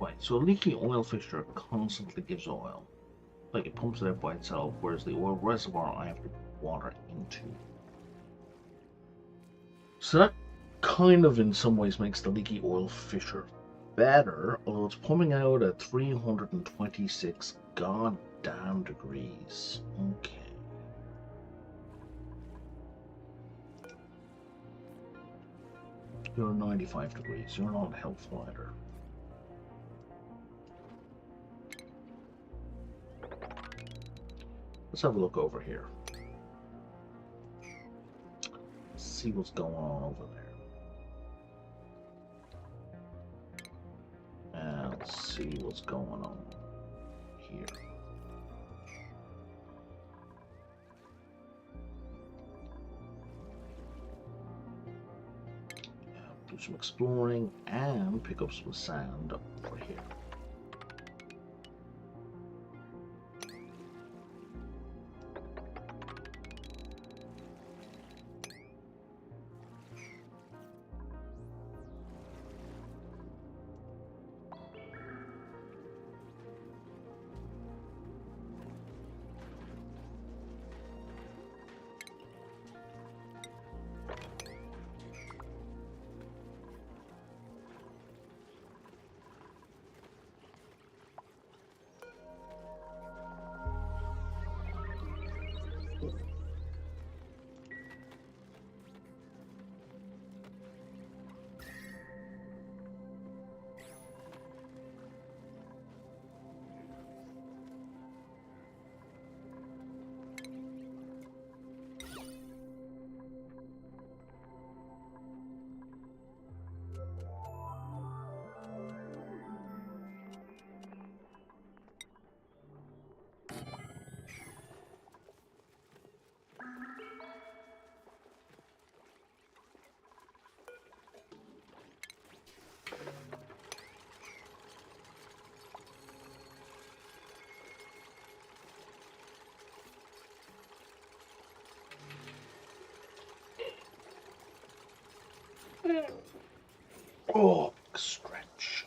Right, so a leaky oil fixture constantly gives oil. Like it pumps it out by itself, whereas the oil reservoir I have to put water into. So that kind of in some ways makes the leaky oil fissure better, although it's pumping out at 326 goddamn degrees. Okay. You're 95 degrees. You're not helpful either. Let's have a look over here. See what's going on over there. And let's see what's going on here. Do some exploring and pick up some sand over here. Oh, stretch.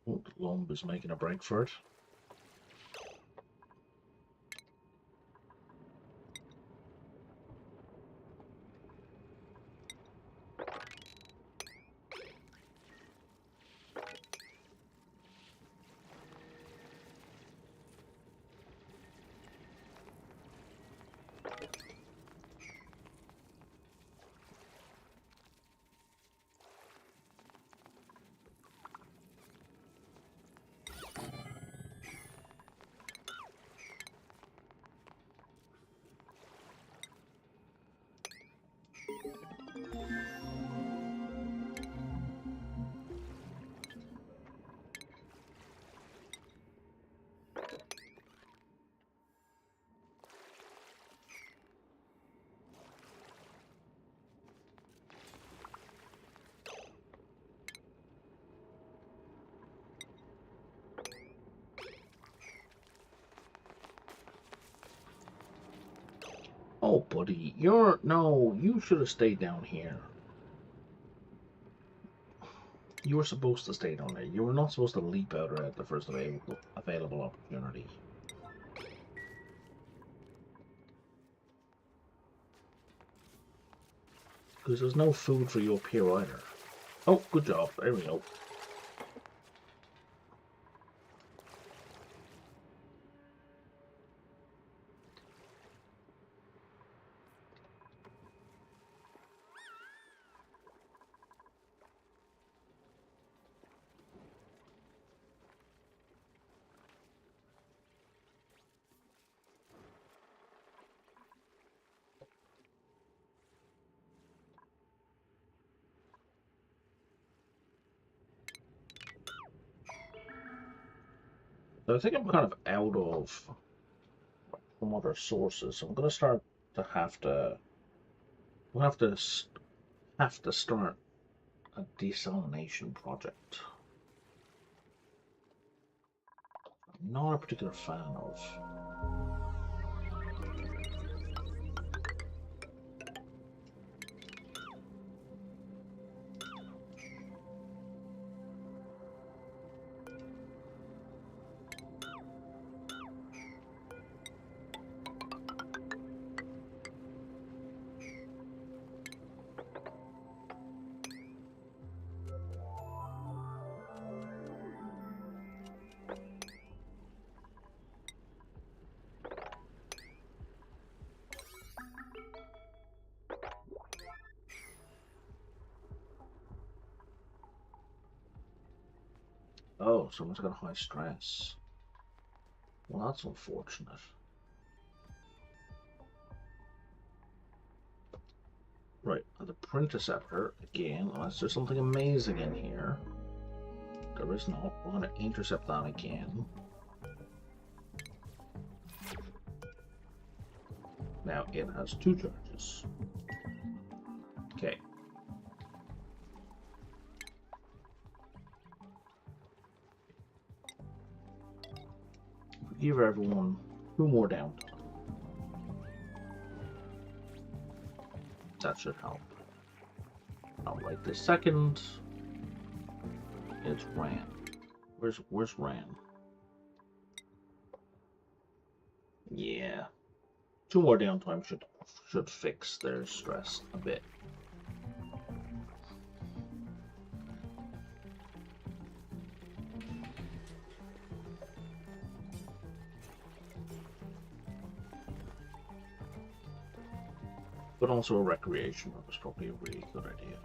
Oh, the lump is making a break for it. Oh, buddy, you should have stayed down here. You were supposed to stay down there. You were not supposed to leap out at the first available opportunity. Because there's no food for you up here either. Oh, good job. There we go. I think I'm kind of out of from other sources, so I'm going to start to we'll have to start a desalination project. I'm not a particular fan of. Oh, someone's got high stress. Well, that's unfortunate. Right, the apprentice editor again, unless there's something amazing in here. There is not. We're going to intercept that again. Now it has 2 charges. Okay. Give everyone 2 more downtime. That should help. Now, right this second, it's Ran. Where's Ran? Yeah. 2 more downtime should fix their stress a bit. But also a recreation was probably a really good idea.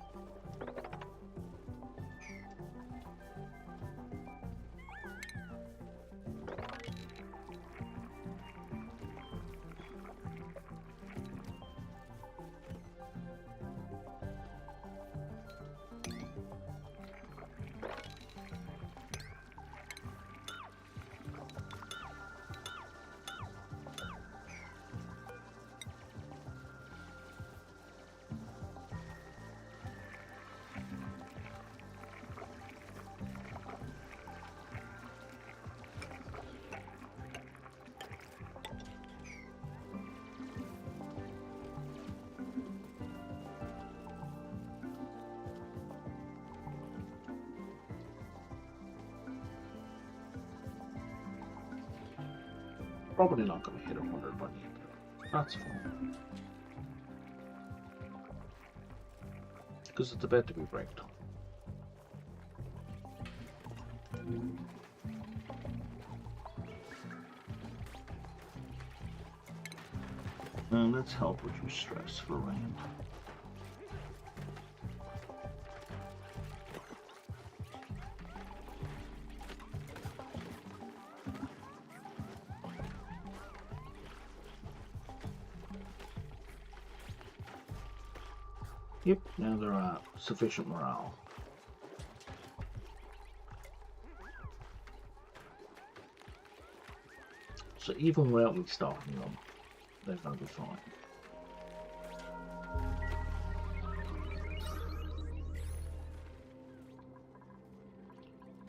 Probably not going to hit 100 by the end of it. That's fine. Because it's about to be break time. And let's help reduce stress for Rand. Yep, now they're at sufficient morale. So even without me stopping them, they're going to be fine.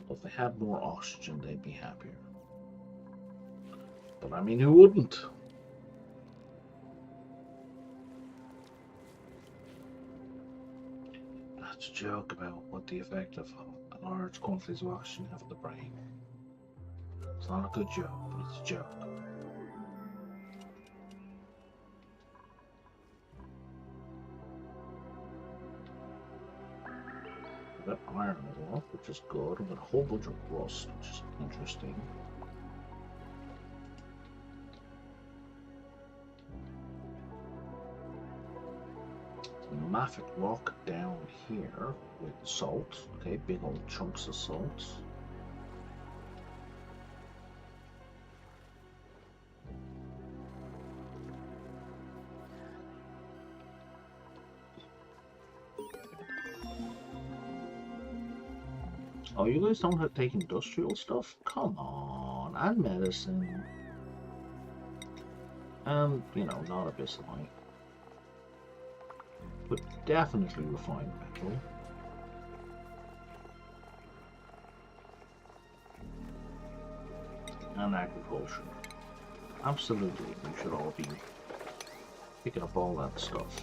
If they had more oxygen, they'd be happier. But I mean, who wouldn't? That's a joke about what the effect of large quantities of oxygen have on the brain. It's not a good joke, but it's a joke. I've got iron ore, which is good. I've got a whole bunch of rust, which is interesting. Mafic rock down here with salt. Okay, big old chunks of salt. Oh, you guys don't have to take industrial stuff? Come on. on, and medicine, and, you know, not abyssalite, but definitely refined metal. And agriculture. Absolutely, we should all be picking up all that stuff.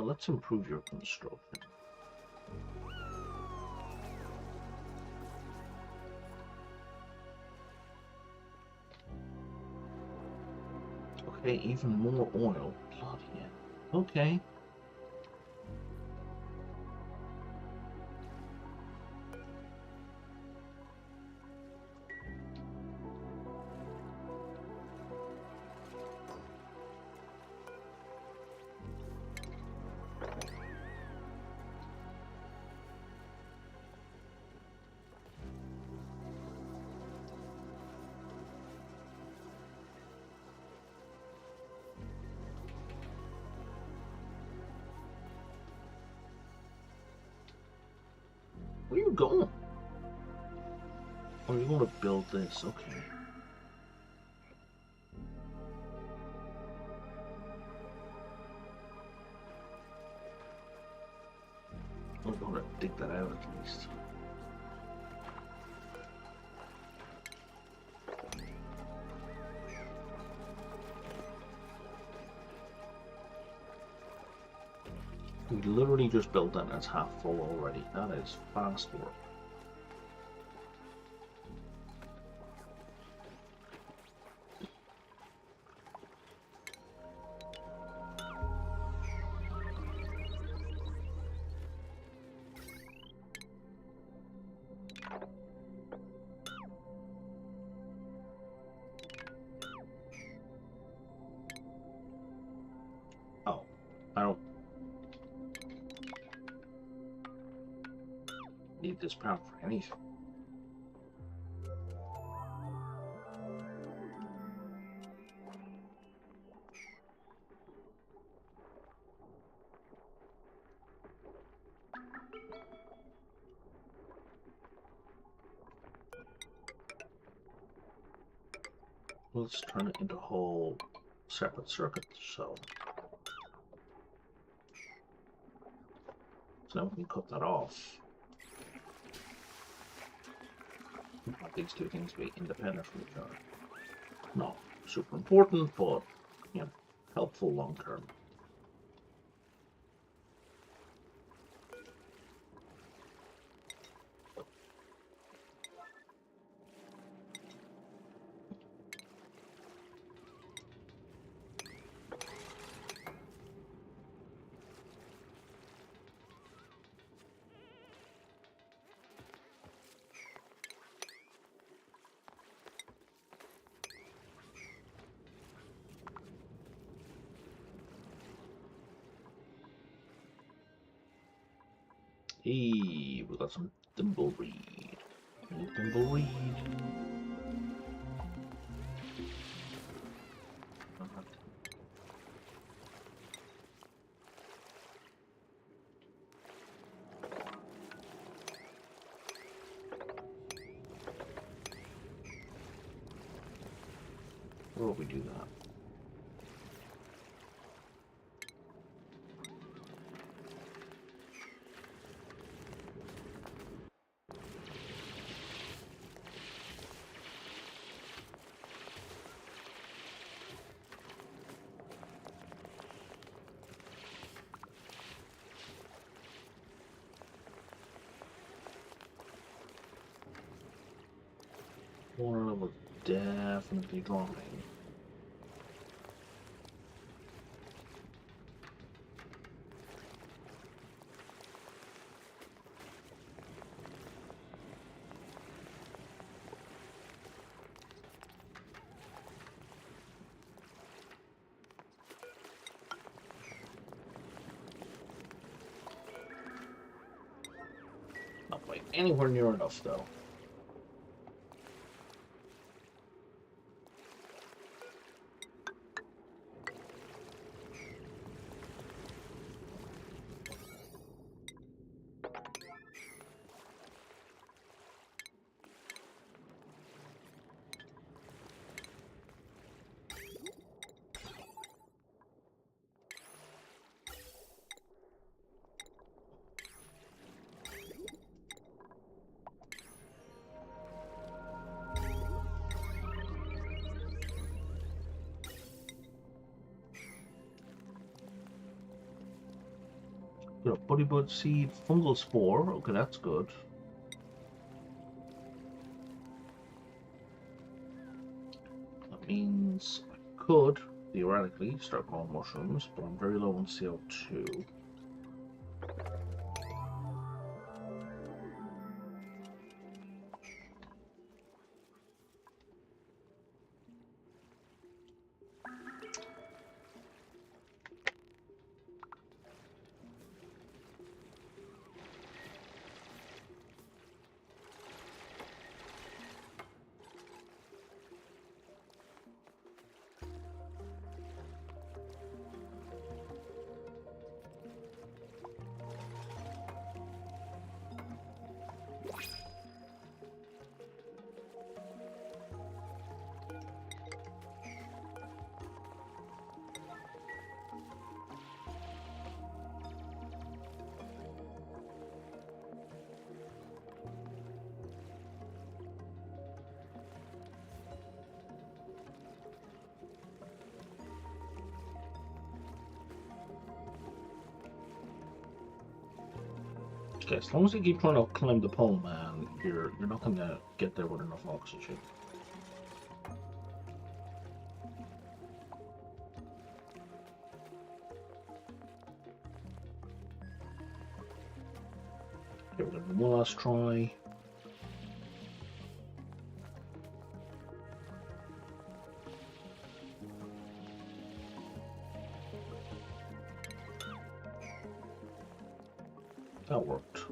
Let's improve your construction. Okay, even more oil. Bloody hell. Okay. Where are you going? Oh, you're going to build this, okay. I'm going to dig that out at least. We literally just built that and it's half full already. That is fast work. Oh, I don't need this power for anything. Let's turn it into a whole separate circuit, so now we can cut that off. We want these two things to be independent from each other. Not super important, but, you know, helpful long term. Hey, we got some thimbleweed. Thimbleweed. Where will we do that? One of them was definitely drawing. quite anywhere near enough, though. Got a bodybud seed, fungal spore. Okay, that's good. That means I could theoretically start growing mushrooms, but I'm very low on CO2. Okay, as long as you keep trying to climb the pole, man, you're not gonna get there with enough oxygen. Okay, we're gonna do one last try. That worked.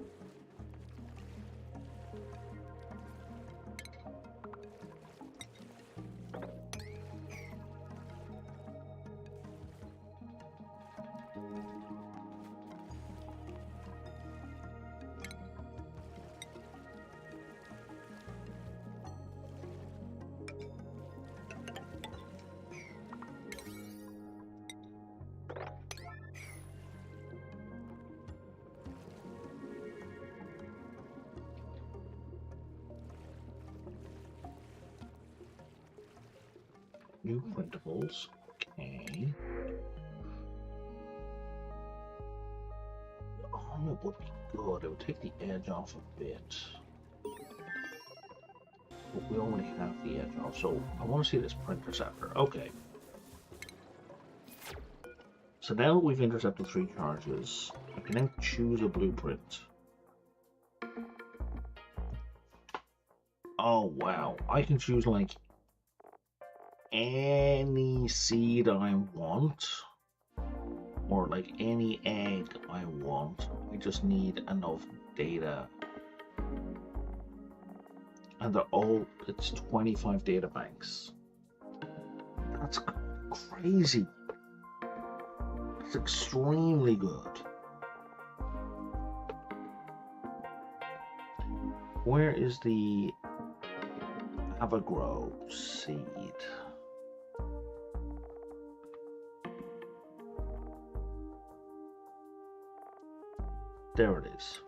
New printables. Okay. Oh, it would be good. It would take the edge off a bit. But we already have the edge off, so I want to see this print interceptor. Okay. So now that we've intercepted 3 charges, I can now choose a blueprint. Oh wow, I can choose like any seed I want, or like any egg I want. I just need enough data. And they're all, it's 25 data banks. That's crazy. It's extremely good. Where is the Avogrow seed? There it is.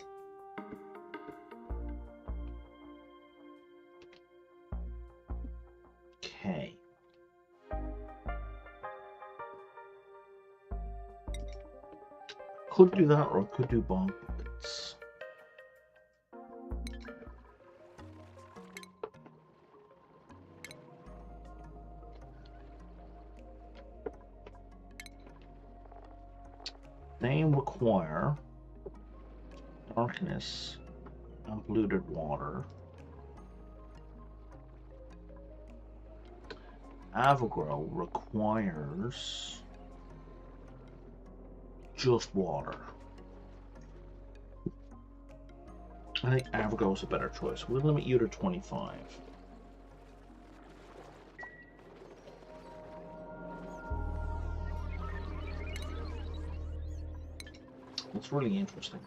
Okay. Could do that, or I could do bomb bullets. They require darkness and polluted water. Avogrow requires just water. I think Africa was a better choice. We'll limit you to 25. It's really interesting.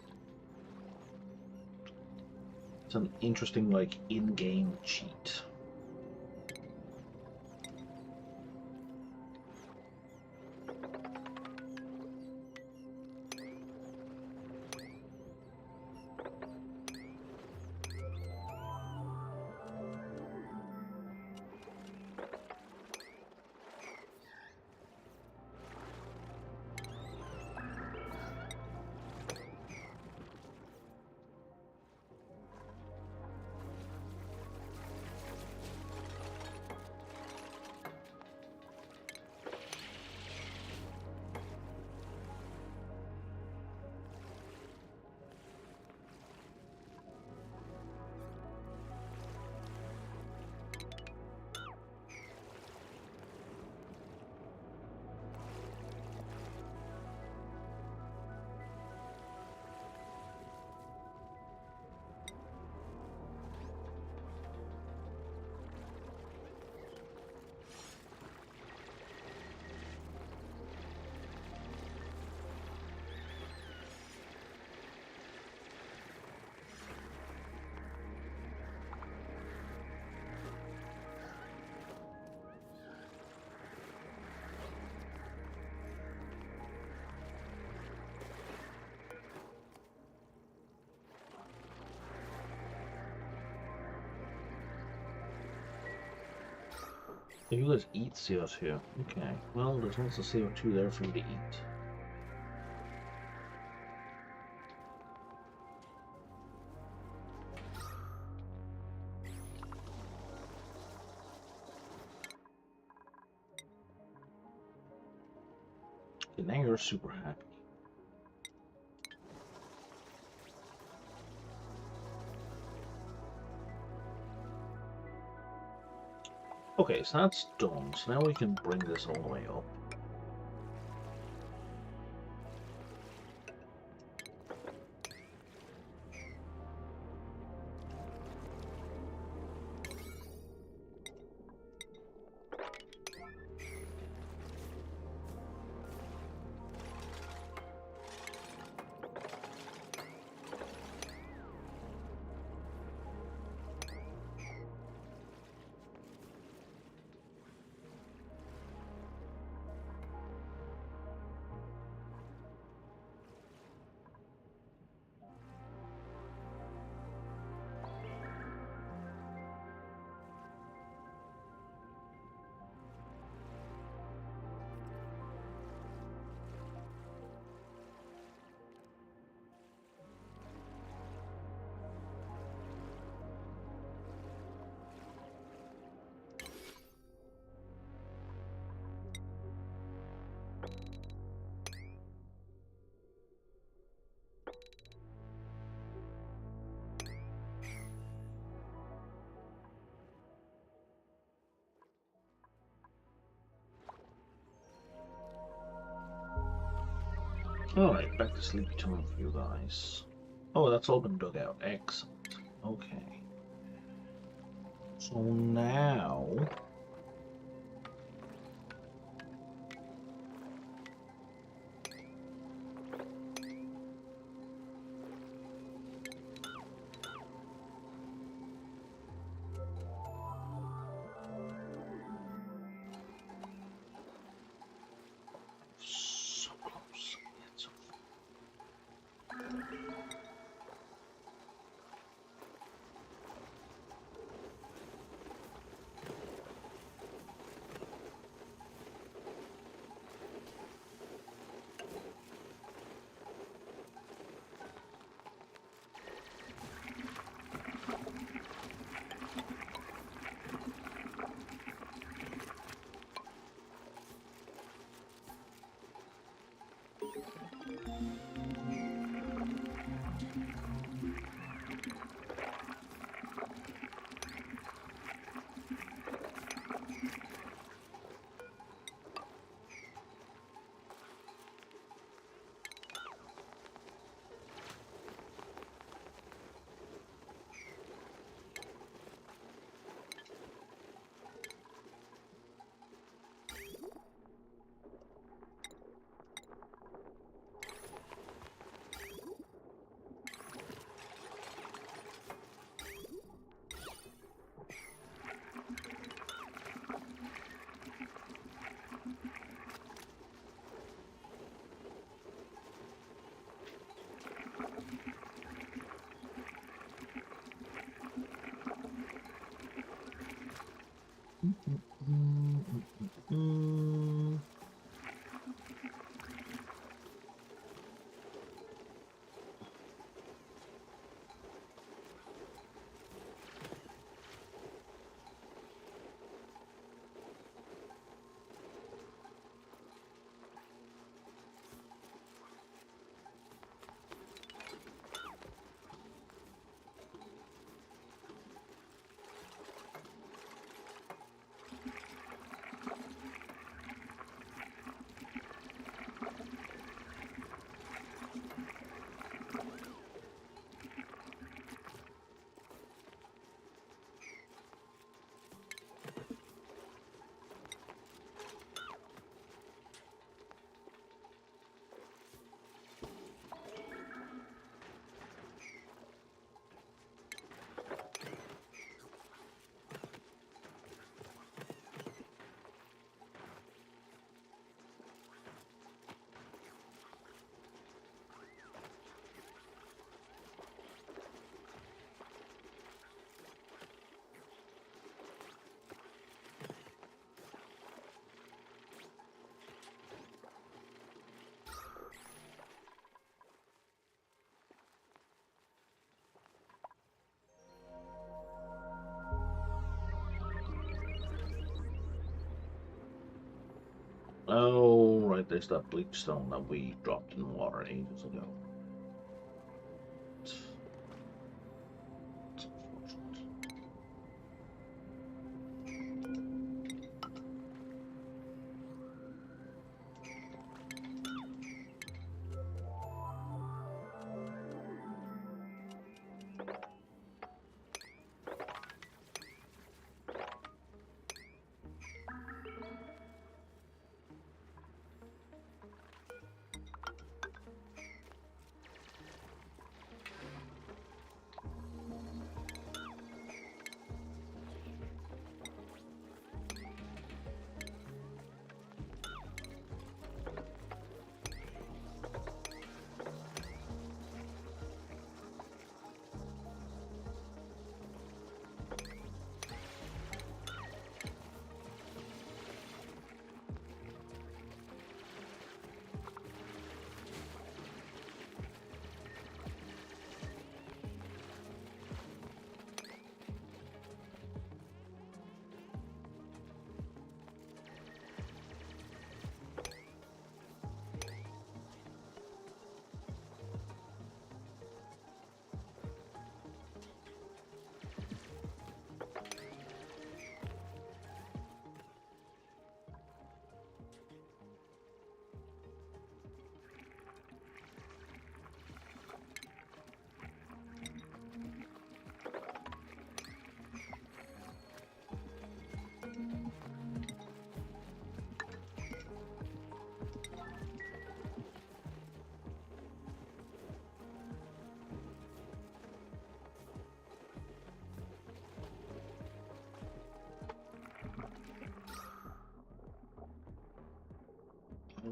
It's an interesting, like, in-game cheat. You guys eat CO2. Okay. Well, there's lots of CO2 there for you to eat. Okay, now you're super happy. Okay, so that's done. So now we can bring this all the way up. Alright, back to sleepy time for you guys. Oh, that's all been dug out. Excellent. Okay. So now... So close. Yet so it is that bleach stone that we dropped in the water ages ago. It's unfortunate.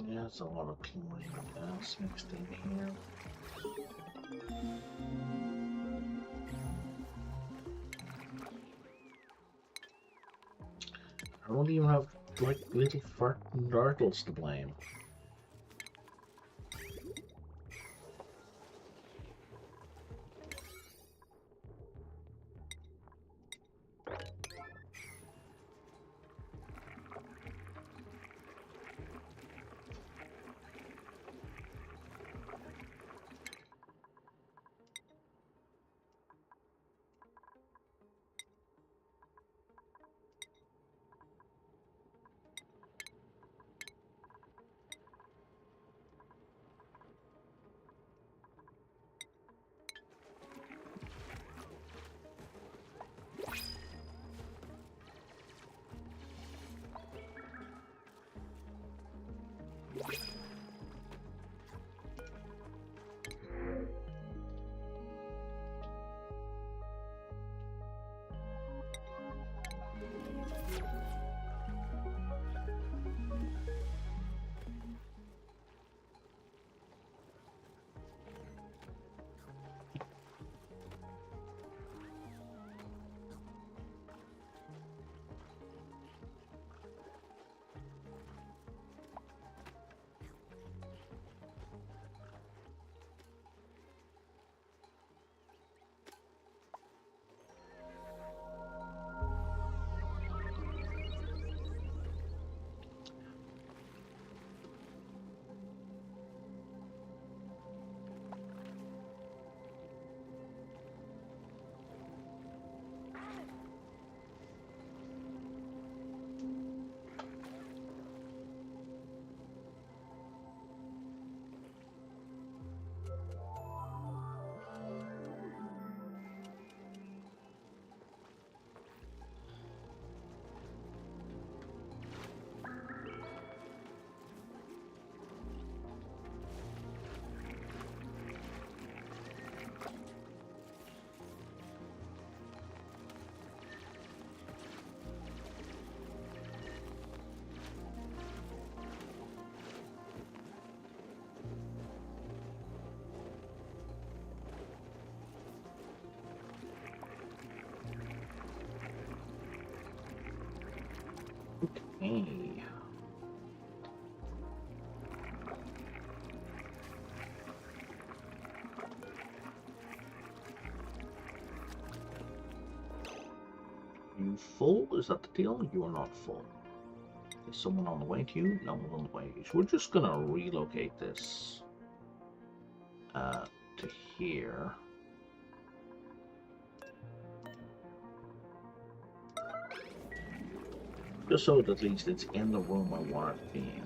Yeah, it's a lot of chlorine gas mixed in here. I don't even have like little farting dartles to blame. Hey. You full? Is that the deal? You are not full. Is someone on the way to you? No one's on the way to you. So we're just gonna relocate this to here. Just so that at least it's in the room I want it to be in.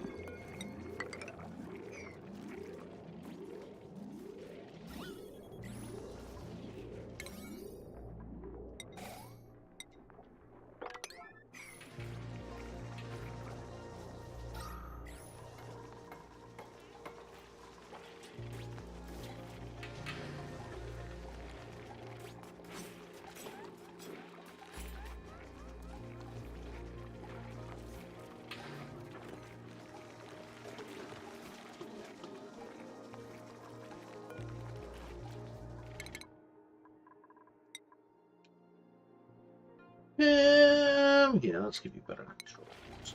Yeah, let's give you better control.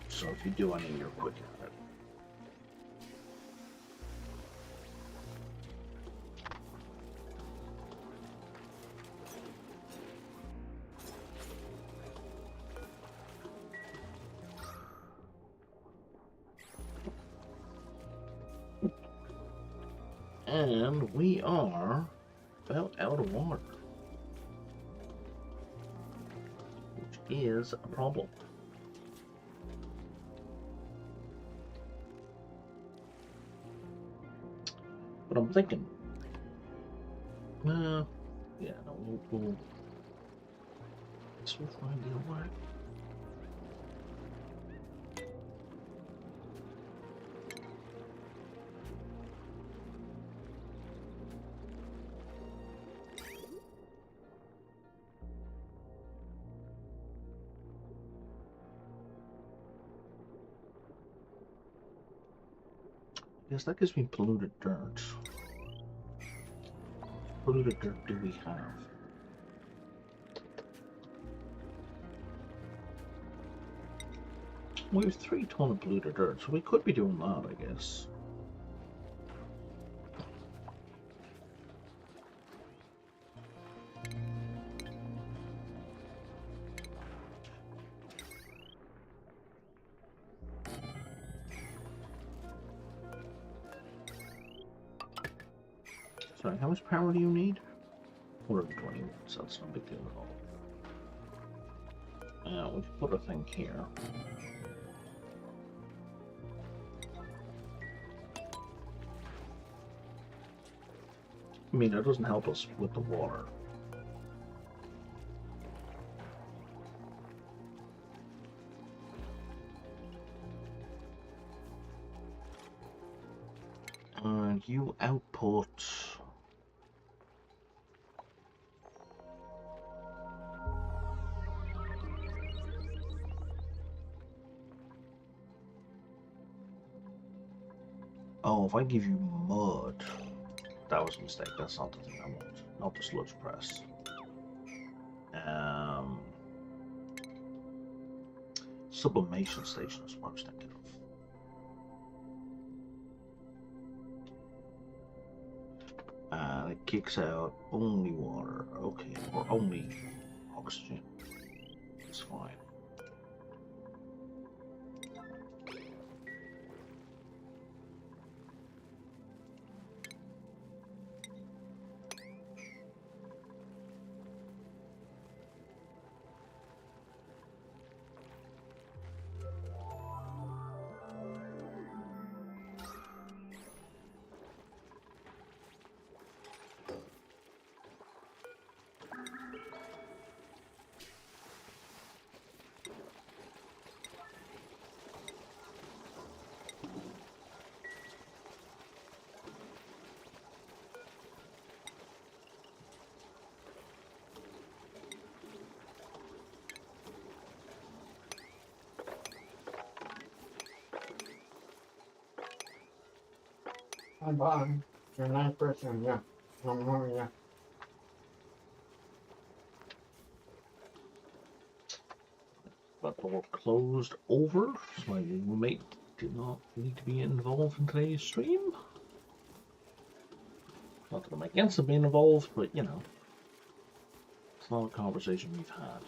So if you do any, you're quick at it. And we are about out of water, which is a problem. But I'm thinking, yeah, no, we'll find a way. Yes, that gives me polluted dirt. Polluted dirt do we have? We have 3 tons of polluted dirt, so we could be doing that, I guess. Sorry, how much power do you need? 420 watts, that's no big deal at all. We can put a thing here. I mean, that doesn't help us with the water. And you output... Oh, if I give you mud... That was a mistake, that's not the thing I want. Not the sludge press. Sublimation station is what I was thinking of. And it kicks out only water, okay, or only oxygen. It's fine. Hi, Bob. You're a nice person, yeah. Yeah. That door closed over, so my roommate did not need to be involved in today's stream. Not that I'm against him being involved, but you know, it's not a conversation we've had.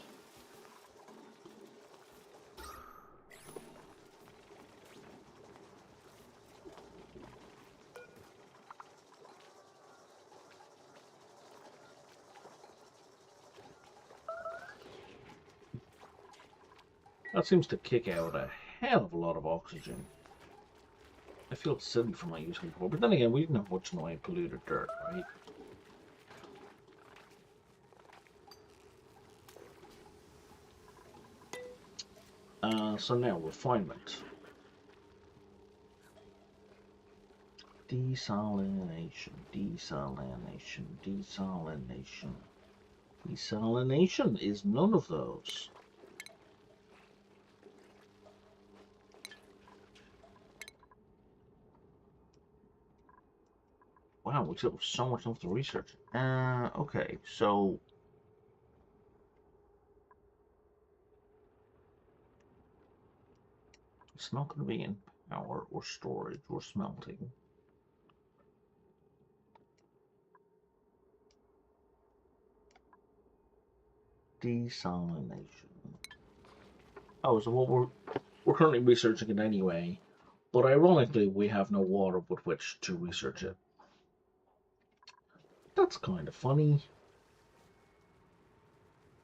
That seems to kick out a hell of a lot of oxygen. I feel silly for not using it before, but then again, we didn't have much in the way of polluted dirt, right? So now, refinement. Desalination, desalination, desalination. Desalination is none of those. Wow, we still have so much left to research. Okay, so it's not going to be in power or storage or smelting. Desalination. Oh, so what we're currently researching it anyway, but ironically, we have no water with which to research it. That's kind of funny.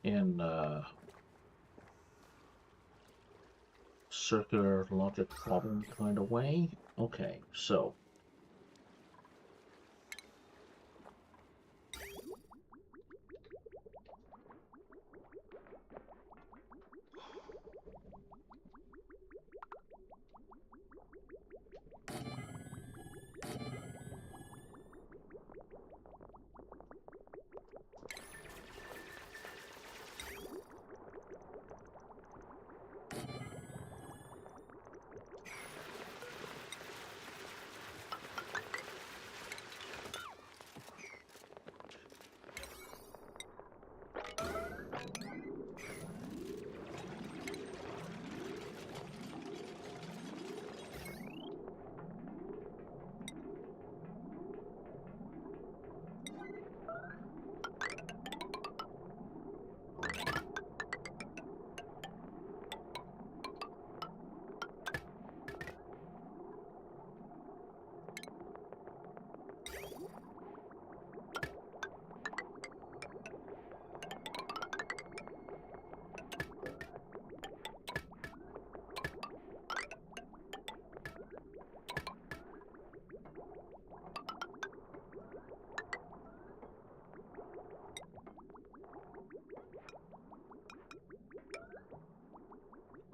In circular logic problem kind of way. Okay, so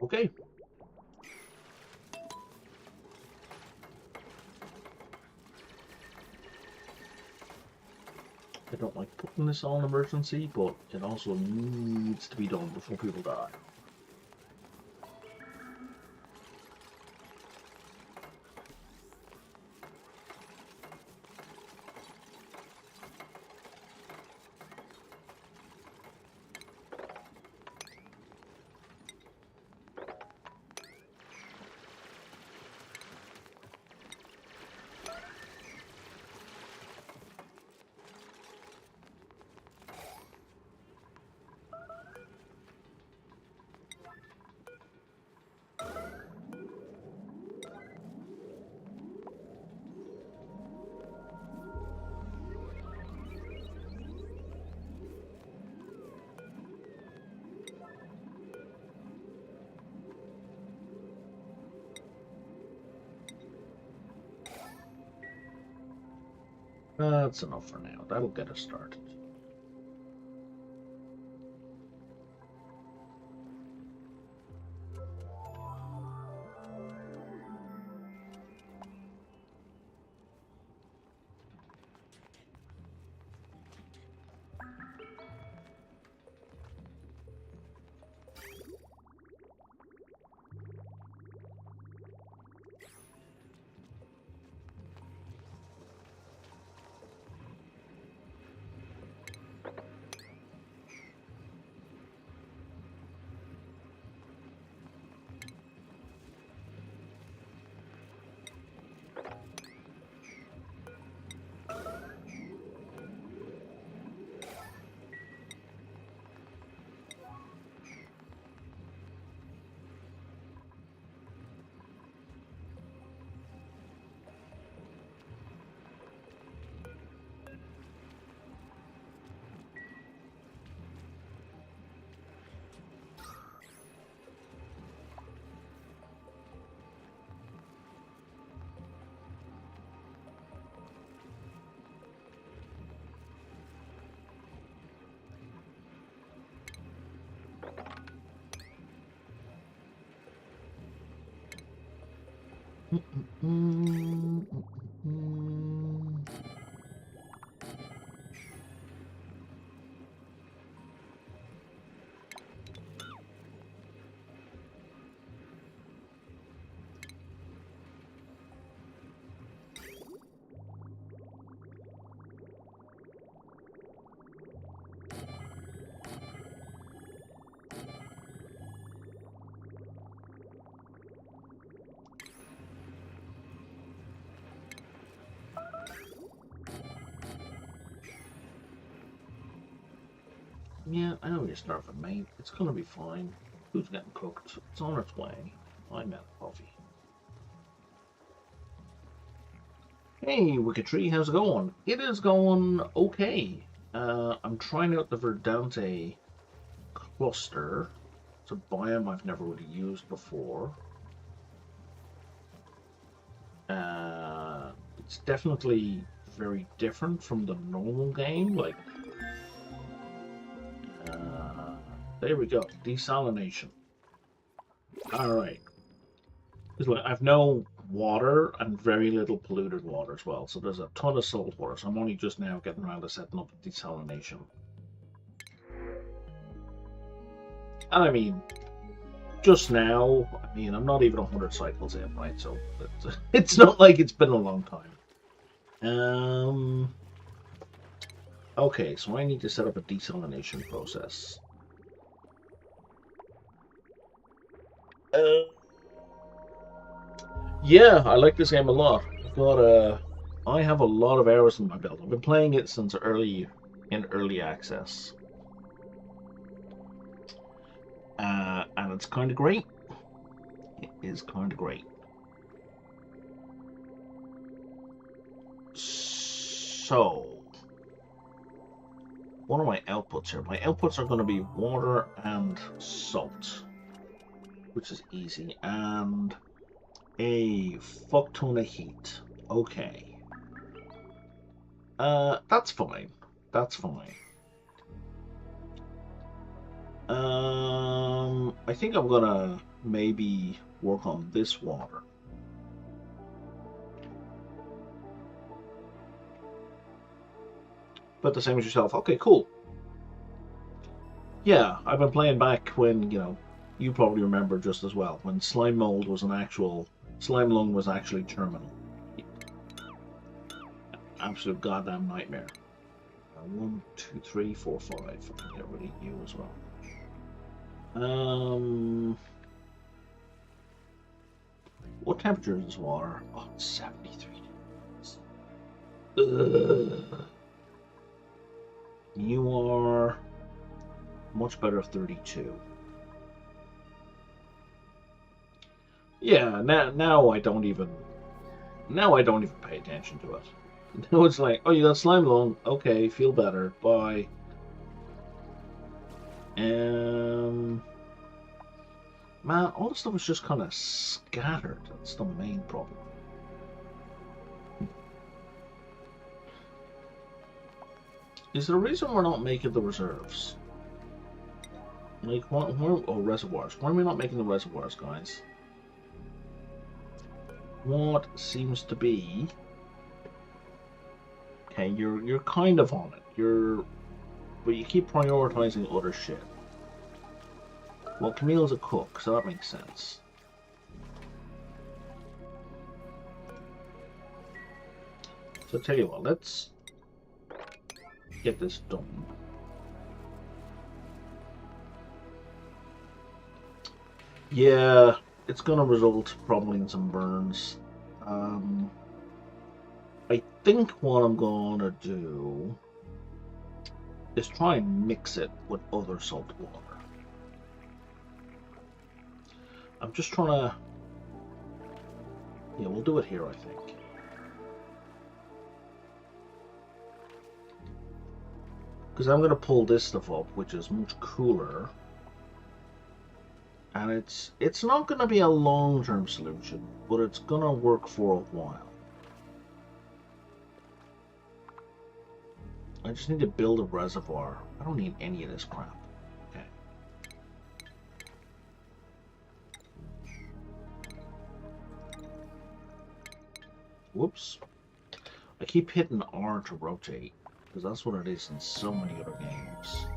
okay. I don't like putting this on emergency, but it also needs to be done before people die. That's enough for now. That'll get us started. Yeah, I know you're starving, mate. It's gonna be fine. Food's getting cooked. It's on its way. I'm out of coffee. Hey, Wicked Tree, how's it going? It is going okay. I'm trying out the Verdante cluster. It's a biome I've never really used before. It's definitely very different from the normal game. Like, there we go, desalination. All right. Because like, I've no water and very little polluted water as well, so there's a ton of salt water. So I'm only just now getting around to setting up desalination. And I mean, just now, I mean, I'm not even 100 cycles in, right? So it's not like it's been a long time. Okay, so I need to set up a desalination process. Yeah, I like this game a lot. I have a lot of hours in my belt. I've been playing it since early access. And it's kind of great. It is kind of great. So, what are my outputs here? My outputs are going to be water and salt, which is easy, and a fuck ton of heat. Okay. That's fine. That's fine. I think I'm gonna maybe work on this water. But the same as yourself. Okay, cool. Yeah, I've been playing back when, you know, you probably remember just as well, when slime mold was an actual, slime lung was actually terminal. Absolute goddamn nightmare. 1, 2, 3, 4, 5. I can get rid of you as well. What temperature is this water? Oh, it's 73 degrees. You are much better, 32. Yeah, now I don't even pay attention to it. Now it's like, oh, you got slime lung. Okay, feel better. Bye. Man, all the stuff is just kind of scattered. That's the main problem. Is there a reason we're not making the reserves? Like, reservoirs. Why are we not making the reservoirs, guys? What seems to be... Okay, you're kind of on it. But you keep prioritizing other shit. Well, Camille's a cook, so that makes sense. So tell you what, let's get this done. Yeah, it's gonna result probably in some burns. I think what I'm gonna do is try and mix it with other salt water. I'm just trying to... Yeah, we'll do it here, I think. Because I'm going to pull this stuff up, which is much cooler. And it's not going to be a long-term solution, but it's going to work for a while. I just need to build a reservoir. I don't need any of this crap. Okay. Whoops. I keep hitting R to rotate, because that's what it is in so many other games.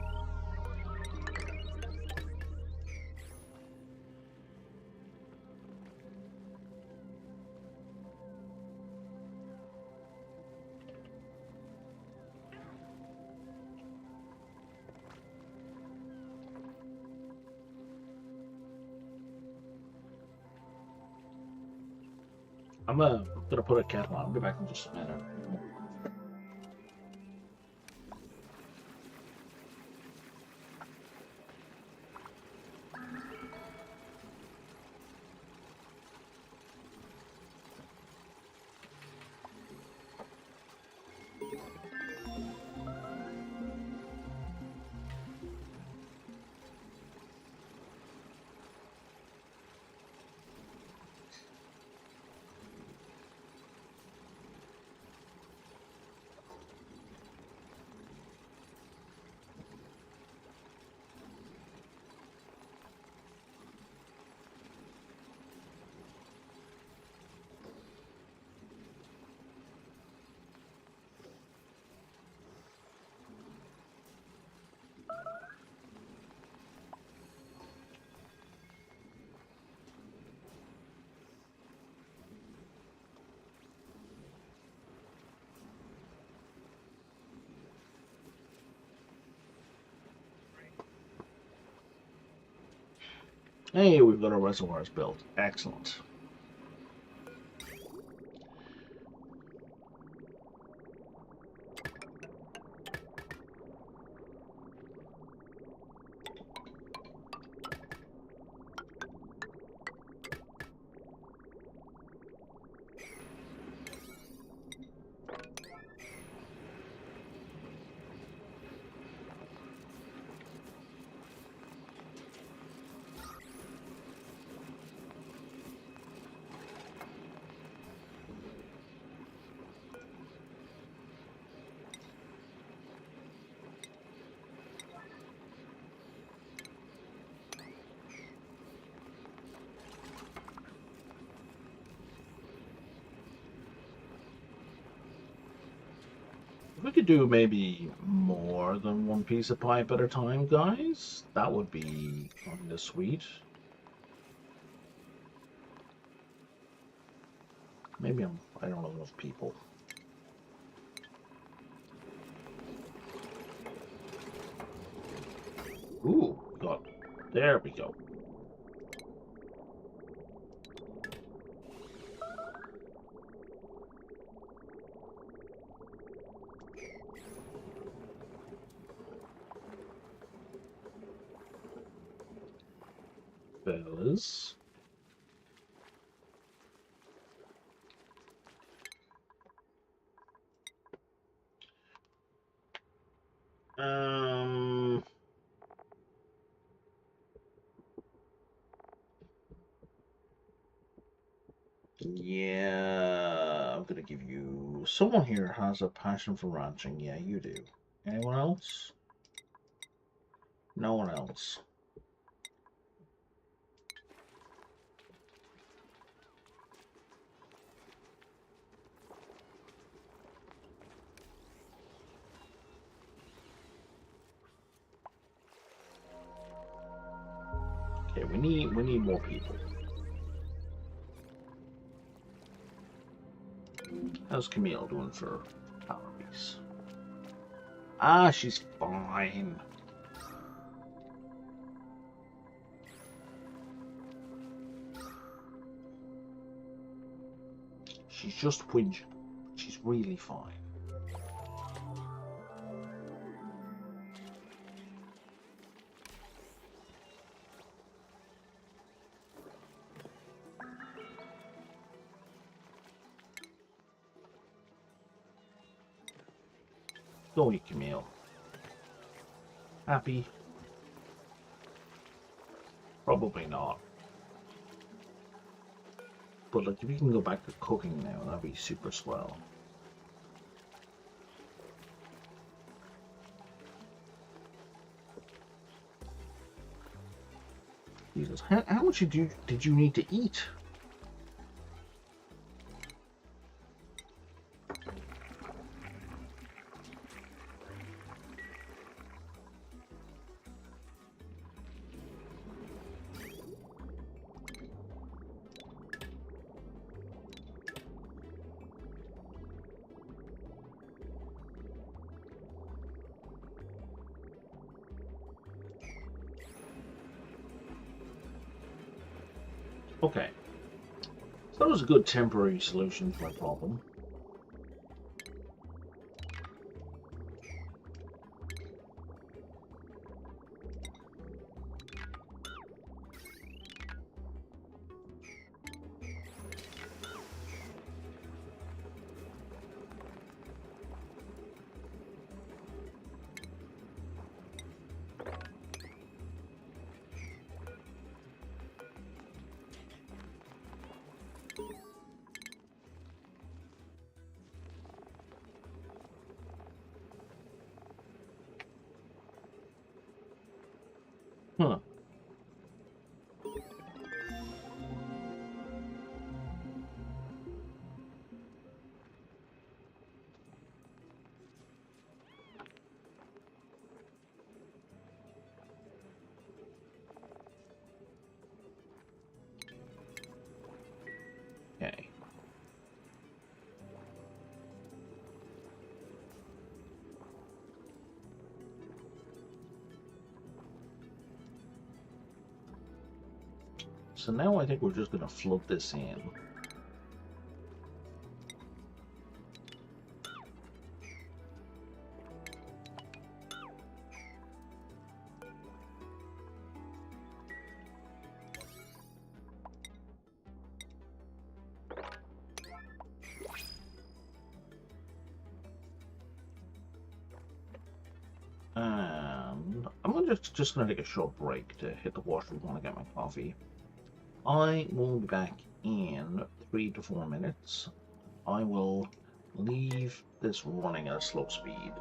I'm gonna put a kettle on. I'll be back in just a minute. Hey, we've got our reservoirs built. Excellent. We could do maybe more than one piece of pipe at a time, guys. That would be kind of sweet. Maybe I don't know enough people. Ooh, there we go. Fellas. Yeah, I'm gonna give you. Someone here has a passion for ranching. Yeah, you do. Anyone else? No one else. Okay, we need more people. How's Camille doing for calories? Ah, she's fine. She's just whinging. She's really fine. Go eat, Camille. Happy? Probably not. But like, if you can go back to cooking now, that'd be super swell. Jesus, how much did you need to eat? Okay. So that was a good temporary solution to my problem. Huh. Okay. So now I think we're just going to float this in. And I'm just going to take a short break to hit the washroom when I get my coffee. I will be back in 3 to 4 minutes. I will leave this running at a slow speed.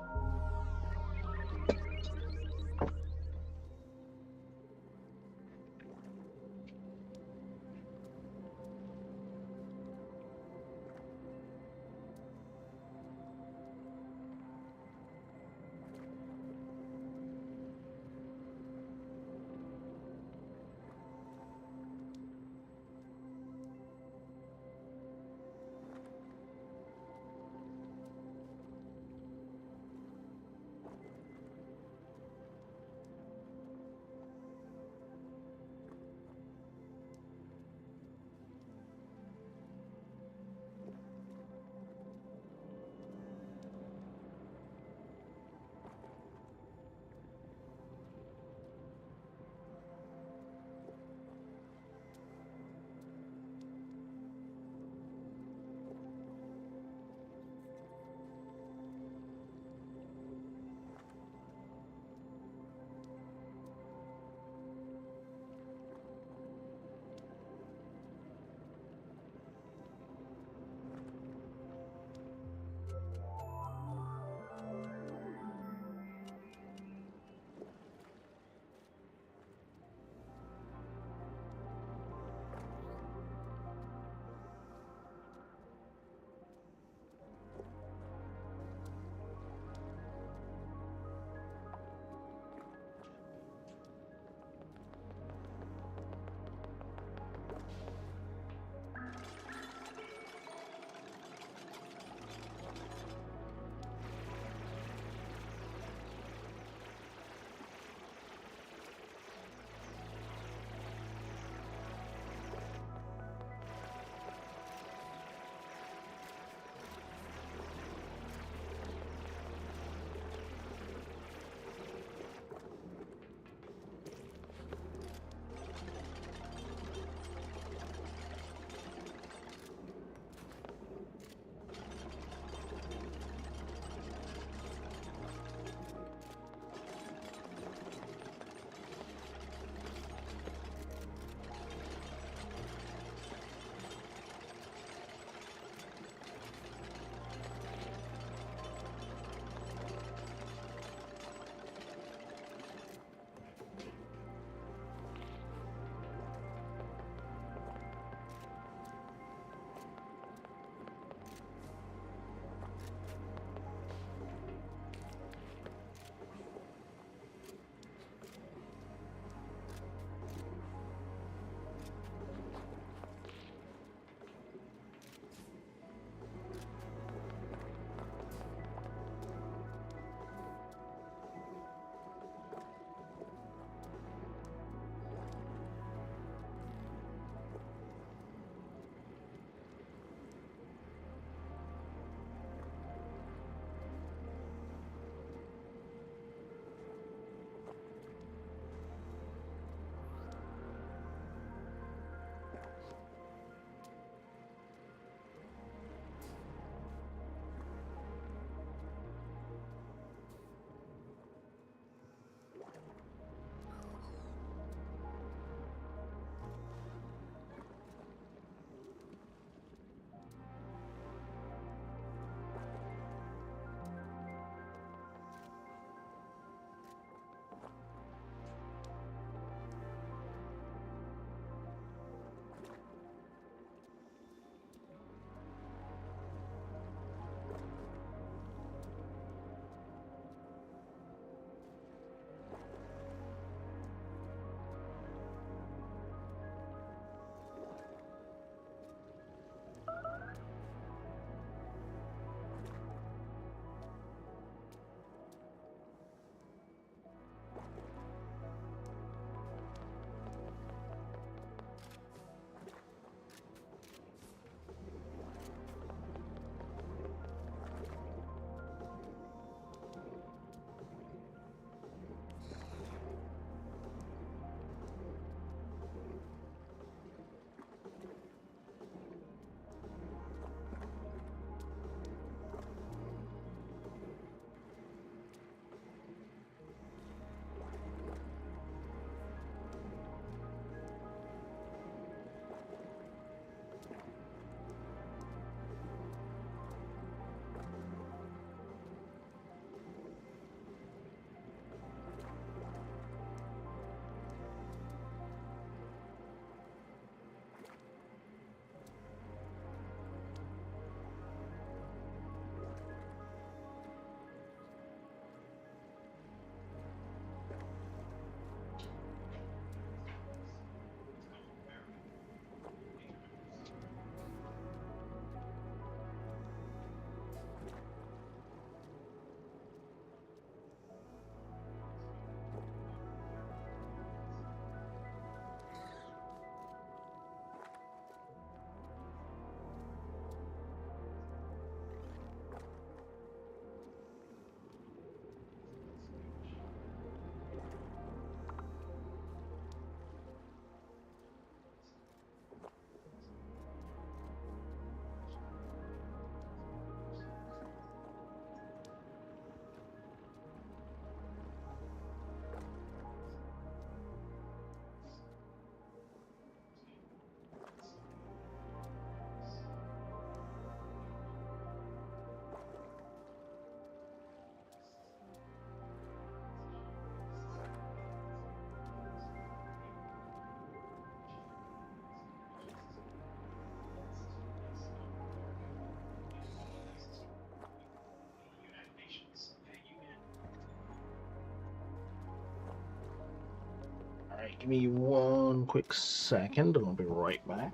Give me one quick second and I'll be right back.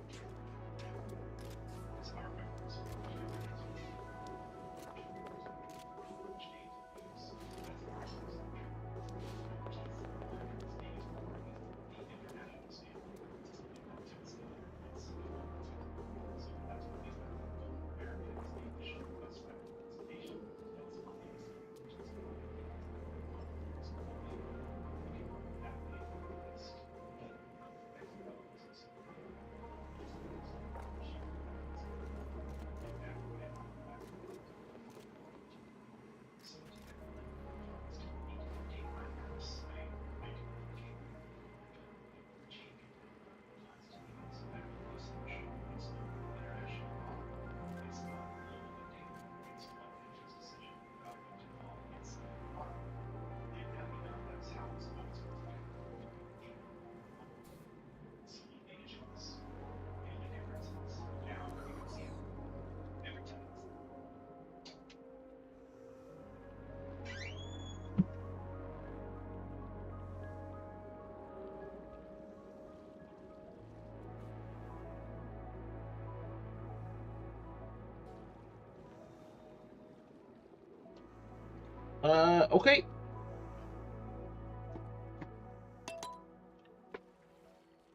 Okay.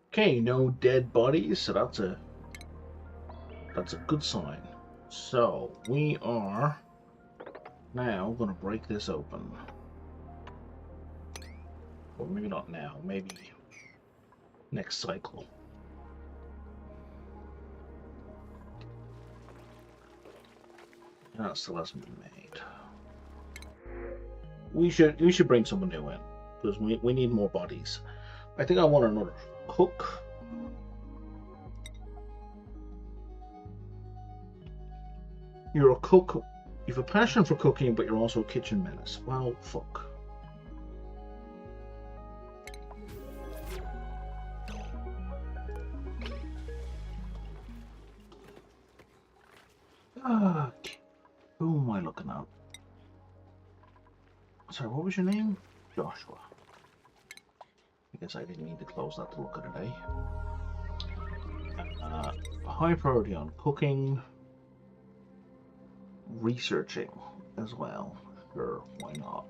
Okay, no dead bodies, so that's a good sign. So we are now gonna break this open. Or maybe not now, maybe next cycle. That still hasn't been made. We should bring someone new in because we need more bodies. I think I want another cook. You're a cook. You have a passion for cooking, but you're also a kitchen menace. Well, fuck. Ah, who am I looking at? Sorry, what was your name? Joshua. I guess I didn't need to close that to look at it, eh? High priority on cooking, researching as well. Sure, why not?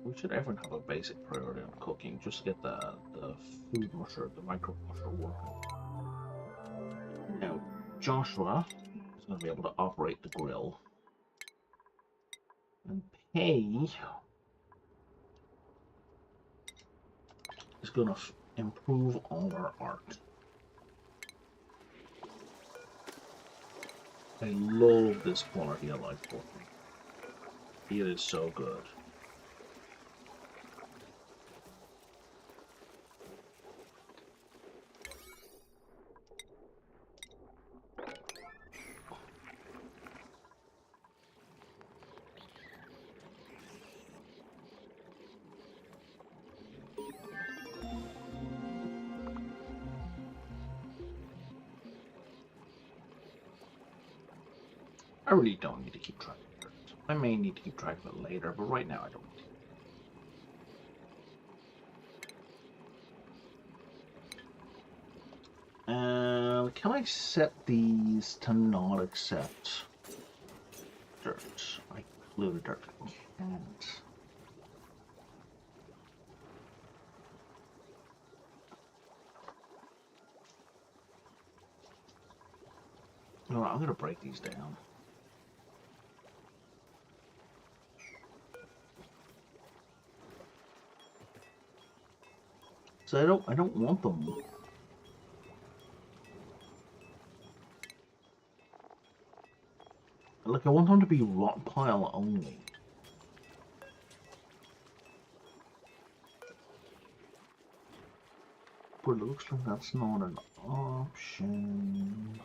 We should everyone have a basic priority on cooking, just to get the food musher, the micro musher working. Now, Joshua is going to be able to operate the grill. And Pay is going to improve all our art. I love this quality of life cooking. It is so good. I really don't need to keep track of it. I may need to keep track of it later, but right now I don't. Can I set these to not accept dirt? Like blue dirt. I can't. No, I'm gonna break these down. So I don't want them. Like, I want them to be rot pile only. But it looks like that's not an option.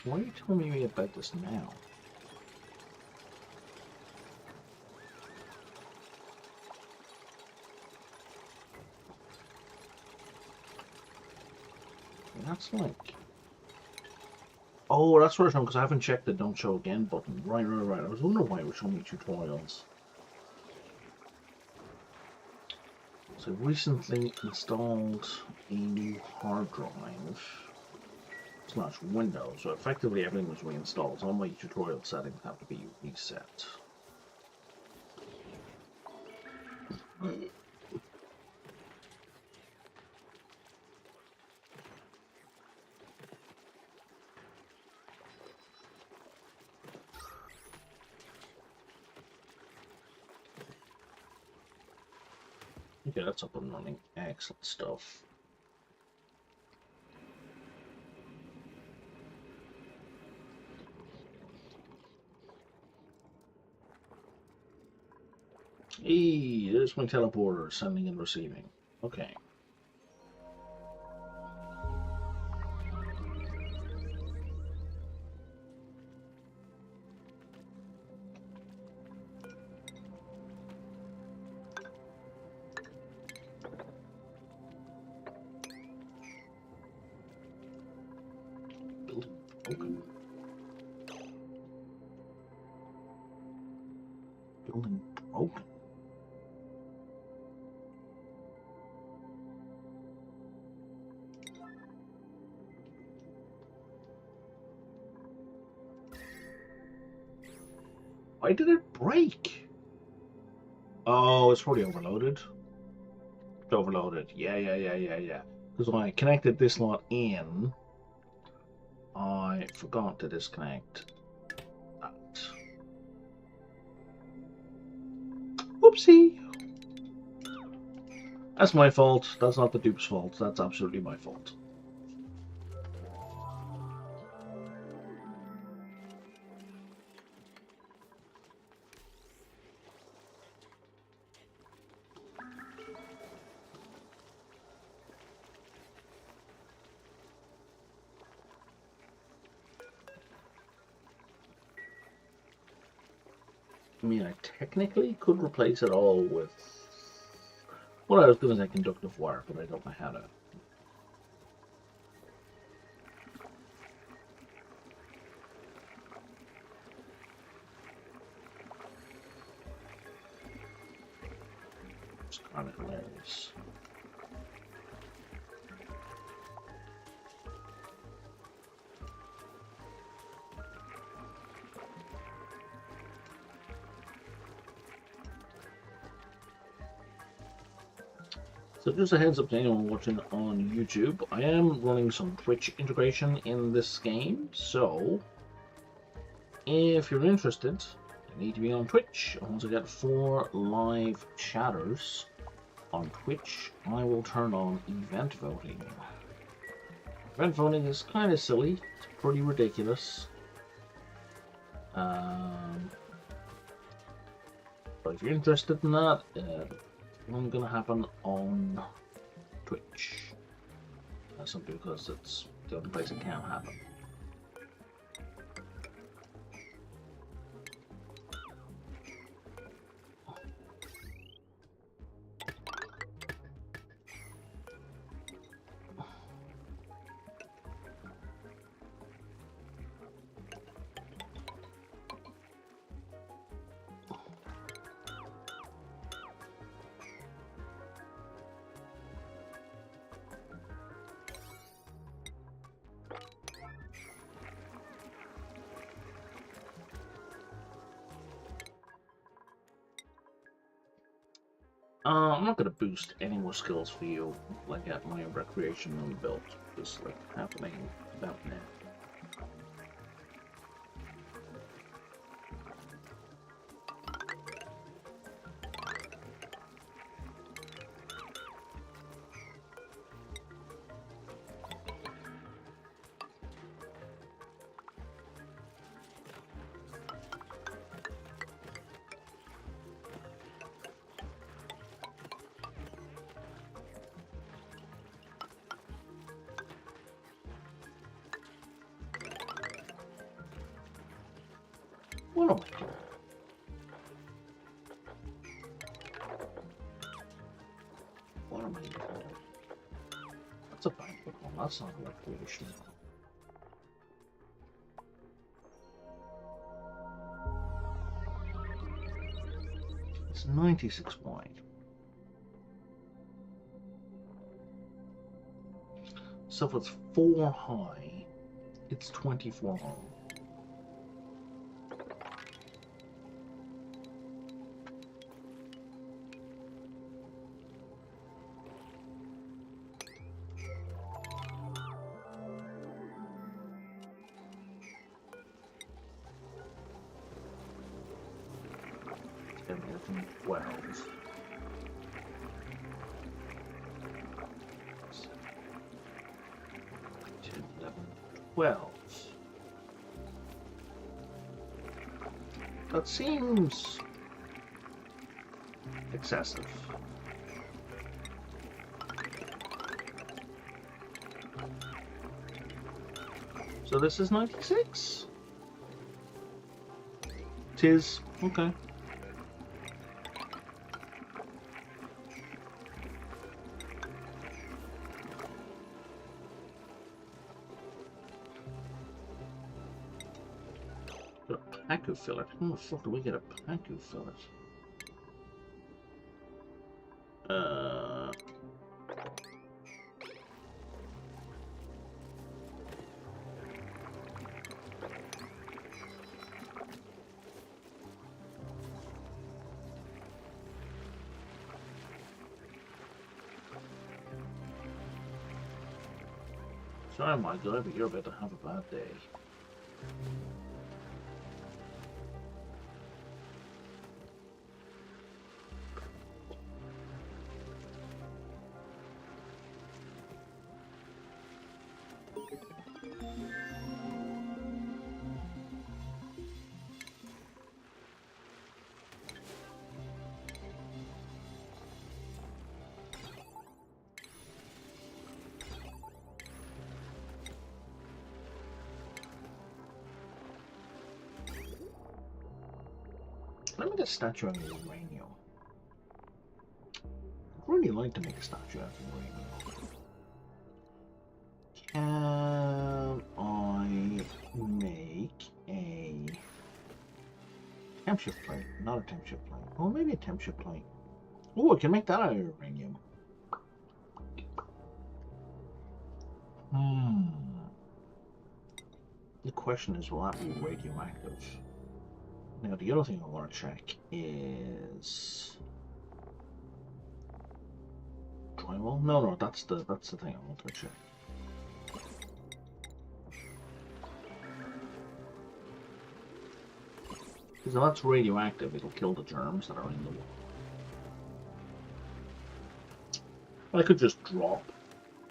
Why are you telling me about this now? that's like... Oh, that's where it's from, because I haven't checked the Don't Show Again button. Right. I was wondering why it was showing me tutorials. So recently installed a new hard drive / Windows. So effectively everything was reinstalled. So all my tutorial settings have to be reset. Okay, that's up and running. Excellent stuff. Hey, there's my teleporter, sending and receiving. Okay. Building broken. Building broken. Why did it break? Oh, it's probably overloaded. It's overloaded. Yeah. Because when I connected this lot in, I forgot to disconnect that. Whoopsie! That's my fault. That's not the dupe's fault. That's absolutely my fault. I mean, I technically could replace it all with... Well, I was going to say conductive wire, but I don't know how to. It's kind of hilarious. So just a heads up to anyone watching on YouTube, I am running some Twitch integration in this game, so if you're interested, you need to be on Twitch. Once I get 4 live chatters on Twitch, I will turn on event voting. Event voting is kind of silly, it's pretty ridiculous. But if you're interested in that, I'm gonna happen on Twitch. Simply because it's the only place it can happen. I'm not gonna boost any more skills for you, like at my recreational build, just like happening about now. What am I doing? What am I doing? That's a fine one. that's not recreational. It's 96 wide. So if it's 4 high, it's 24 long. Everything 12. 10, 11, 12. That seems excessive. So this is 96? Tis. Okay. Paku fillet. How the fuck do we get a Paku fillet? Sorry, my guy, but you're about to have a bad day. Let me get a statue out of uranium. I'd really like to make a statue out of uranium. Can I make a temp shift plate? Not a temp shift plate. Oh, maybe a temp shift plate. Oh, I can make that out of uranium. The question is, will that be radioactive? Now, the other thing I want to check is drywall. No, that's the thing I want to check. Because if that's radioactive, it'll kill the germs that are in the wall. I could just drop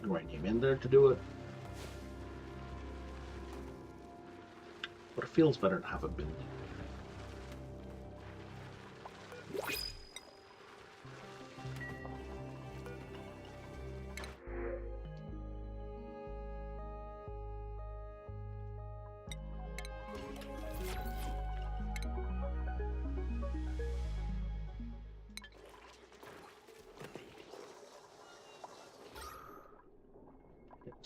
uranium in there to do it, but it feels better to have a building.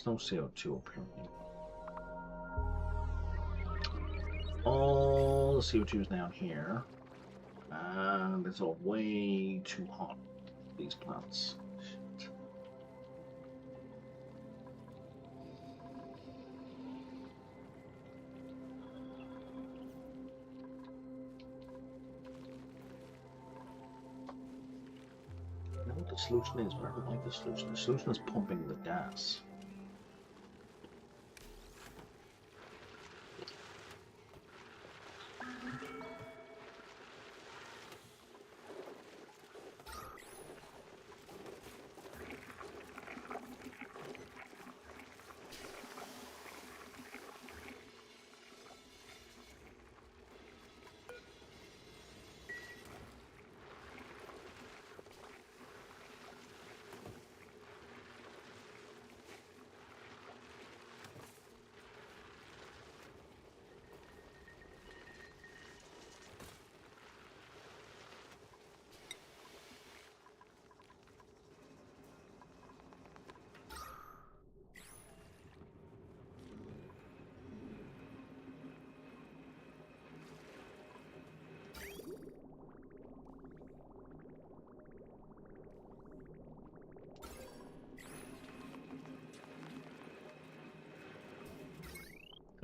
There's no CO2 up here. All the CO2 is down here, and it's all way too hot, these plants. Shit. I know what the solution is, but I don't like the solution. The solution is pumping the gas.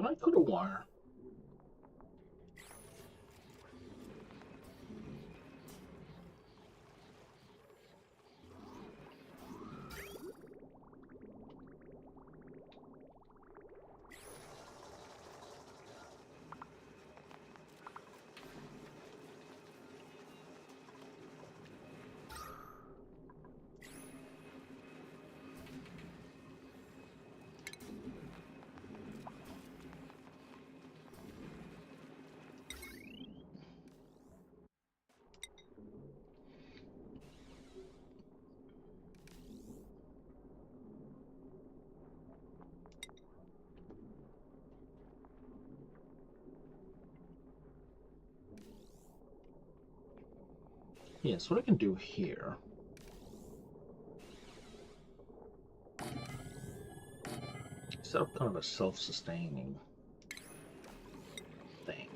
I could have wire. Yeah, so what I can do here. Set up kind of a self-sustaining thing.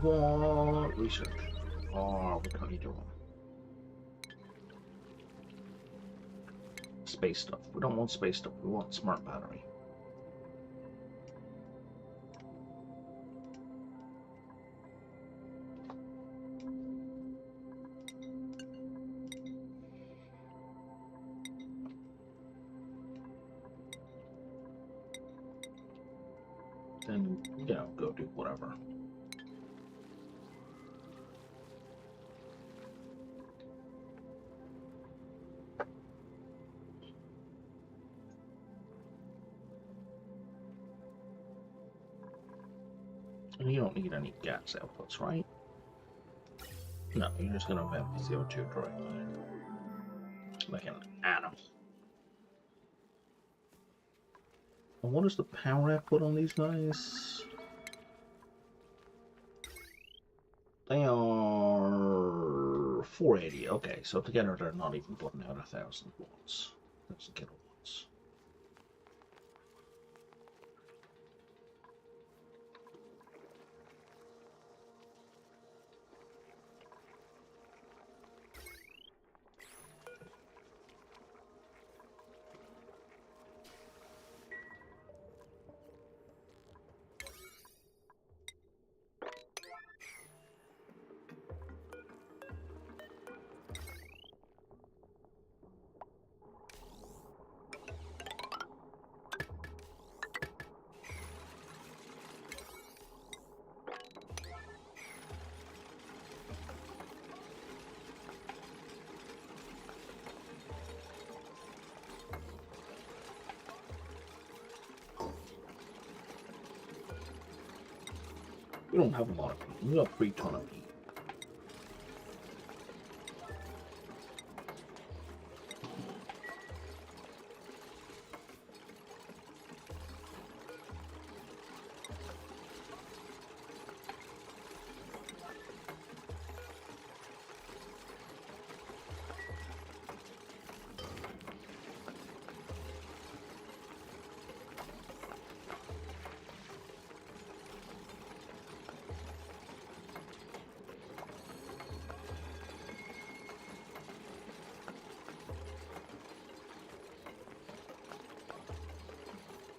What research are we currently doing? Space stuff. We don't want space stuff. We want smart battery. Then, you know, go do whatever. And you don't need any gas outputs, right? No, you're just gonna vent the CO2 directly. Like an atom. And what is the power output on these guys? They are 480. Okay, so together they're not even putting out 1,000 watts. 1,000 kilowatts. We don't have a lot of heat. We got 3 ton of heat.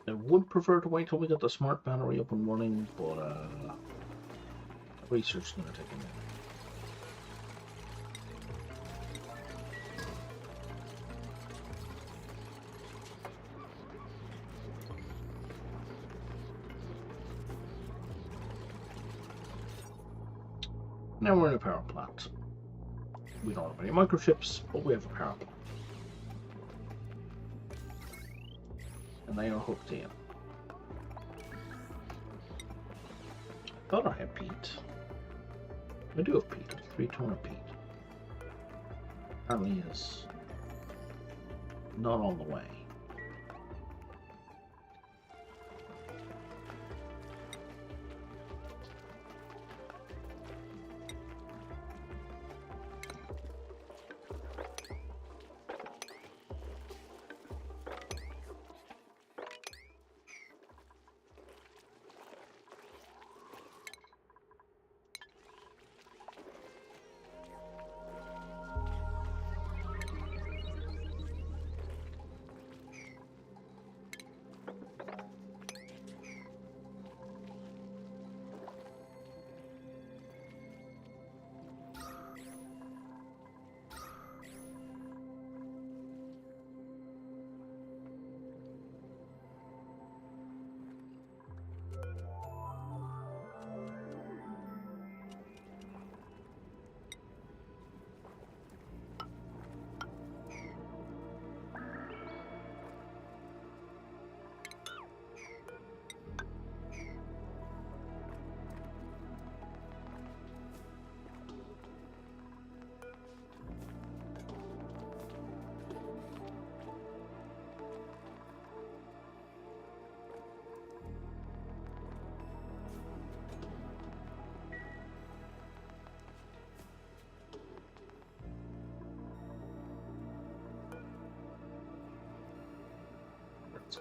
I would prefer to wait till we get the smart battery up and running, but research is going to take a minute. Now we're in a power plant. We don't have any microchips, but we have a power plant. And they are hooked in. I thought I had peat. I do have peat. 3 ton of peat. Apparently is not on the way.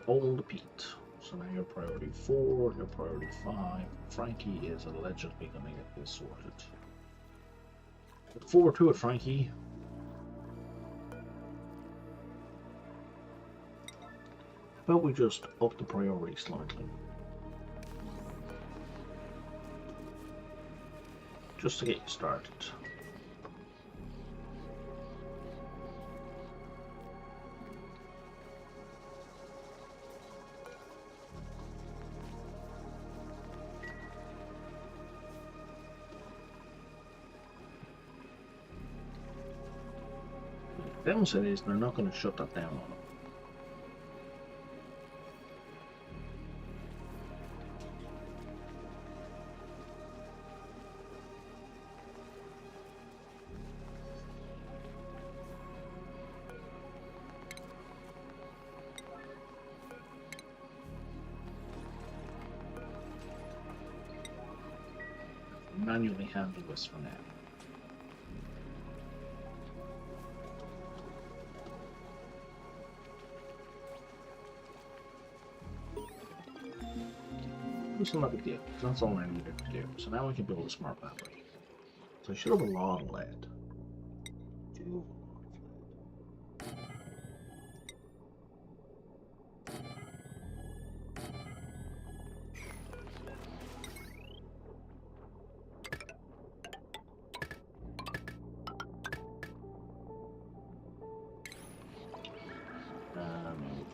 All the peat. So now you're priority 4, you're priority 5. Frankie is allegedly going to get this sorted. Look forward to it, Frankie. How about we just up the priority slightly? Just to get you started. The downside is they're not going to shut that down on them. Manually handle this for now. It's not a big deal, because that's all I needed to do. So now I can build a smart battery. So I should have a lot of lead.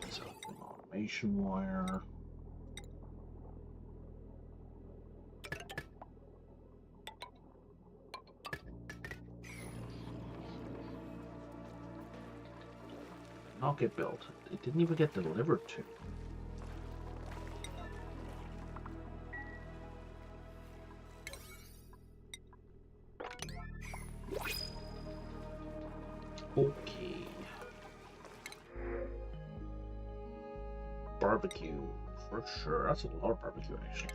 Let's have an automation wire. Not get built. It didn't even get delivered to. Okay. Barbecue, for sure. That's a lot of barbecue, actually.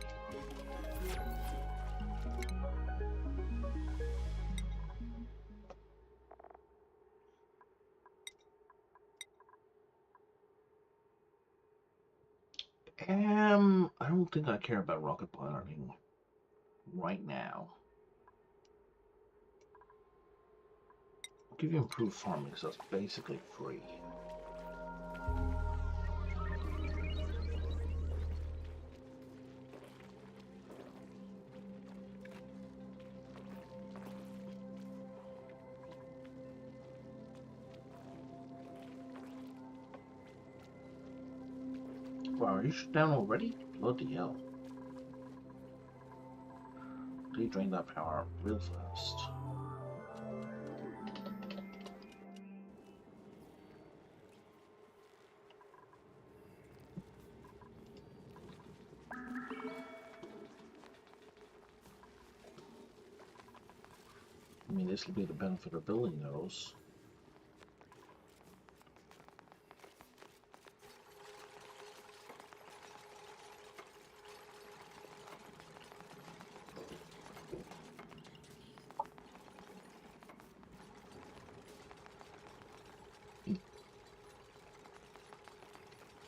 I don't think I care about rocket piloting right now. I'll give you improved farming, so that's basically free. Wow, are you shut down already? Bloody hell. They drain that power real fast. I mean, this will be the benefit of building those.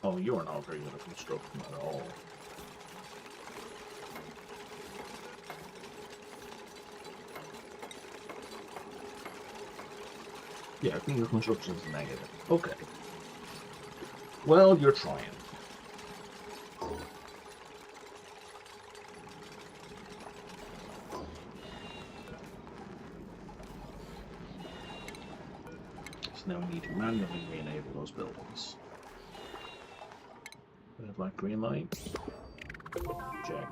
Oh, you are not very good at construction at all. Yeah, I think your construction is negative. Okay. Well, you're trying. So now we need to manually re-enable those buildings. Red light, green light. Check.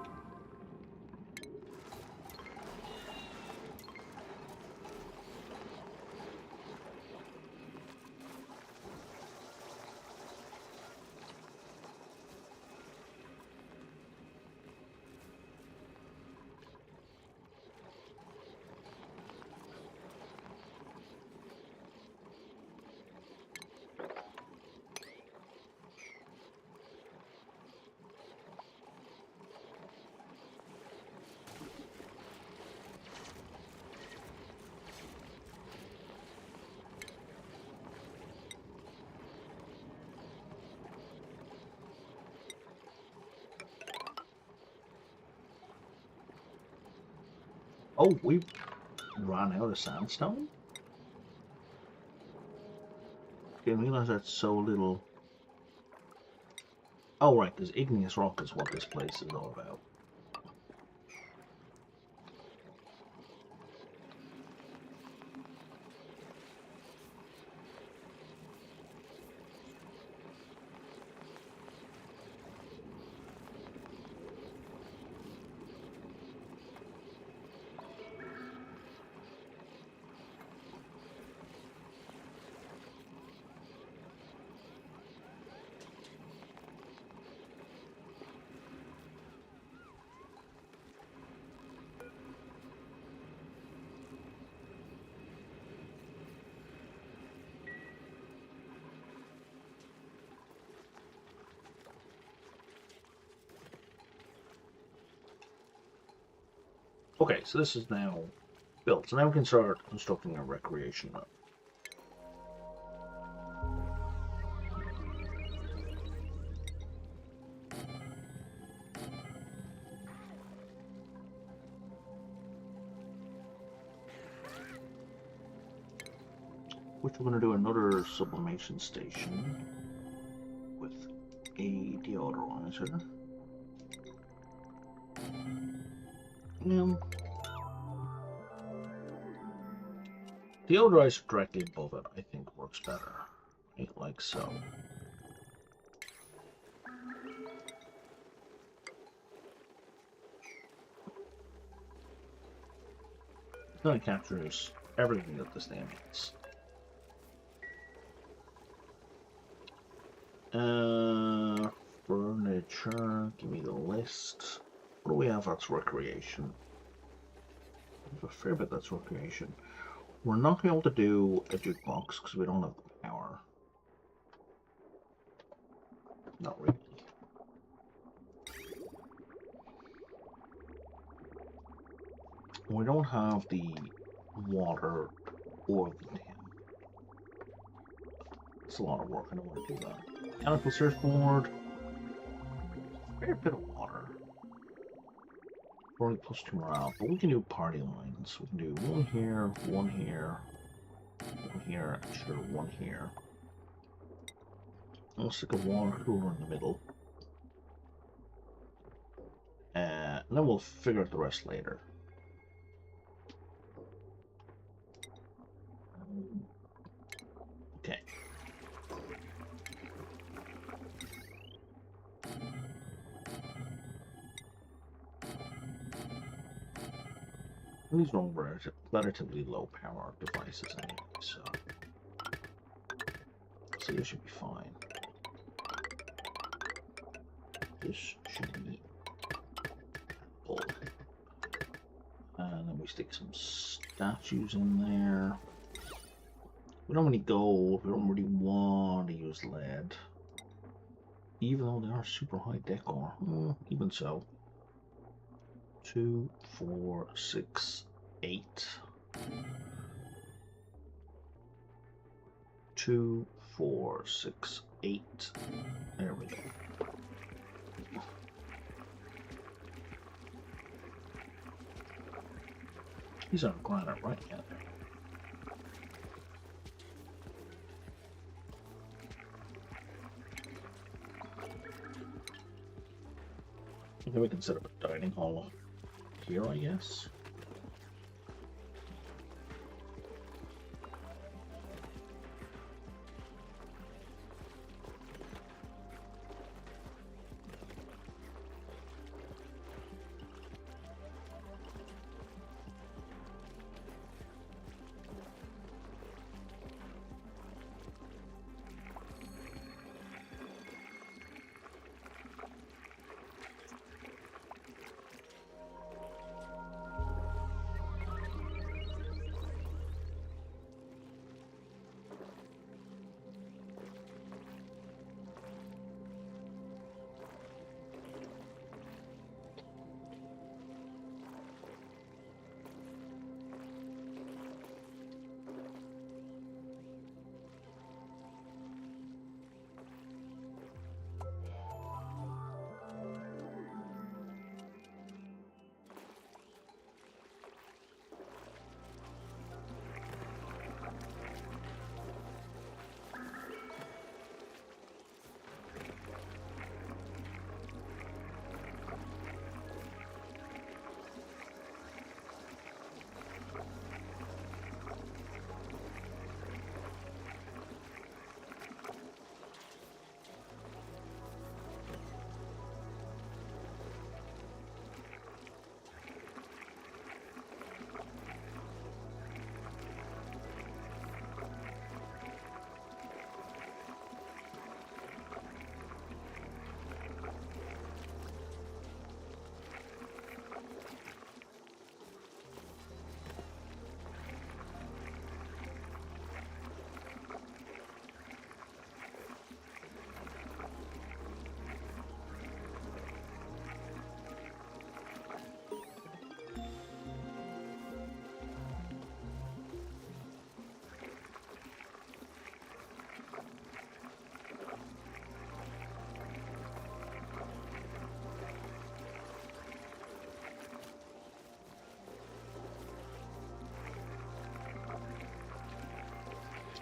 Oh, we ran out of sandstone? Didn't realize that's so little. Oh, right, because igneous rock is what this place is all about. Okay, so this is now built. So now we can start constructing a recreation hub. Which we're going to do another sublimation station with a deodorizer. Deodorizer directly above it, I think, works better. Right, like so. It kind of captures everything that this thing means. Furniture, give me the list. What do we have that's recreation? There's a fair bit that's recreation. We're not going to be able to do a jukebox because we don't have the power. Not really. We don't have the water or the tin. It's a lot of work. I don't want to do that. Mechanical surfboard. Fair bit of water. Probably plus 2 morale, but we can do party lines. We can do one here, one here, one here, and sure, one here. I'll stick a water cooler in the middle. And then we'll figure out the rest later. Okay. These are all relatively low power devices anyway, so they should be fine. This should be full. And then we stick some statues in there. We don't really gold, we don't really want to use lead. Even though they are super high decor. Even so. 2, 4, 6, 8. 2, 4, 6, 8. There we go. These are granite, right? Yeah. Then we can set up a dining hall here, I guess.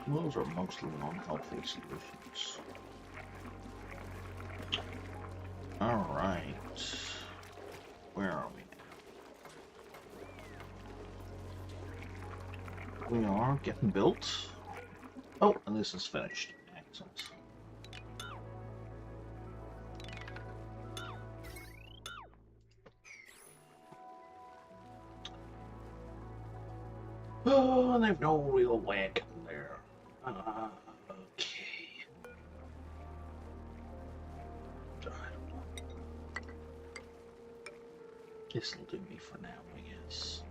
Those are mostly unhealthy solutions. Alright. Where are we now? We are getting built. Oh, and this is finished. Excellent. Oh, and they've no real way of getting there. Okay. This'll do me for now, I guess.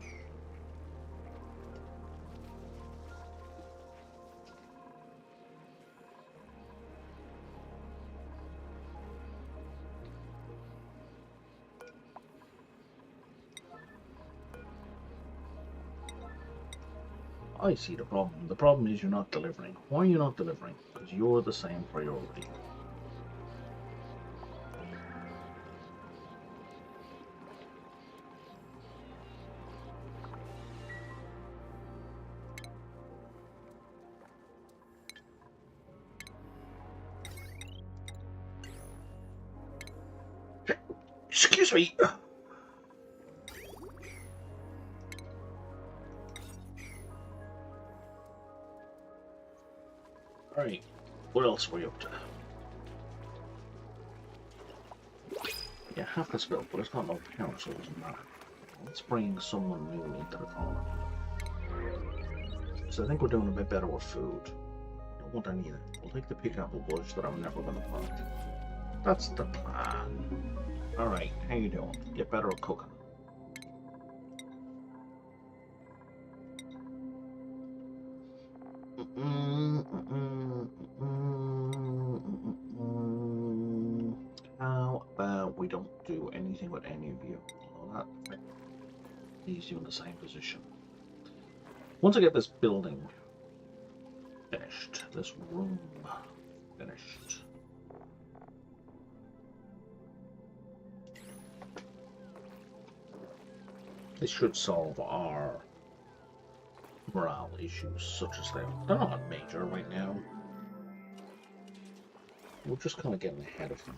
I see the problem. The problem is you're not delivering. Why are you not delivering? Because you're the same priority. Excuse me. Alright, what else were you up to? Yeah, half this built, but it's got no power, so it doesn't matter. let's bring someone new into the colony. So I think we're doing a bit better with food. Don't want any of it. We'll take the pickapple bush that I'm never going to plant. That's the plan. Alright, how you doing? Get better at cooking. How about we don't do anything with any of you? Well, that leaves you in the same position. Once I get this building finished, this room finished, this should solve our morale issues, such as they're not major right now. We're just kind of getting ahead of them.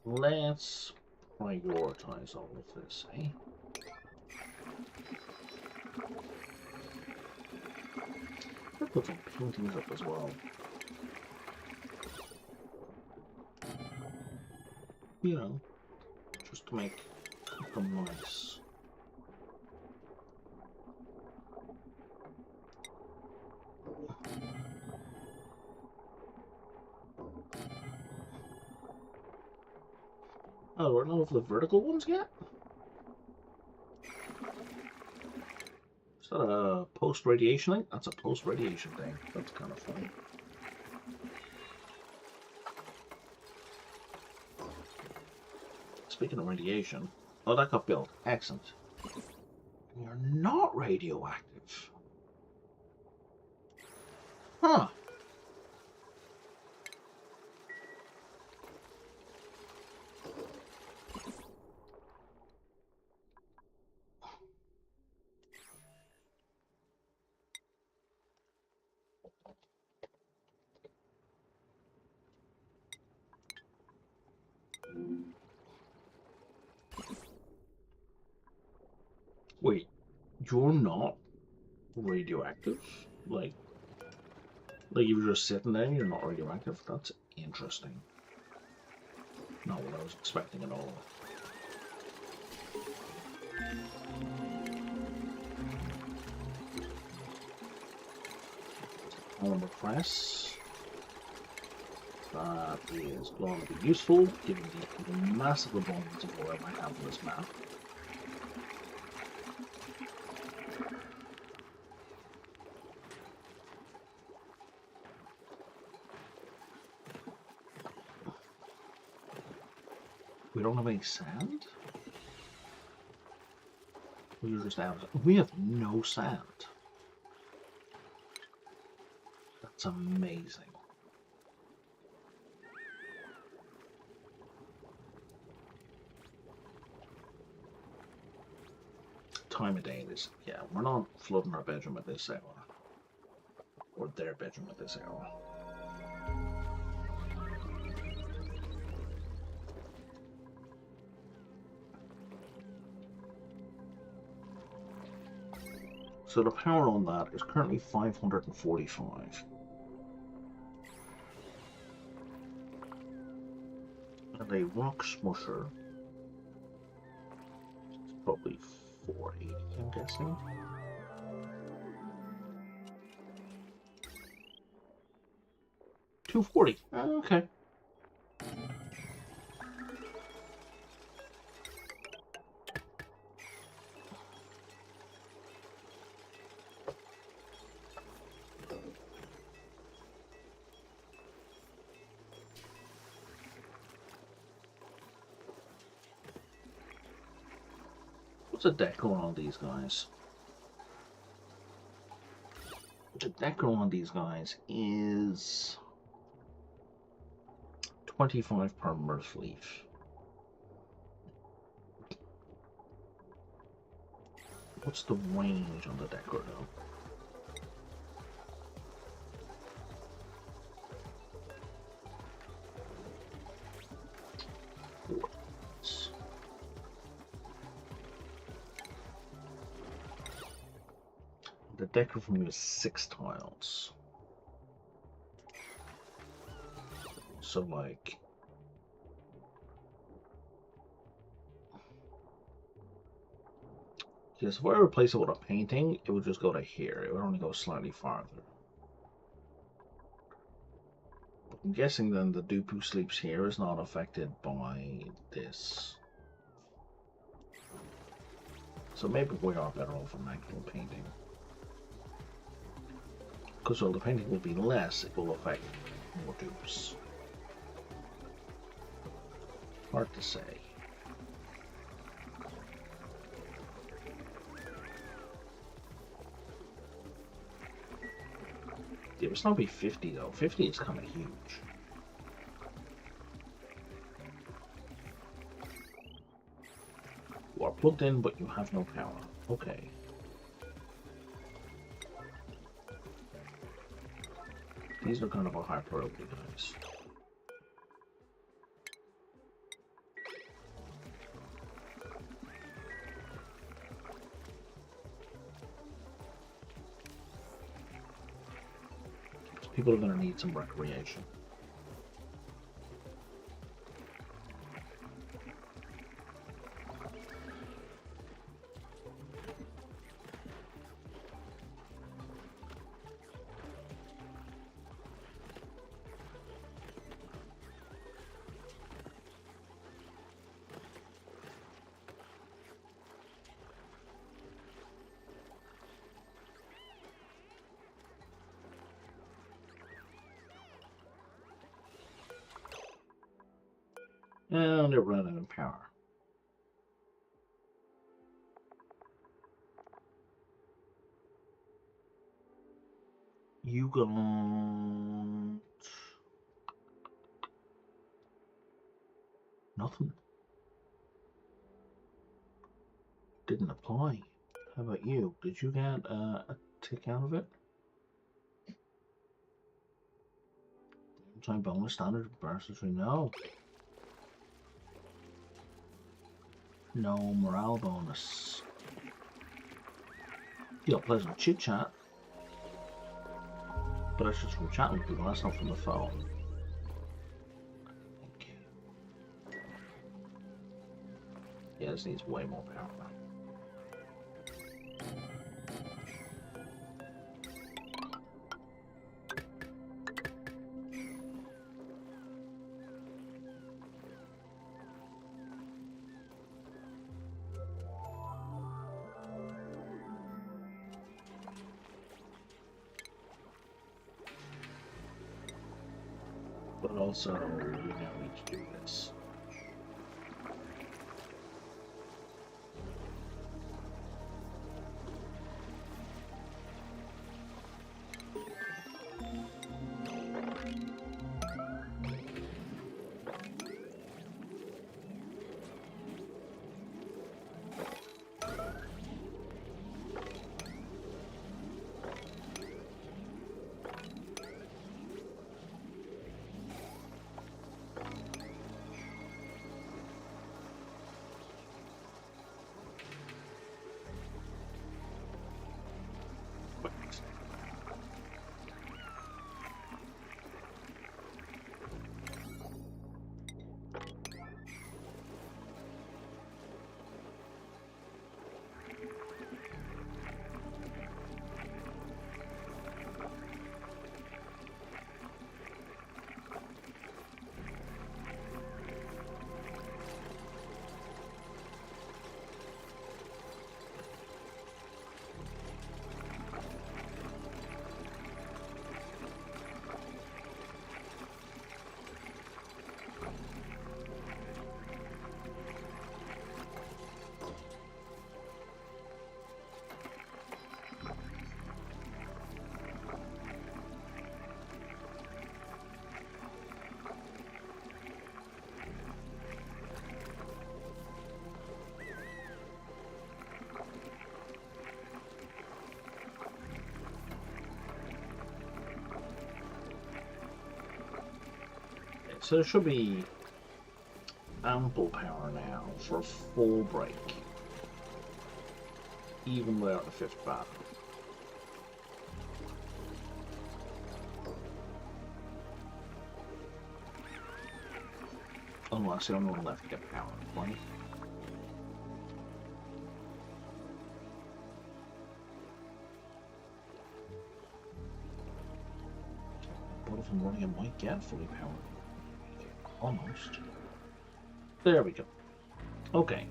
Let's prioritize all of this, eh? I'll put some paintings up as well. You know, just to make them nice. Oh, we're not over the vertical ones yet? Is that a post-radiation thing? That's a post-radiation thing. That's kind of funny. Speaking of radiation... Oh, that got built. Excellent. You're not radioactive. Huh. Wait, you're not radioactive? Like you were just sitting there and you're not radioactive? That's interesting. Not what I was expecting at all. Armor press. That is going to be useful, given the massive abundance of oil I have on this map. We don't have any sand? We're just out of it. We have no sand. That's amazing. Time of day is, yeah, we're not flooding our bedroom at this hour. Or their bedroom at this hour. So the power on that is currently 545. And a rock smusher is probably 480, I'm guessing. $240. Okay. What's a decor on these guys? The decor on these guys is 25 per mirth leaf. What's the range on the decor though? The decor for me is 6 tiles. So like, yes, if I replace it with a painting, it would just go to here. It would only go slightly farther. But I'm guessing then the dupe who sleeps here is not affected by this. So maybe we are better off an actual painting. Because while the painting will be less, it will affect more dupes. Hard to say. It must not be 50 though. 50 is kind of huge. You are plugged in, but you have no power. Okay. These are kind of a high priority, guys. People are going to need some recreation. And they're running in power. You got nothing. Didn't apply. How about you? Did you get a tick out of it? Time bonus standard versus no. No morale bonus. You got pleasant chit chat. But that's just from chatting with people, that's not from the phone. Yeah, this needs way more power. But also, we now need to do this. So there should be ample power now for a full break, even without the fifth battle. Unless the only one left to get power in play. But if I'm running, I might get fully powered. Almost. There we go. Okay.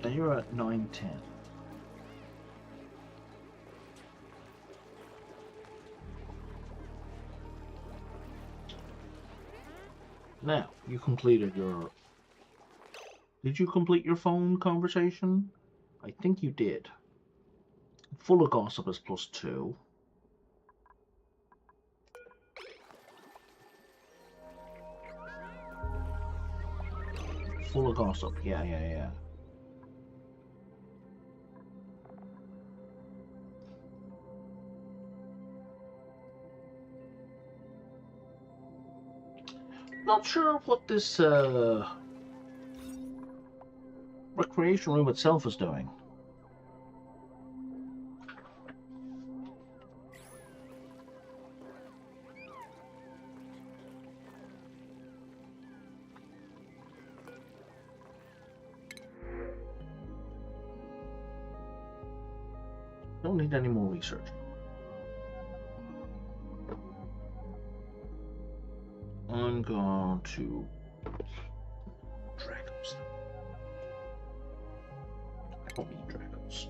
And you're at 910. Now, you completed your... Did you complete your phone conversation? I think you did. Full of gossip is +2. Full of gossip, yeah. Not sure what this recreation room itself is doing. Don't need any more research. I'm going to Dragons. I don't need Dragons.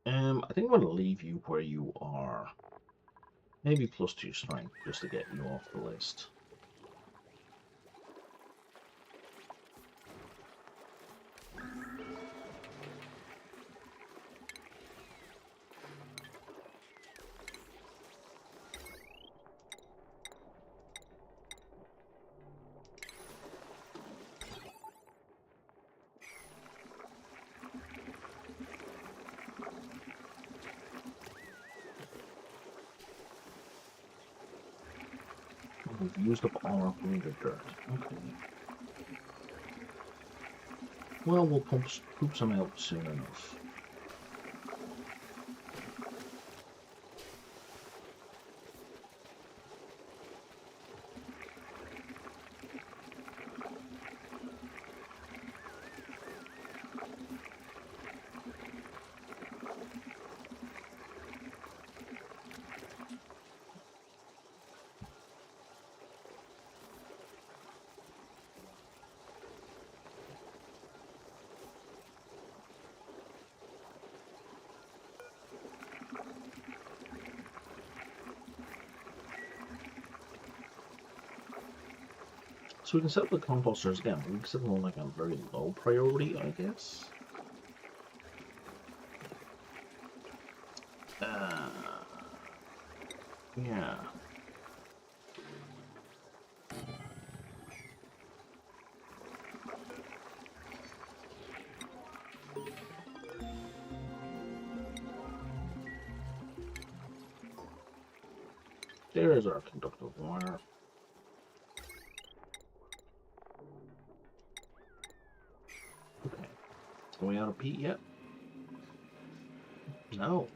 I think I'm going to leave you where you are. Maybe +2 strength, just to get you off the list. We've used up all our bleeder dirt. Okay. Well, we'll poop some out soon enough. So we can set up the composters again. We can set them on like a very low priority, I guess. Yeah. There is our conductive wire. Okay. Are we out of peat yet? No.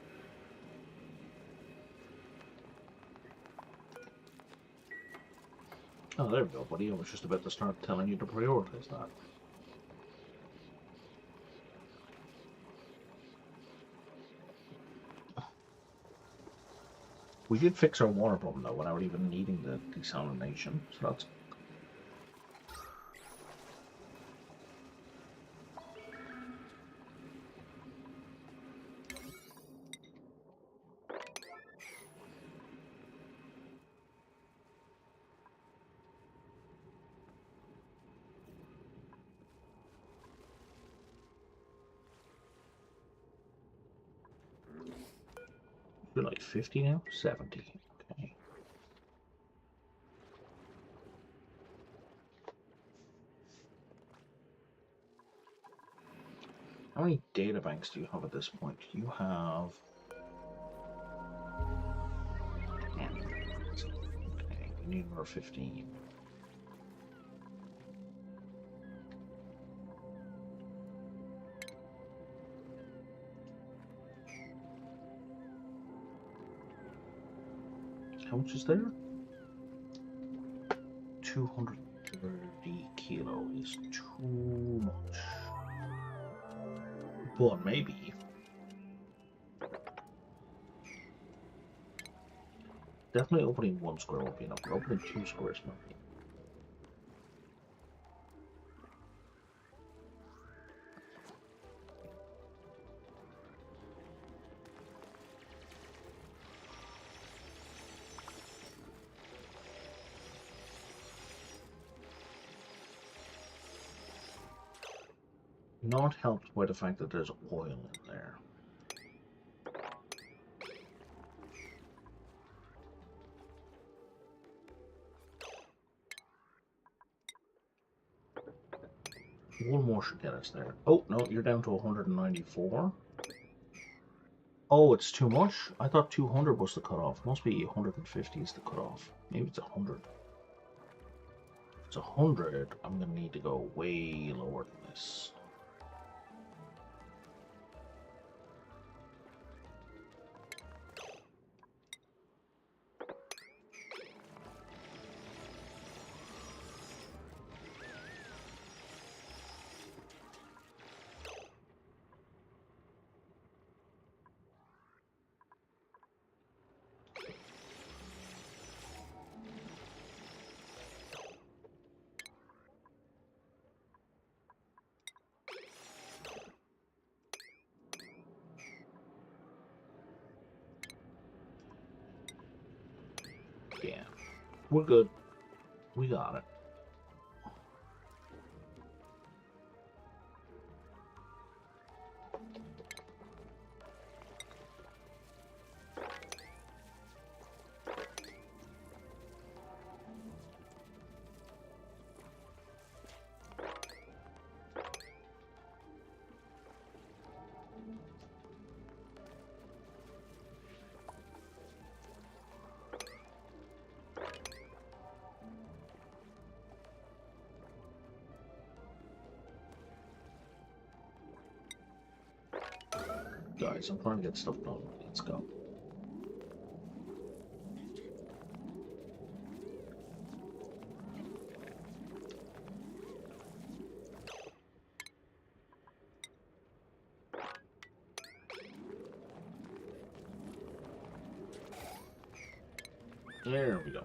Oh, there we go, buddy. I was just about to start telling you to prioritize that. We did fix our water problem, though, without even needing the desalination, so that's... We're like 50 now? 70. Okay. How many data banks do you have at this point? You have 10. Okay, we need another 15. How much is there? 230 kilo is too much. But maybe. Definitely opening one square won't be enough, but opening 2 squares might be. Not helped by the fact that there's oil in there. One more should get us there. Oh, no, you're down to 194. Oh, it's too much? I thought 200 was the cutoff. Must be 150 is the cutoff. Maybe it's 100. If it's 100, I'm going to need to go way lower than this. Yeah, we're good. We got it. Guys, I'm trying to get stuff done. Let's go. There we go.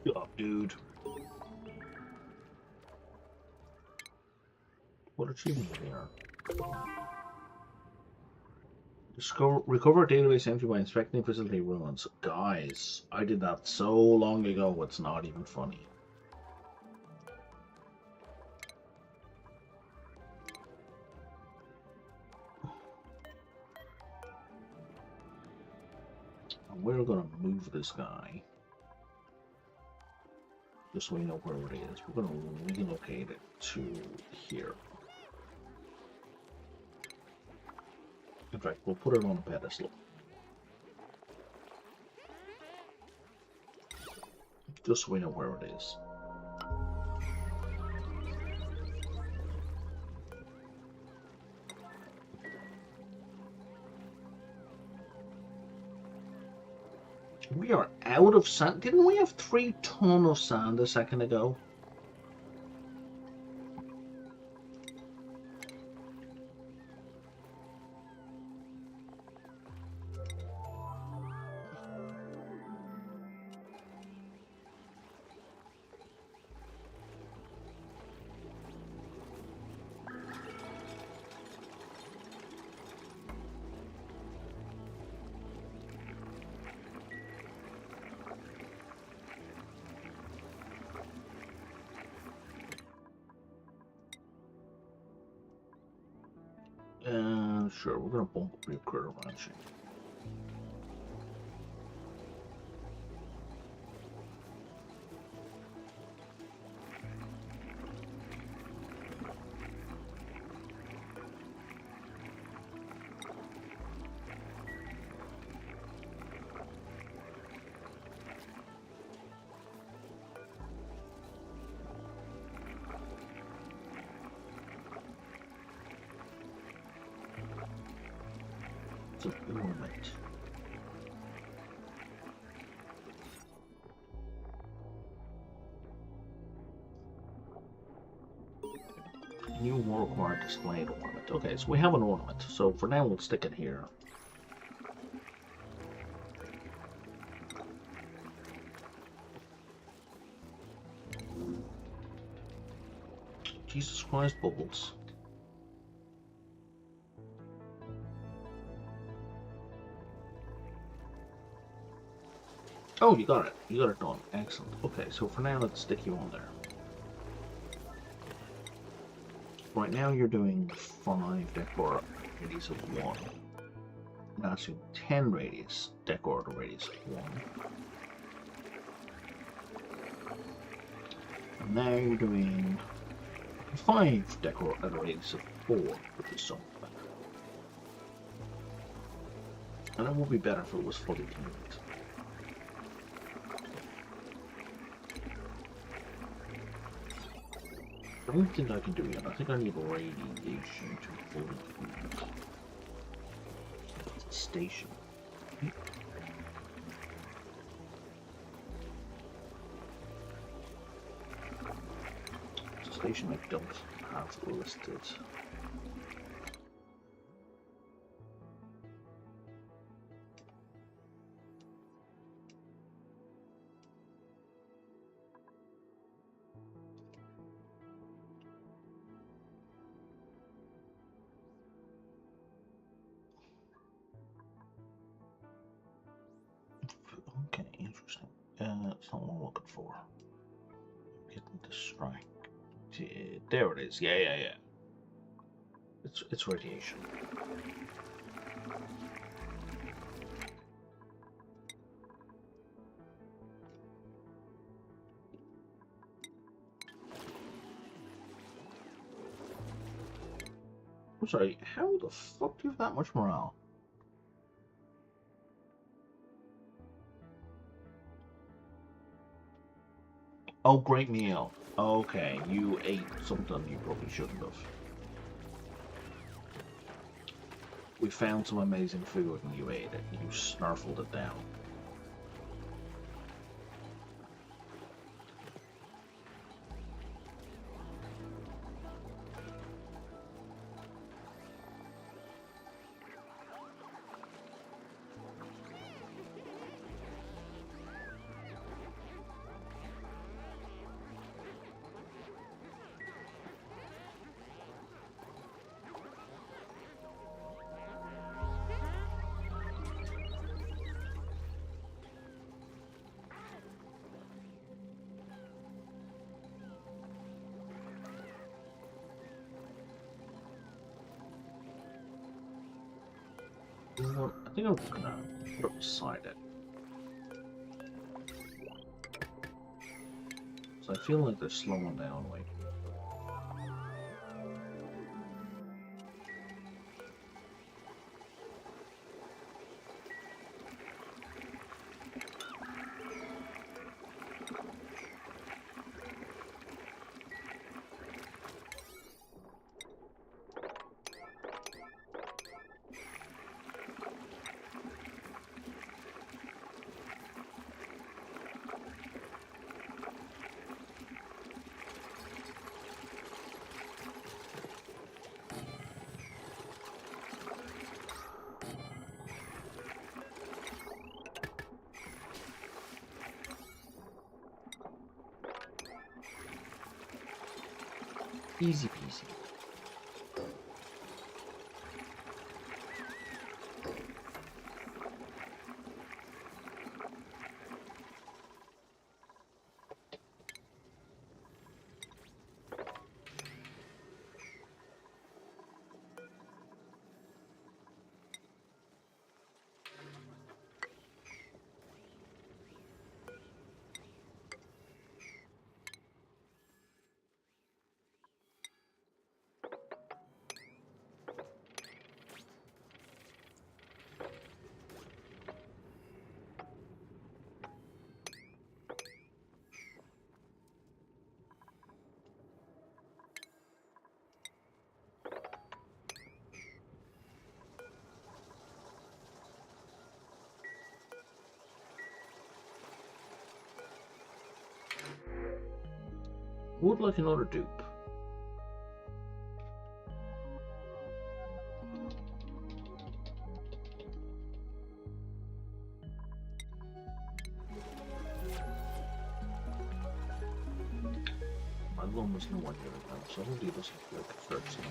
Good up, dude. What achievement are there? Recover database entry by inspecting facility ruins. Guys, I did that so long ago, it's not even funny. We're gonna move this guy. Just so we know where it is. We're gonna relocate it to here. In fact, we'll put it on a pedestal. Just so we know where it is. We are out of sand. Didn't we have 3 tons of sand a second ago? Sure, we're gonna bump up your critter ranching. It's an ornament. New war required displayed ornament. Okay, so we have an ornament. So for now, we'll stick it here. Jesus Christ, Bubbles. Oh, you got it. You got it done. Excellent. Okay, so for now, let's stick you on there. Right now, you're doing 5 decor radius of 1. Now it's doing 10 radius, decor radius of 1. And now you're doing 5 decor at a radius of 4, which is something better. And it would be better if it was fully connected. I don't think I can do it. I think I need radiation to fully connect. It's a station. It's a station I don't have listed. Okay, interesting. That's not what I'm looking for. I'm getting distracted. There it is. Yeah. It's radiation. I'm sorry, how the fuck do you have that much morale? Oh, great meal. Okay, you ate something you probably shouldn't have. We found some amazing food and you ate it. You snarfled it down. You know what? I think I'm just gonna put it beside it. So I feel like they're slowing down, like. Easy peasy. Would like another dupe. I've almost no idea right now, so hopefully it doesn't feel like it starts now.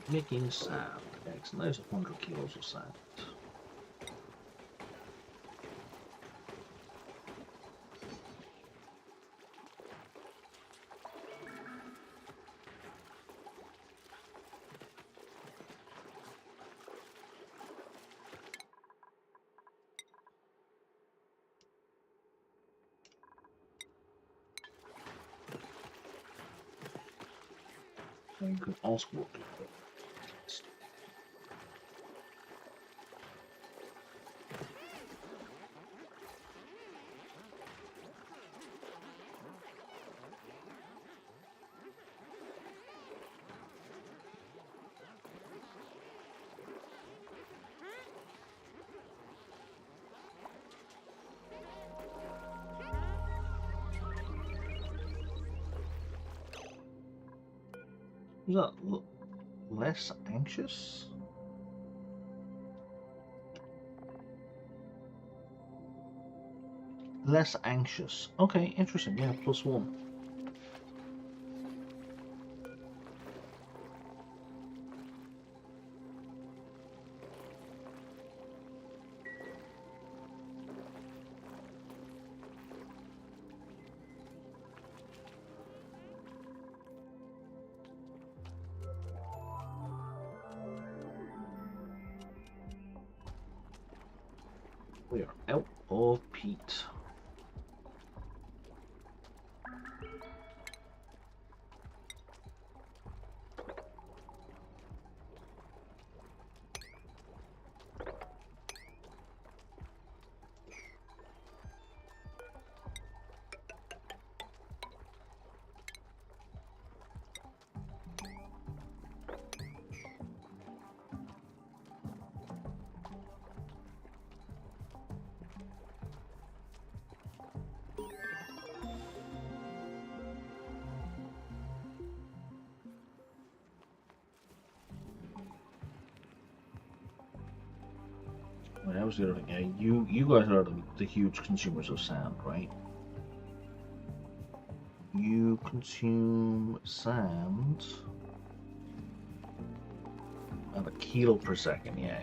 Making sand. Excellent. There's 100 kilos of sand. And you can also work it. Is that less anxious? Less anxious. Okay, interesting. Yeah, +1. We are out of peat. Well, that was the other thing. Yeah, you guys are the huge consumers of sand, right? You consume sand at 1 kilo per second. Yeah.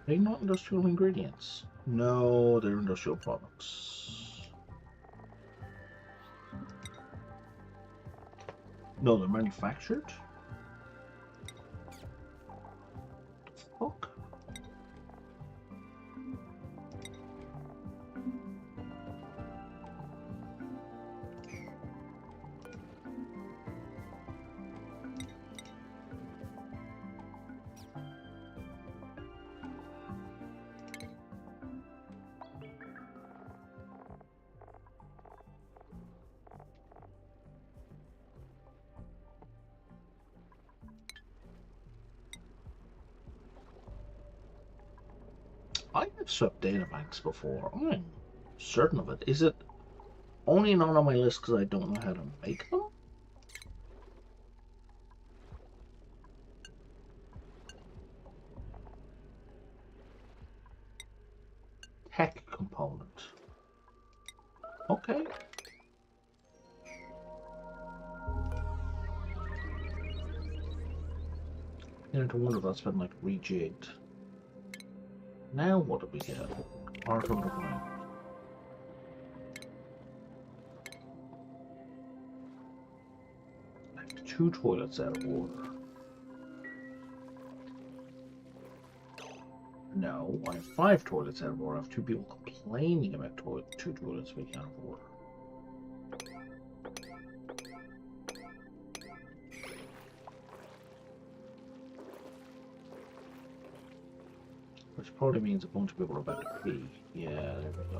They're not industrial ingredients. No, they're industrial products. No, they're manufactured. Fuck. I have swept data banks before. I'm certain of it. Is it only not on my list because I don't know how to make them? Okay. You know, to wonder if that's been like rejigged. Now what do we get? Art underground. Left 2 toilets out of order. No, I have 5 toilets out of order. I have 2 people complaining about 2 toilets being out of order. Which probably means a bunch of people are about to pee. Yeah, there we go.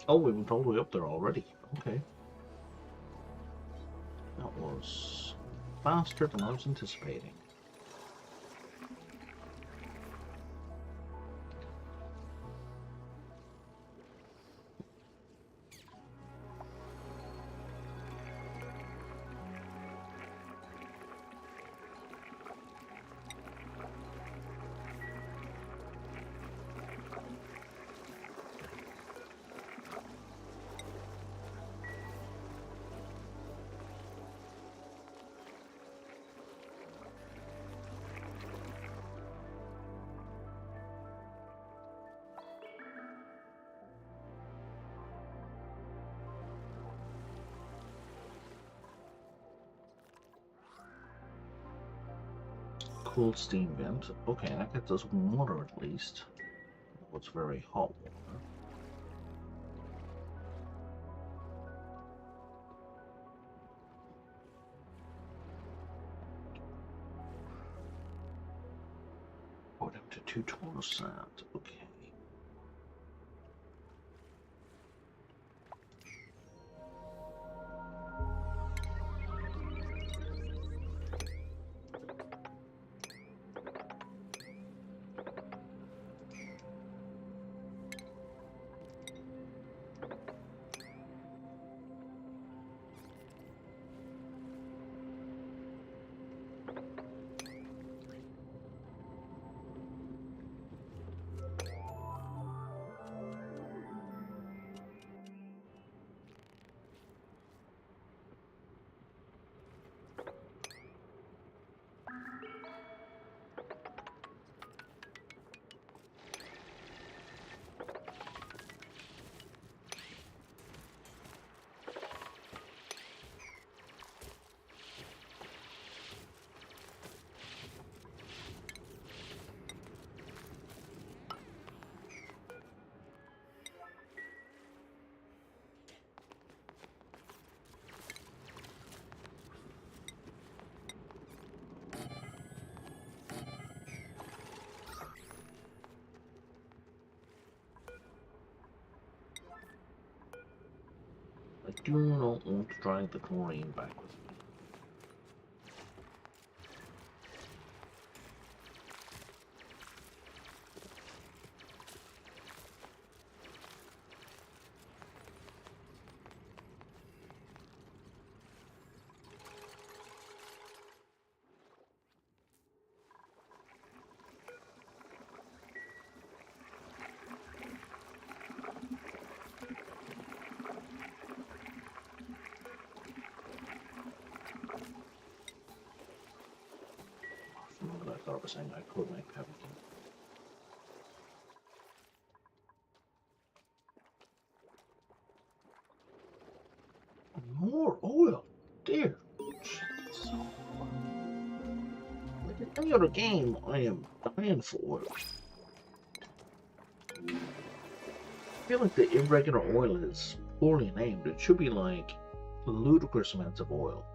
Oh, we went all the way up there already. Okay. That was faster than I was anticipating. Cool steam vent. Okay, that gets us water at least. Oh, it's very hot water. Oh, down to 2 tons of sand. Okay. do not want to drag the chlorine back with me. I thought I was saying I could make peppercorn. More oil, dear. Jeez. Like in any other game, I am dying for oil. I feel like the irregular oil is poorly named. It should be like ludicrous amounts of oil.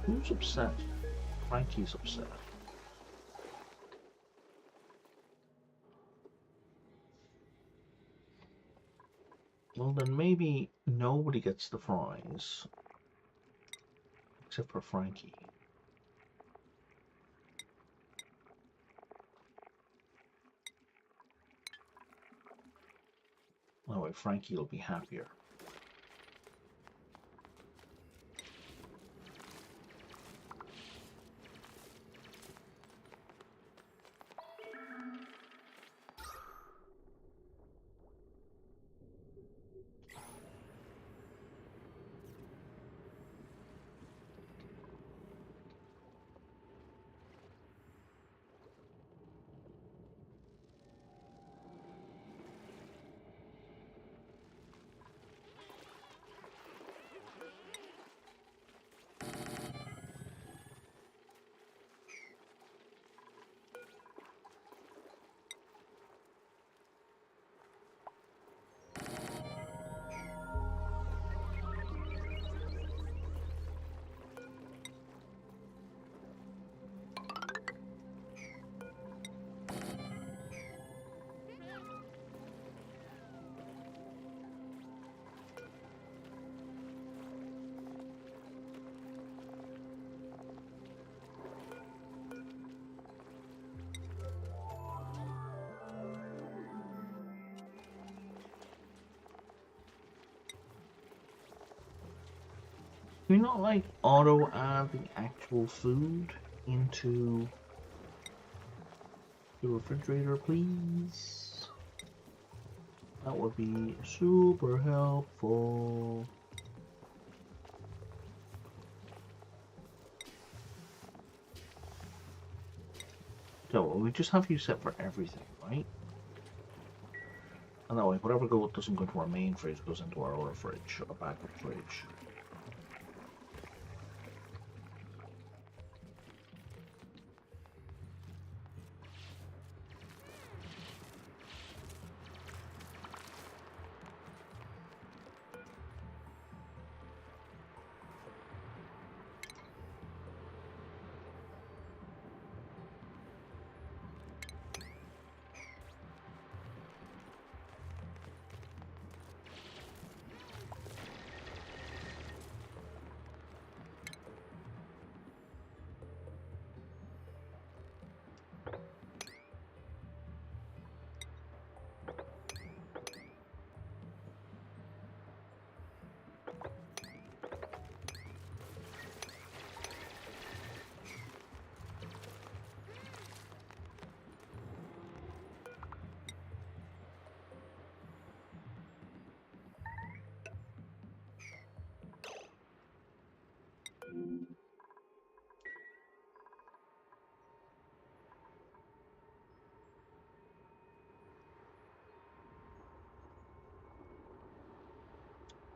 Who's upset? Frankie's upset. Well, then maybe nobody gets the fries. Except for Frankie. That way Frankie will be happier. Can we not like auto add the actual food into the refrigerator, please? That would be super helpful. So we just have you set for everything, right? And that way, whatever doesn't go into our main fridge goes into our other fridge, or backup fridge.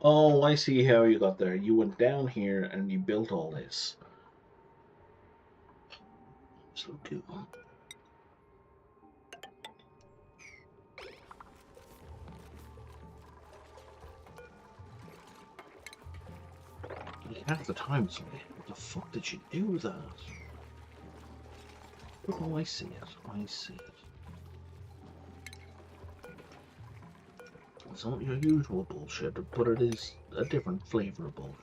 Oh, I see how you got there. You went down here and you built all this. So cool. Like half the time it's like, what the fuck did you do that? Oh, I see it. I see it. It's not your usual bullshit, but it is a different flavor of bullshit.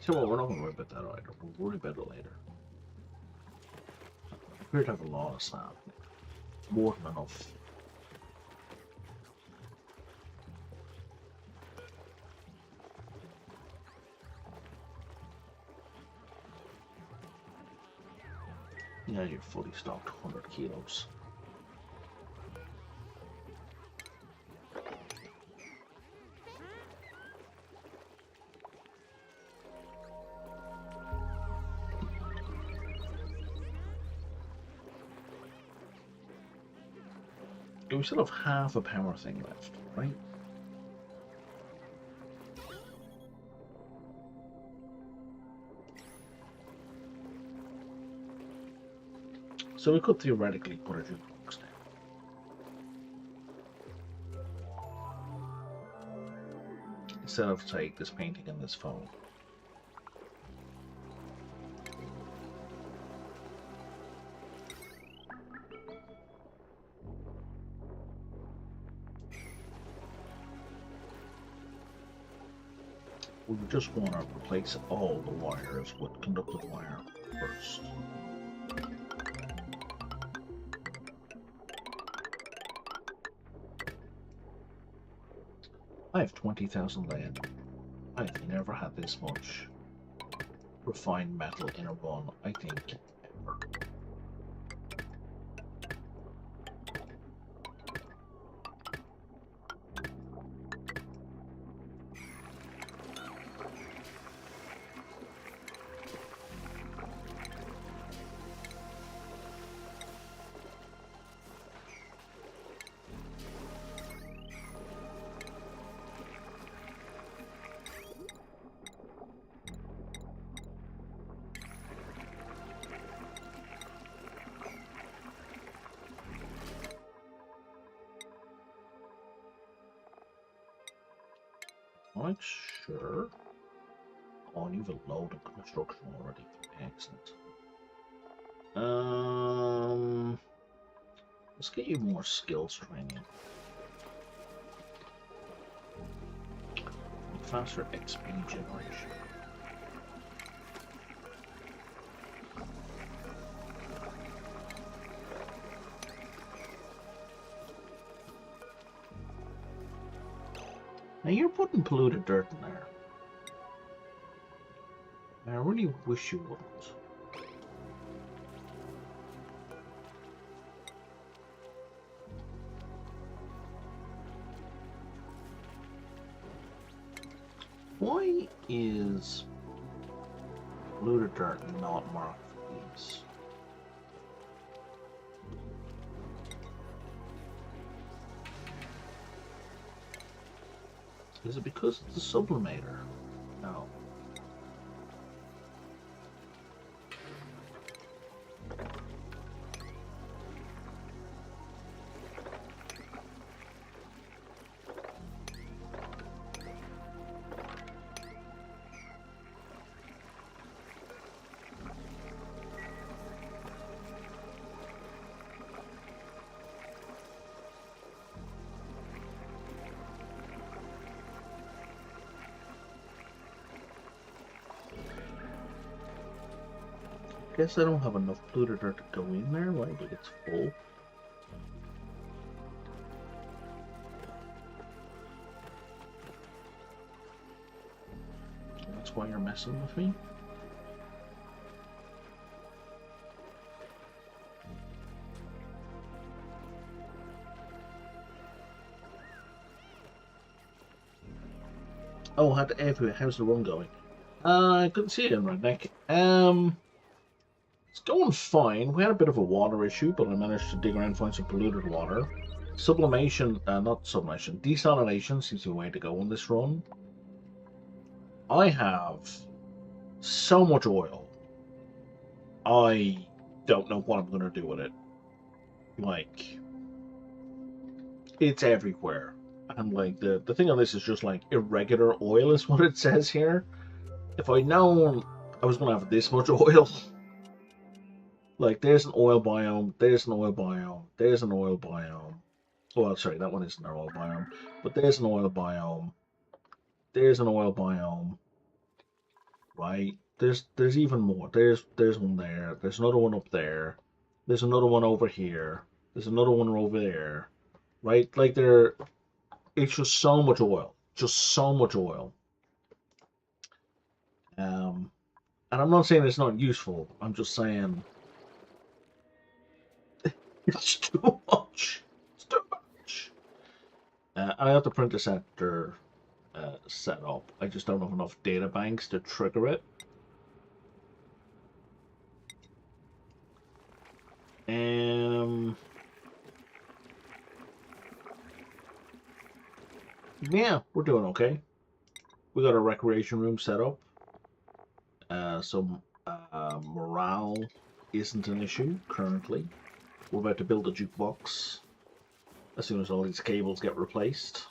Tell you what, we're not going to worry about that either. We'll worry about it later. We appear to have a lot of sand. More than enough. Yeah, you're fully stocked 100 kilos. We still have half a power thing left, right? So we could theoretically put a jukebox down. Instead of, say, this painting and this phone. We just want to replace all the wires with conductive wire first. I have 20,000 lead. I've never had this much refined metal in a run, I think, ever. Right, sure. Oh, and you've a load of construction already. Excellent. Let's get you more skills training. Faster XP generation. Now you're putting polluted dirt in there. I really wish you wouldn't. Why is polluted dirt not marked for these? Is it because it's the sublimator? No. Guess I don't have enough polluted dirt to go in there, right? Like it's full. That's why you're messing with me. Oh, how's the run going? I couldn't see it in Redneck. It's going fine. We had a bit of a water issue, but I managed to dig around and find some polluted water. Sublimation, not sublimation, desalination seems to be the way to go on this run. I have so much oil. I don't know what I'm going to do with it. Like, it's everywhere. And, like, the thing on this is just, like, irregular oil is what it says here. If I'd known I was going to have this much oil, like, there's an oil biome, there's an oil biome, there's an oil biome. Well, sorry, that one isn't an oil biome, but there's an oil biome. There's an oil biome, right? There's even more. There's one there. There's another one up there. There's another one over here. There's another one over there, right? Like it's just so much oil, just so much oil. And I'm not saying it's not useful. I'm just saying it's too much. It's too much. And I have the printer sector set up. I just don't have enough data banks to trigger it. Yeah, we're doing okay. We got a recreation room set up, so morale isn't an issue currently. We're about to build a jukebox as soon as all these cables get replaced.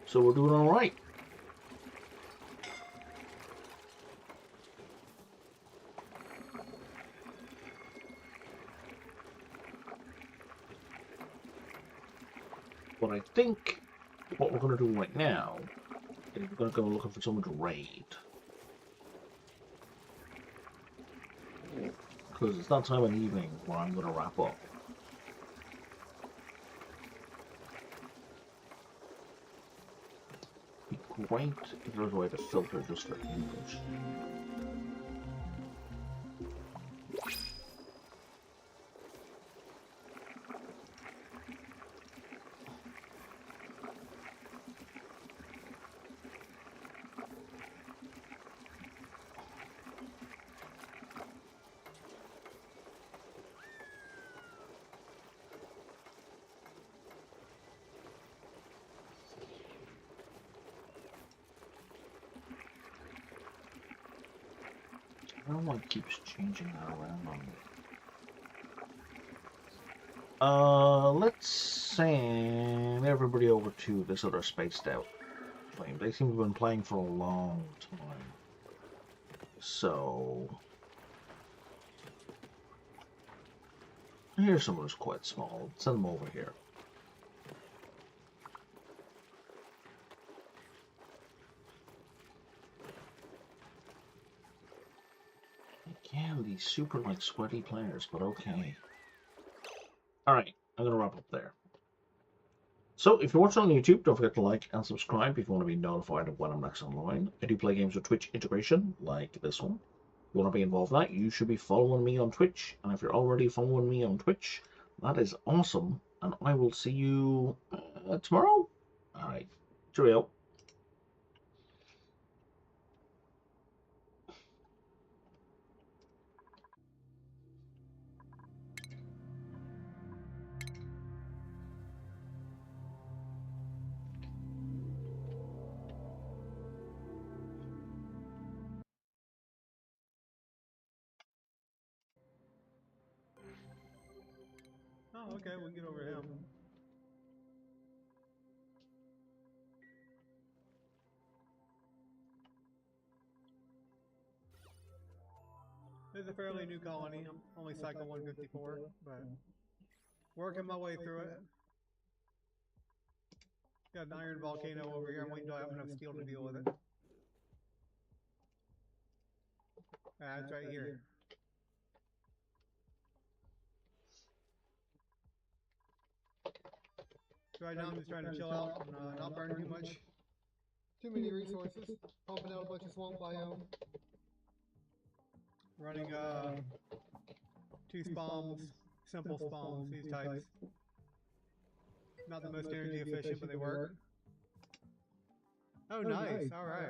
So we're doing all right. But I think what we're going to do right now is we're going to go looking for someone to raid. Because it's that time of evening where I'm going to wrap up. It'd be great if there was a way to filter just for English. I don't know why it keeps changing that around on me. Let's send everybody over to this other spaced out flame. They seem to have been playing for a long time. So here's someone who's quite small. Send them over here. Again, these super like sweaty players, but okay. Alright, I'm gonna wrap up there. So if you're watching on YouTube, don't forget to like and subscribe if you want to be notified of when I'm next online. I do play games with Twitch integration, like this one. If you want to be involved in that, you should be following me on Twitch. And if you're already following me on Twitch, that is awesome. And I will see you tomorrow. Alright, cheerio. Oh, okay, we'll get over him. It's a fairly new colony. I'm only cycle 154, but working my way through it. Got an iron volcano over here. I'm waiting until I have enough steel to deal with it. It's right here. So right now I'm just trying to chill out and not burn too many resources. Pumping out a bunch of swamp biome. Running 2 spawns, simple spawns, these types. Not the most energy efficient, but they work. Oh, nice. All right.